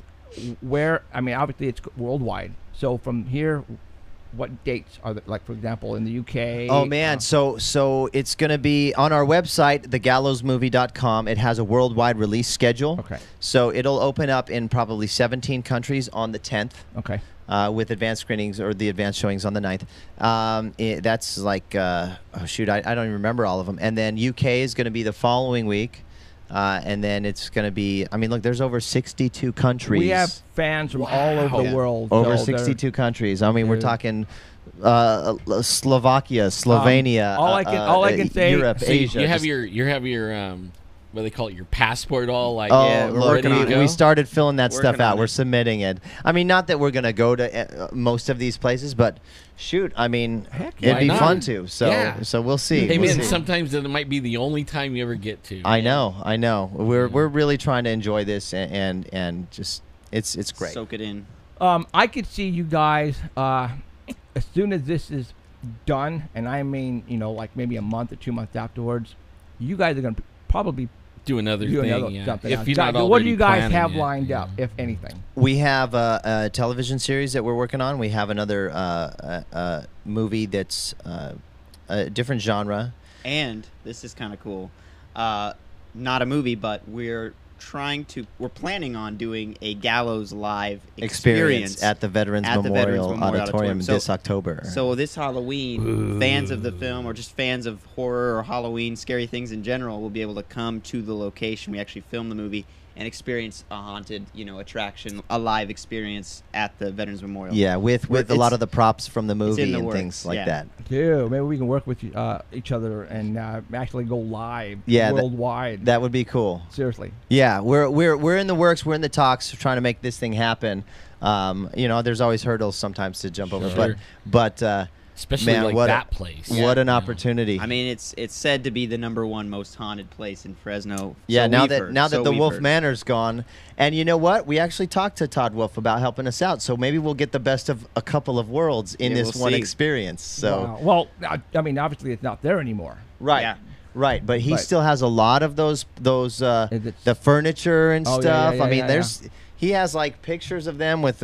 Where, I mean, obviously it's worldwide. So from here, what dates are there? Like, for example, in the UK? Oh man, so it's going to be on our website, thegallowsmovie.com. It has a worldwide release schedule. Okay. So it'll open up in probably 17 countries on the 10th. Okay. With advanced screenings or the advanced showings on the 9th. That's like, I don't even remember all of them. And then UK is going to be the following week. And then it's going to be, I mean, look, there's over 62 countries. We have fans from all over the world. Over so they're- 62 countries. I mean, we're Dude. talking Slovakia, Slovenia, all I can say- Europe, So Asia. you have just- your what do they call it, your passport all like Oh, we're look, working on it. we started filling that Working stuff out. on We're it. submitting it. I mean, not that we're going to go to most of these places, but shoot, I mean, it'd why be not? fun to. So, Yeah. so we'll see. Hey We'll man, see. sometimes it might be the only time you ever get to. I know. We're really trying to enjoy this, and just it's great. Soak it in. I could see you guys as soon as this is done, and I mean, you know, like maybe a month or 2 months afterwards, you guys are going to probably do another do thing. another Yeah. something If else. you're not What do you guys already have planning it, lined yeah. up, if anything? We have a television series that we're working on. We have another movie that's a different genre. And this is kind of cool. Not a movie, but we're planning on doing a Gallows live experience at the Veterans at the Memorial Veterans Memorial Auditorium So- this October. So this Halloween, fans of the film or just fans of horror or Halloween, scary things in general, will be able to come to the location. We actually filmed the movie and experience a haunted, attraction, a live experience at the Veterans Memorial. yeah, with a lot of the props from the movie the and works, things like yeah. that. Dude, maybe we can work with each other and actually go live Yeah, worldwide. That would be cool. Seriously. Yeah, we're in the works. We're in the talks, trying to make this thing happen. There's always hurdles sometimes to jump over, Sure. but Especially man, like what that place. what an You know. opportunity! I mean, it's said to be the #1 most haunted place in Fresno. Yeah, So now we've that heard. now that So the we've Wolf heard. Manor's gone, and you know what? We actually talked to Todd Wolf about helping us out, so maybe we'll get the best of a couple of worlds in Yeah, this we'll one see. experience. So Wow. Well, I mean, obviously it's not there anymore. right, Yeah. right, but he But- still has a lot of those Is it- the furniture and Oh, yeah, stuff. yeah, I mean, yeah, he has like pictures of them with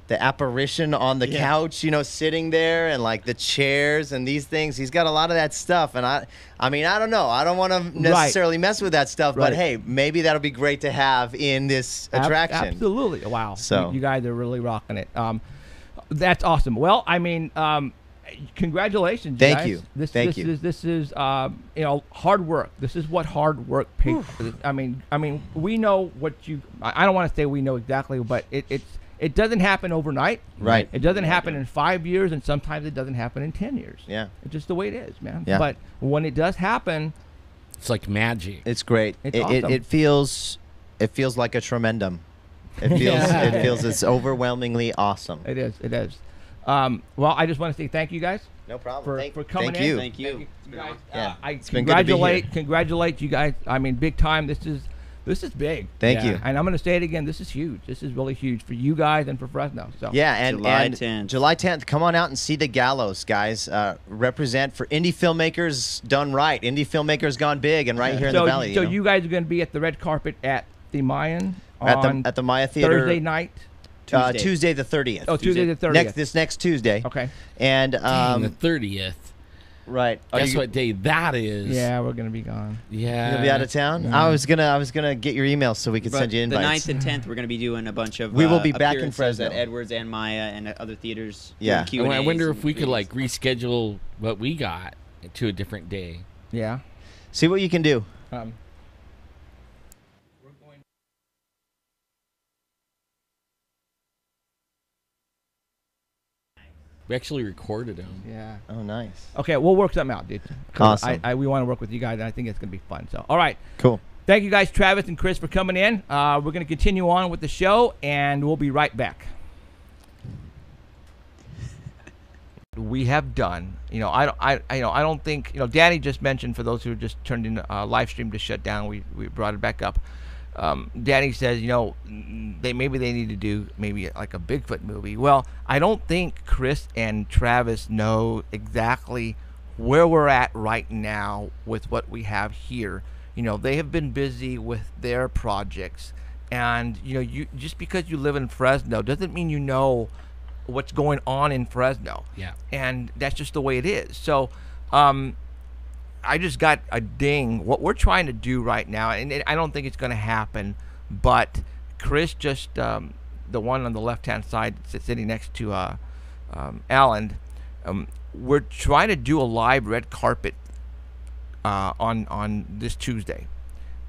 the apparition on the couch, sitting there, and like the chairs and these things. He's got a lot of that stuff, and I mean, I don't know. I don't want to necessarily mess with that stuff, but Right. hey, maybe that'll be great to have in this attraction. Absolutely. Wow. So- you guys are really rocking it. That's awesome. Well, I mean, congratulations. Thank guys. you. This Thank you. is hard work. This is what hard work pays. I mean, we know what you. I don't want to say we know exactly, but it doesn't happen overnight. Right. It doesn't happen in 5 years, and sometimes it doesn't happen in 10 years. Yeah. It's just the way it is, man. Yeah. But when it does happen, It's like magic. It's great. It's It awesome. feels like a tremendum. It feels it's overwhelmingly awesome. It is. It is. Well, I just want to say thank you guys. No problem. For coming thank in. you. Thank you. Guys. I it's been good to be here. Congratulate you guys. I mean, big time. This is big. Thank you. And I'm going to say it again. This is huge. This is really huge for you guys and for Fresno. So and July 10th. July 10th. Come on out and see the Gallows, guys. Represent for indie filmmakers done right. Indie filmmakers gone big, and right here in the Valley. So you guys are going to be at the red carpet at the Mayan at the Maya Theater Thursday night. Tuesday the 30th. Oh, Tuesday the 30th. This next Tuesday. Okay. And the 30th. Right. Guess what day that is? Yeah, we're gonna be gone. Yeah. You're gonna be out of town? Yeah. I was gonna get your email so we could send you invites. The 9th and 10th, we're gonna be doing a bunch of. We will be back in appearances Fresno at Edwards and Maya and at other theaters. Yeah. I wonder if we could like reschedule what we got to a different day. Yeah. See what you can do. We actually recorded them. Yeah. Oh, nice. Okay, we'll work something out, dude. Awesome. We want to work with you guys, and I think it's going to be fun. So, all right. Cool. Thank you guys, Travis and Chris, for coming in. We're going to continue on with the show, and we'll be right back. We have done. I don't think. Danny just mentioned, for those who just turned in live stream to shut down. We brought it back up. Danny says, maybe they need to do maybe like a Bigfoot movie. Well, I don't think Chris and Travis know exactly where we're at right now with what we have here. They have been busy with their projects, and you just because you live in Fresno doesn't mean you know what's going on in Fresno. Yeah. And that's just the way it is. So, I just got a ding. What we're trying to do right now, and I don't think it's going to happen, but Chris just, the one on the left-hand side sitting next to Alan, we're trying to do a live red carpet on this Tuesday.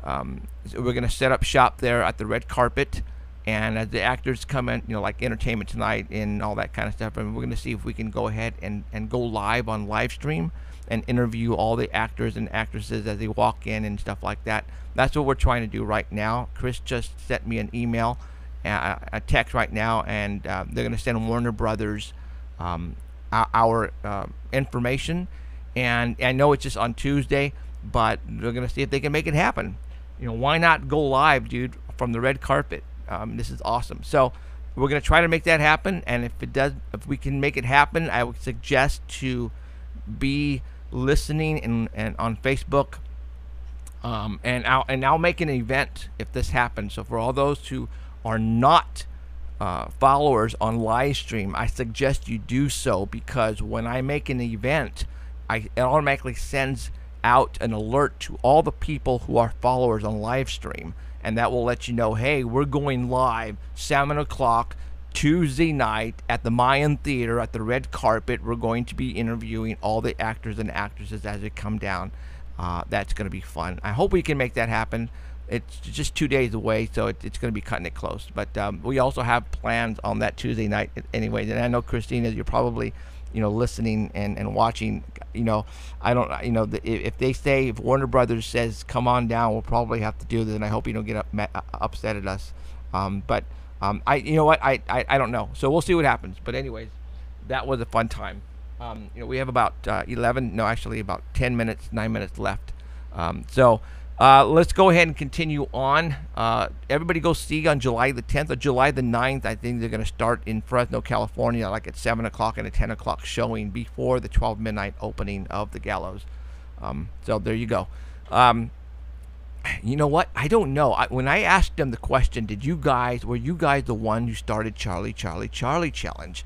So we're going to set up shop there at the red carpet, and as the actors come in, like Entertainment Tonight and all that kind of stuff, and we're going to see if we can go ahead and go live on live stream and interview all the actors and actresses as they walk in and stuff like that. That's what we're trying to do right now. Chris just sent me an email, a text right now, and they're going to send Warner Brothers our information. And I know it's just on Tuesday, but they're going to see if they can make it happen. Why not go live, dude, from the red carpet? This is awesome. So we're going to try to make that happen, and if we can make it happen, I would suggest to be listening and on Facebook, and I'll make an event if this happens. So for all those who are not followers on live stream, I suggest you do so, because when I make an event, it automatically sends out an alert to all the people who are followers on live stream, and that will let you know, hey, we're going live 7 o'clock Tuesday night at the Mayan Theater at the red carpet. We're going to be interviewing all the actors and actresses as they come down. That's going to be fun. I hope we can make that happen. It's just 2 days away, so it's going to be cutting it close. But we also have plans on that Tuesday night anyways. And I know, Christina, you're probably listening and watching. I don't, if Warner Brothers says come on down, we'll probably have to do this, and I hope you don't get upset at us. I don't know. So we'll see what happens. But anyways, that was a fun time. We have about 10 minutes, 9 minutes left. So let's go ahead and continue on. Everybody go see on July the 10th or July the 9th. I think they're going to start in Fresno, California, like at 7 o'clock and a 10 o'clock showing before the 12 midnight opening of the Gallows. So there you go. You know what? I don't know. When I asked them the question, were you guys the one who started Charlie Challenge?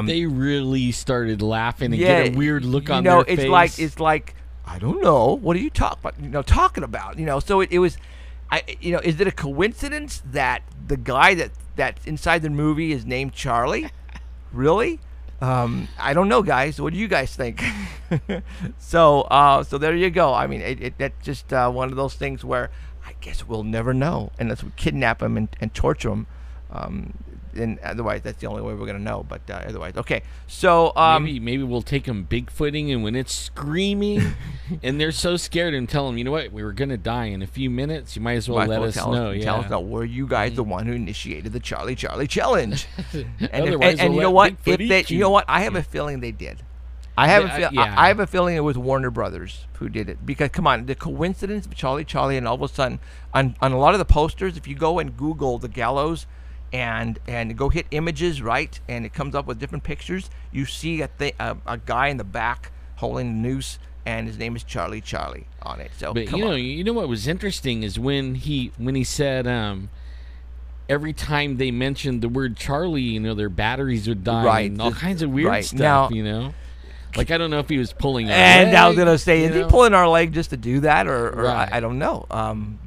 They really started laughing and get a weird look on their face. It's like I don't know. What are you talking about? So it was. Is it a coincidence that the guy that's inside the movie is named Charlie? Really? I don't know, guys. What do you guys think? So there you go. I mean, that's just one of those things where I guess we'll never know unless we kidnap him and torture him. and otherwise, that's the only way we're gonna know. But otherwise, okay. So maybe we'll take them Bigfooting, and when it's screaming, and they're so scared, and tell them, you know what, we were gonna die in a few minutes. You might as well let us know. Tell us, were you guys the one who initiated the Charlie challenge? and Otherwise, you know what? You know what? I have a feeling they did. I have a feeling it was Warner Brothers who did it, because come on, the coincidence of Charlie, and all of a sudden on a lot of the posters, if you go and Google the Gallows and go hit images, right, and it comes up with different pictures, you see a guy in the back holding a noose, and his name is Charlie on it. So, but you know what was interesting is when he said every time they mentioned the word Charlie, their batteries would die, right, and all kinds of weird stuff, now, Like, I don't know if he was pulling our leg. And I was going to say, is he pulling our leg just to do that? Or right. I don't know.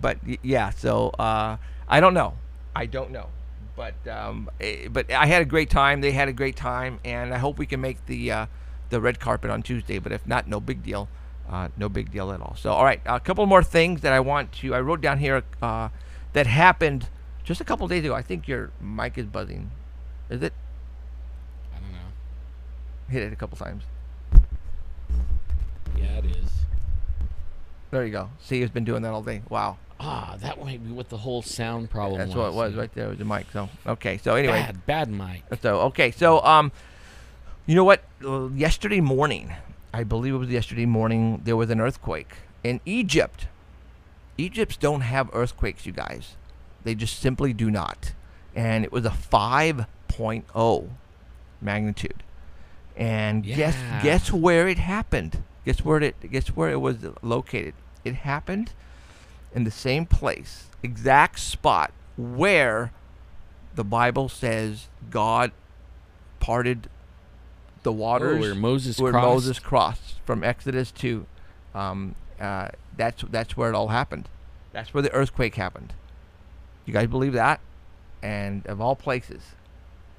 But, yeah, so I don't know. But I had a great time. They had a great time. And I hope we can make the red carpet on Tuesday. But if not, no big deal. No big deal at all. So, all right, a couple more things that I wrote down here that happened just a couple days ago. I think your mic is buzzing. Is it? I don't know. Hit it a couple times. Yeah, it is. There you go. See, he's been doing that all day. Wow. That might be what the whole sound problem was. That's what it was right there. It was the mic. So, okay. So, anyway. Bad mic. So, okay. So, you know what? Yesterday morning, I believe it was yesterday morning, there was an earthquake in Egypt. Egypts don't have earthquakes, you guys. They just simply do not. And it was a 5.0 magnitude. And guess where it happened? Guess where it was located? It happened in the same place, exact spot where the Bible says God parted the waters. Where Moses crossed from Exodus to. That's where it all happened. That's where the earthquake happened. You guys believe that? And of all places,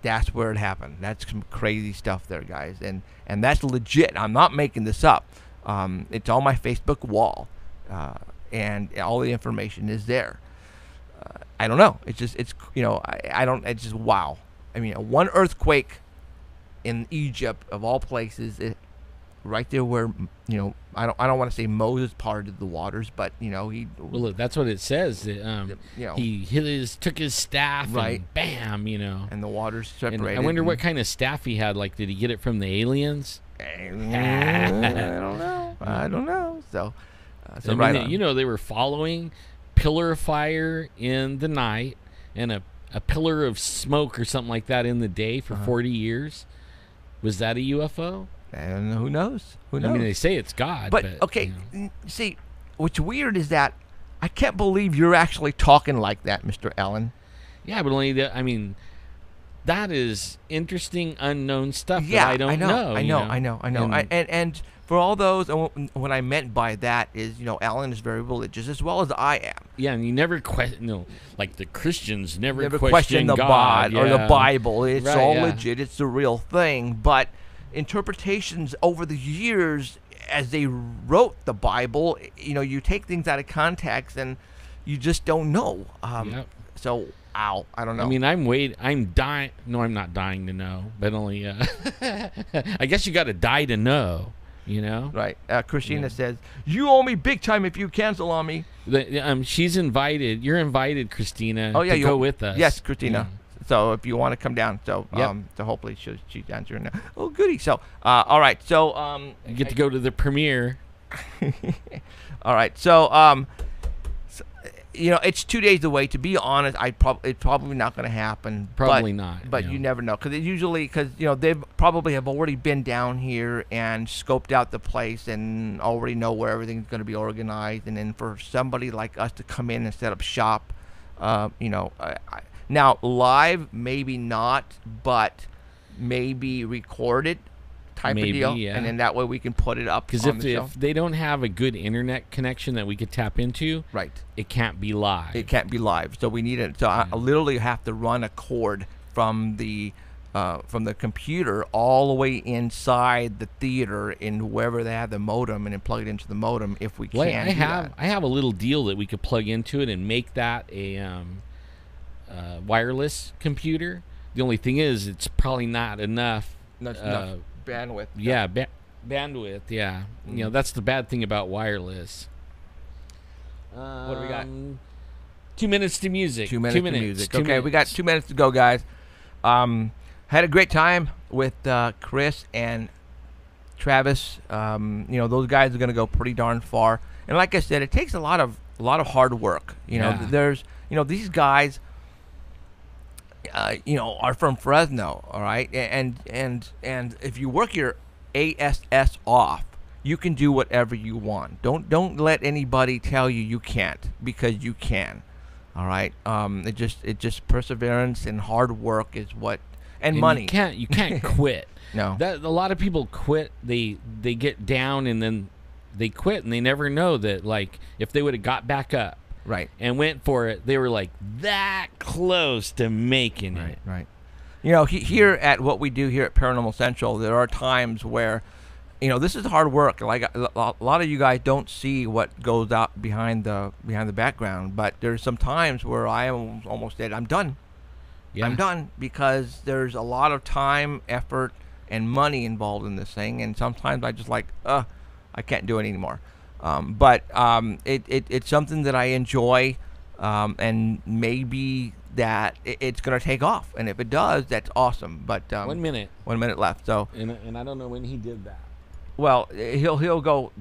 that's where it happened. That's some crazy stuff there, guys. And that's legit. I'm not making this up. It's on my Facebook wall. And all the information is there. I don't know. It's just wow. I mean, one earthquake in Egypt, of all places, right there where, I don't want to say Moses parted the waters, but he. Well, look, that's what it says. He took his staff, right, and bam, and the waters separated. And I wonder what kind of staff he had. Like, did he get it from the aliens? I don't know. So right on. They were following pillar of fire in the night and a pillar of smoke or something like that in the day for 40 years. Was that a UFO? And who knows? I mean, they say it's God. But okay, see, what's weird is that I can't believe you're actually talking like that, Mr. Allen. Yeah, but that is interesting, unknown stuff that I don't know. I know. And for all those, what I meant by that is, Alan is very religious as well as I am. Yeah, and you never question, like the Christians never question the God or the Bible. It's all legit. It's the real thing. But interpretations over the years, as they wrote the Bible, you take things out of context and you just don't know. So, I don't know. I mean, I'm dying. No, I'm not dying to know, but only. I guess you got to die to know. Right. Christina says, "You owe me big time if you cancel on me." She's invited. You're invited, Christina. Oh yeah, to go with us. Yes, Christina. Yeah. So if you want to come down, so hopefully she's answering now. Oh, goody. So all right. So you get to go to the premiere. All right. So it's 2 days away. To be honest, it's probably not going to happen. Probably not. But you never know, because they probably have already been down here and scoped out the place and already know where everything's going to be organized. And then for somebody like us to come in and set up shop, now live maybe not, but maybe recorded type of deal, and then that way we can put it up. Because if they don't have a good internet connection that we could tap into, right, it can't be live. It can't be live, so we need it. So I literally have to run a cord from the computer all the way inside the theater in wherever they have the modem, and then plug it into the modem if we can. I have a little deal that we could plug into it and make that a wireless computer. The only thing is, it's probably not enough. Not enough bandwidth. Yeah, bandwidth. Yeah, that's the bad thing about wireless. What do we got? 2 minutes to music. 2 minutes to music. Okay, minutes. we got 2 minutes to go, guys. Had a great time with Chris and Travis. Those guys are going to go pretty darn far. And like I said, it takes a lot of hard work. There's these guys are from Fresno, all right? And if you work your ASS off, you can do whatever you want. Don't let anybody tell you can't, because you can. All right. It just perseverance and hard work is what, and money. You can't quit. No. A lot of people quit. They get down and then they quit, and they never know that, like, if they would have got back up, right, and went for it, they were like that close to making it. Right. Here at what we do here at Paranormal Central, there are times where, this is hard work. Like a lot of you guys don't see what goes out behind the background, but there's some times where I almost said, I'm done. Yeah. I'm done, because there's a lot of time, effort, and money involved in this thing, and sometimes I just like, I can't do it anymore. But it's something that I enjoy, and maybe that it's going to take off, and if it does, that's awesome. But 1 minute left. So and I don't know when he did that. Well, he'll go,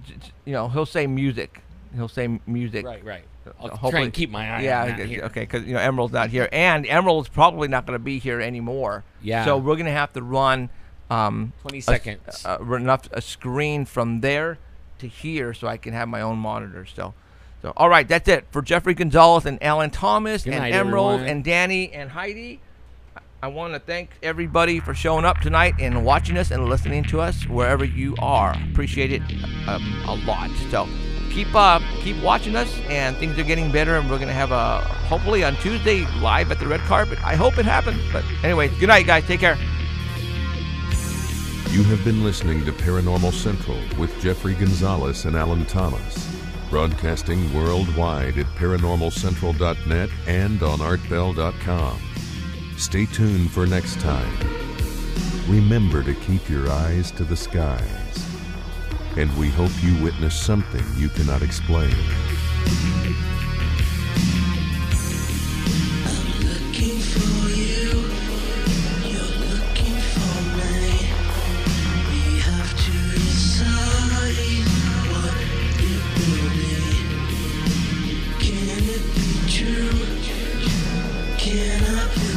he'll say music. He'll say music. Right. I'll try and keep my eye on that here. Okay, because Emerald's not here, and Emerald's probably not going to be here anymore. Yeah. So we're going to have to run 20 seconds. A screen from there to here, so I can have my own monitor still. So all right, that's it for Jeffrey Gonzalez and Alan Thomas and Emerald and Danny and Heidi. I want to thank everybody for showing up tonight and watching us and listening to us wherever you are. Appreciate it a lot. So keep watching us, and things are getting better, and we're going to have hopefully on Tuesday live at the red carpet. I hope it happens. But anyway, good night, guys. Take care. You have been listening to Paranormal Central with Jeffrey Gonzalez and Alan Thomas. Broadcasting worldwide at ParanormalCentral.net and on ArtBell.com. Stay tuned for next time. Remember to keep your eyes to the skies. And we hope you witness something you cannot explain. I'm looking for you. You're looking for me. We have to decide what it will be. Can it be true? Can I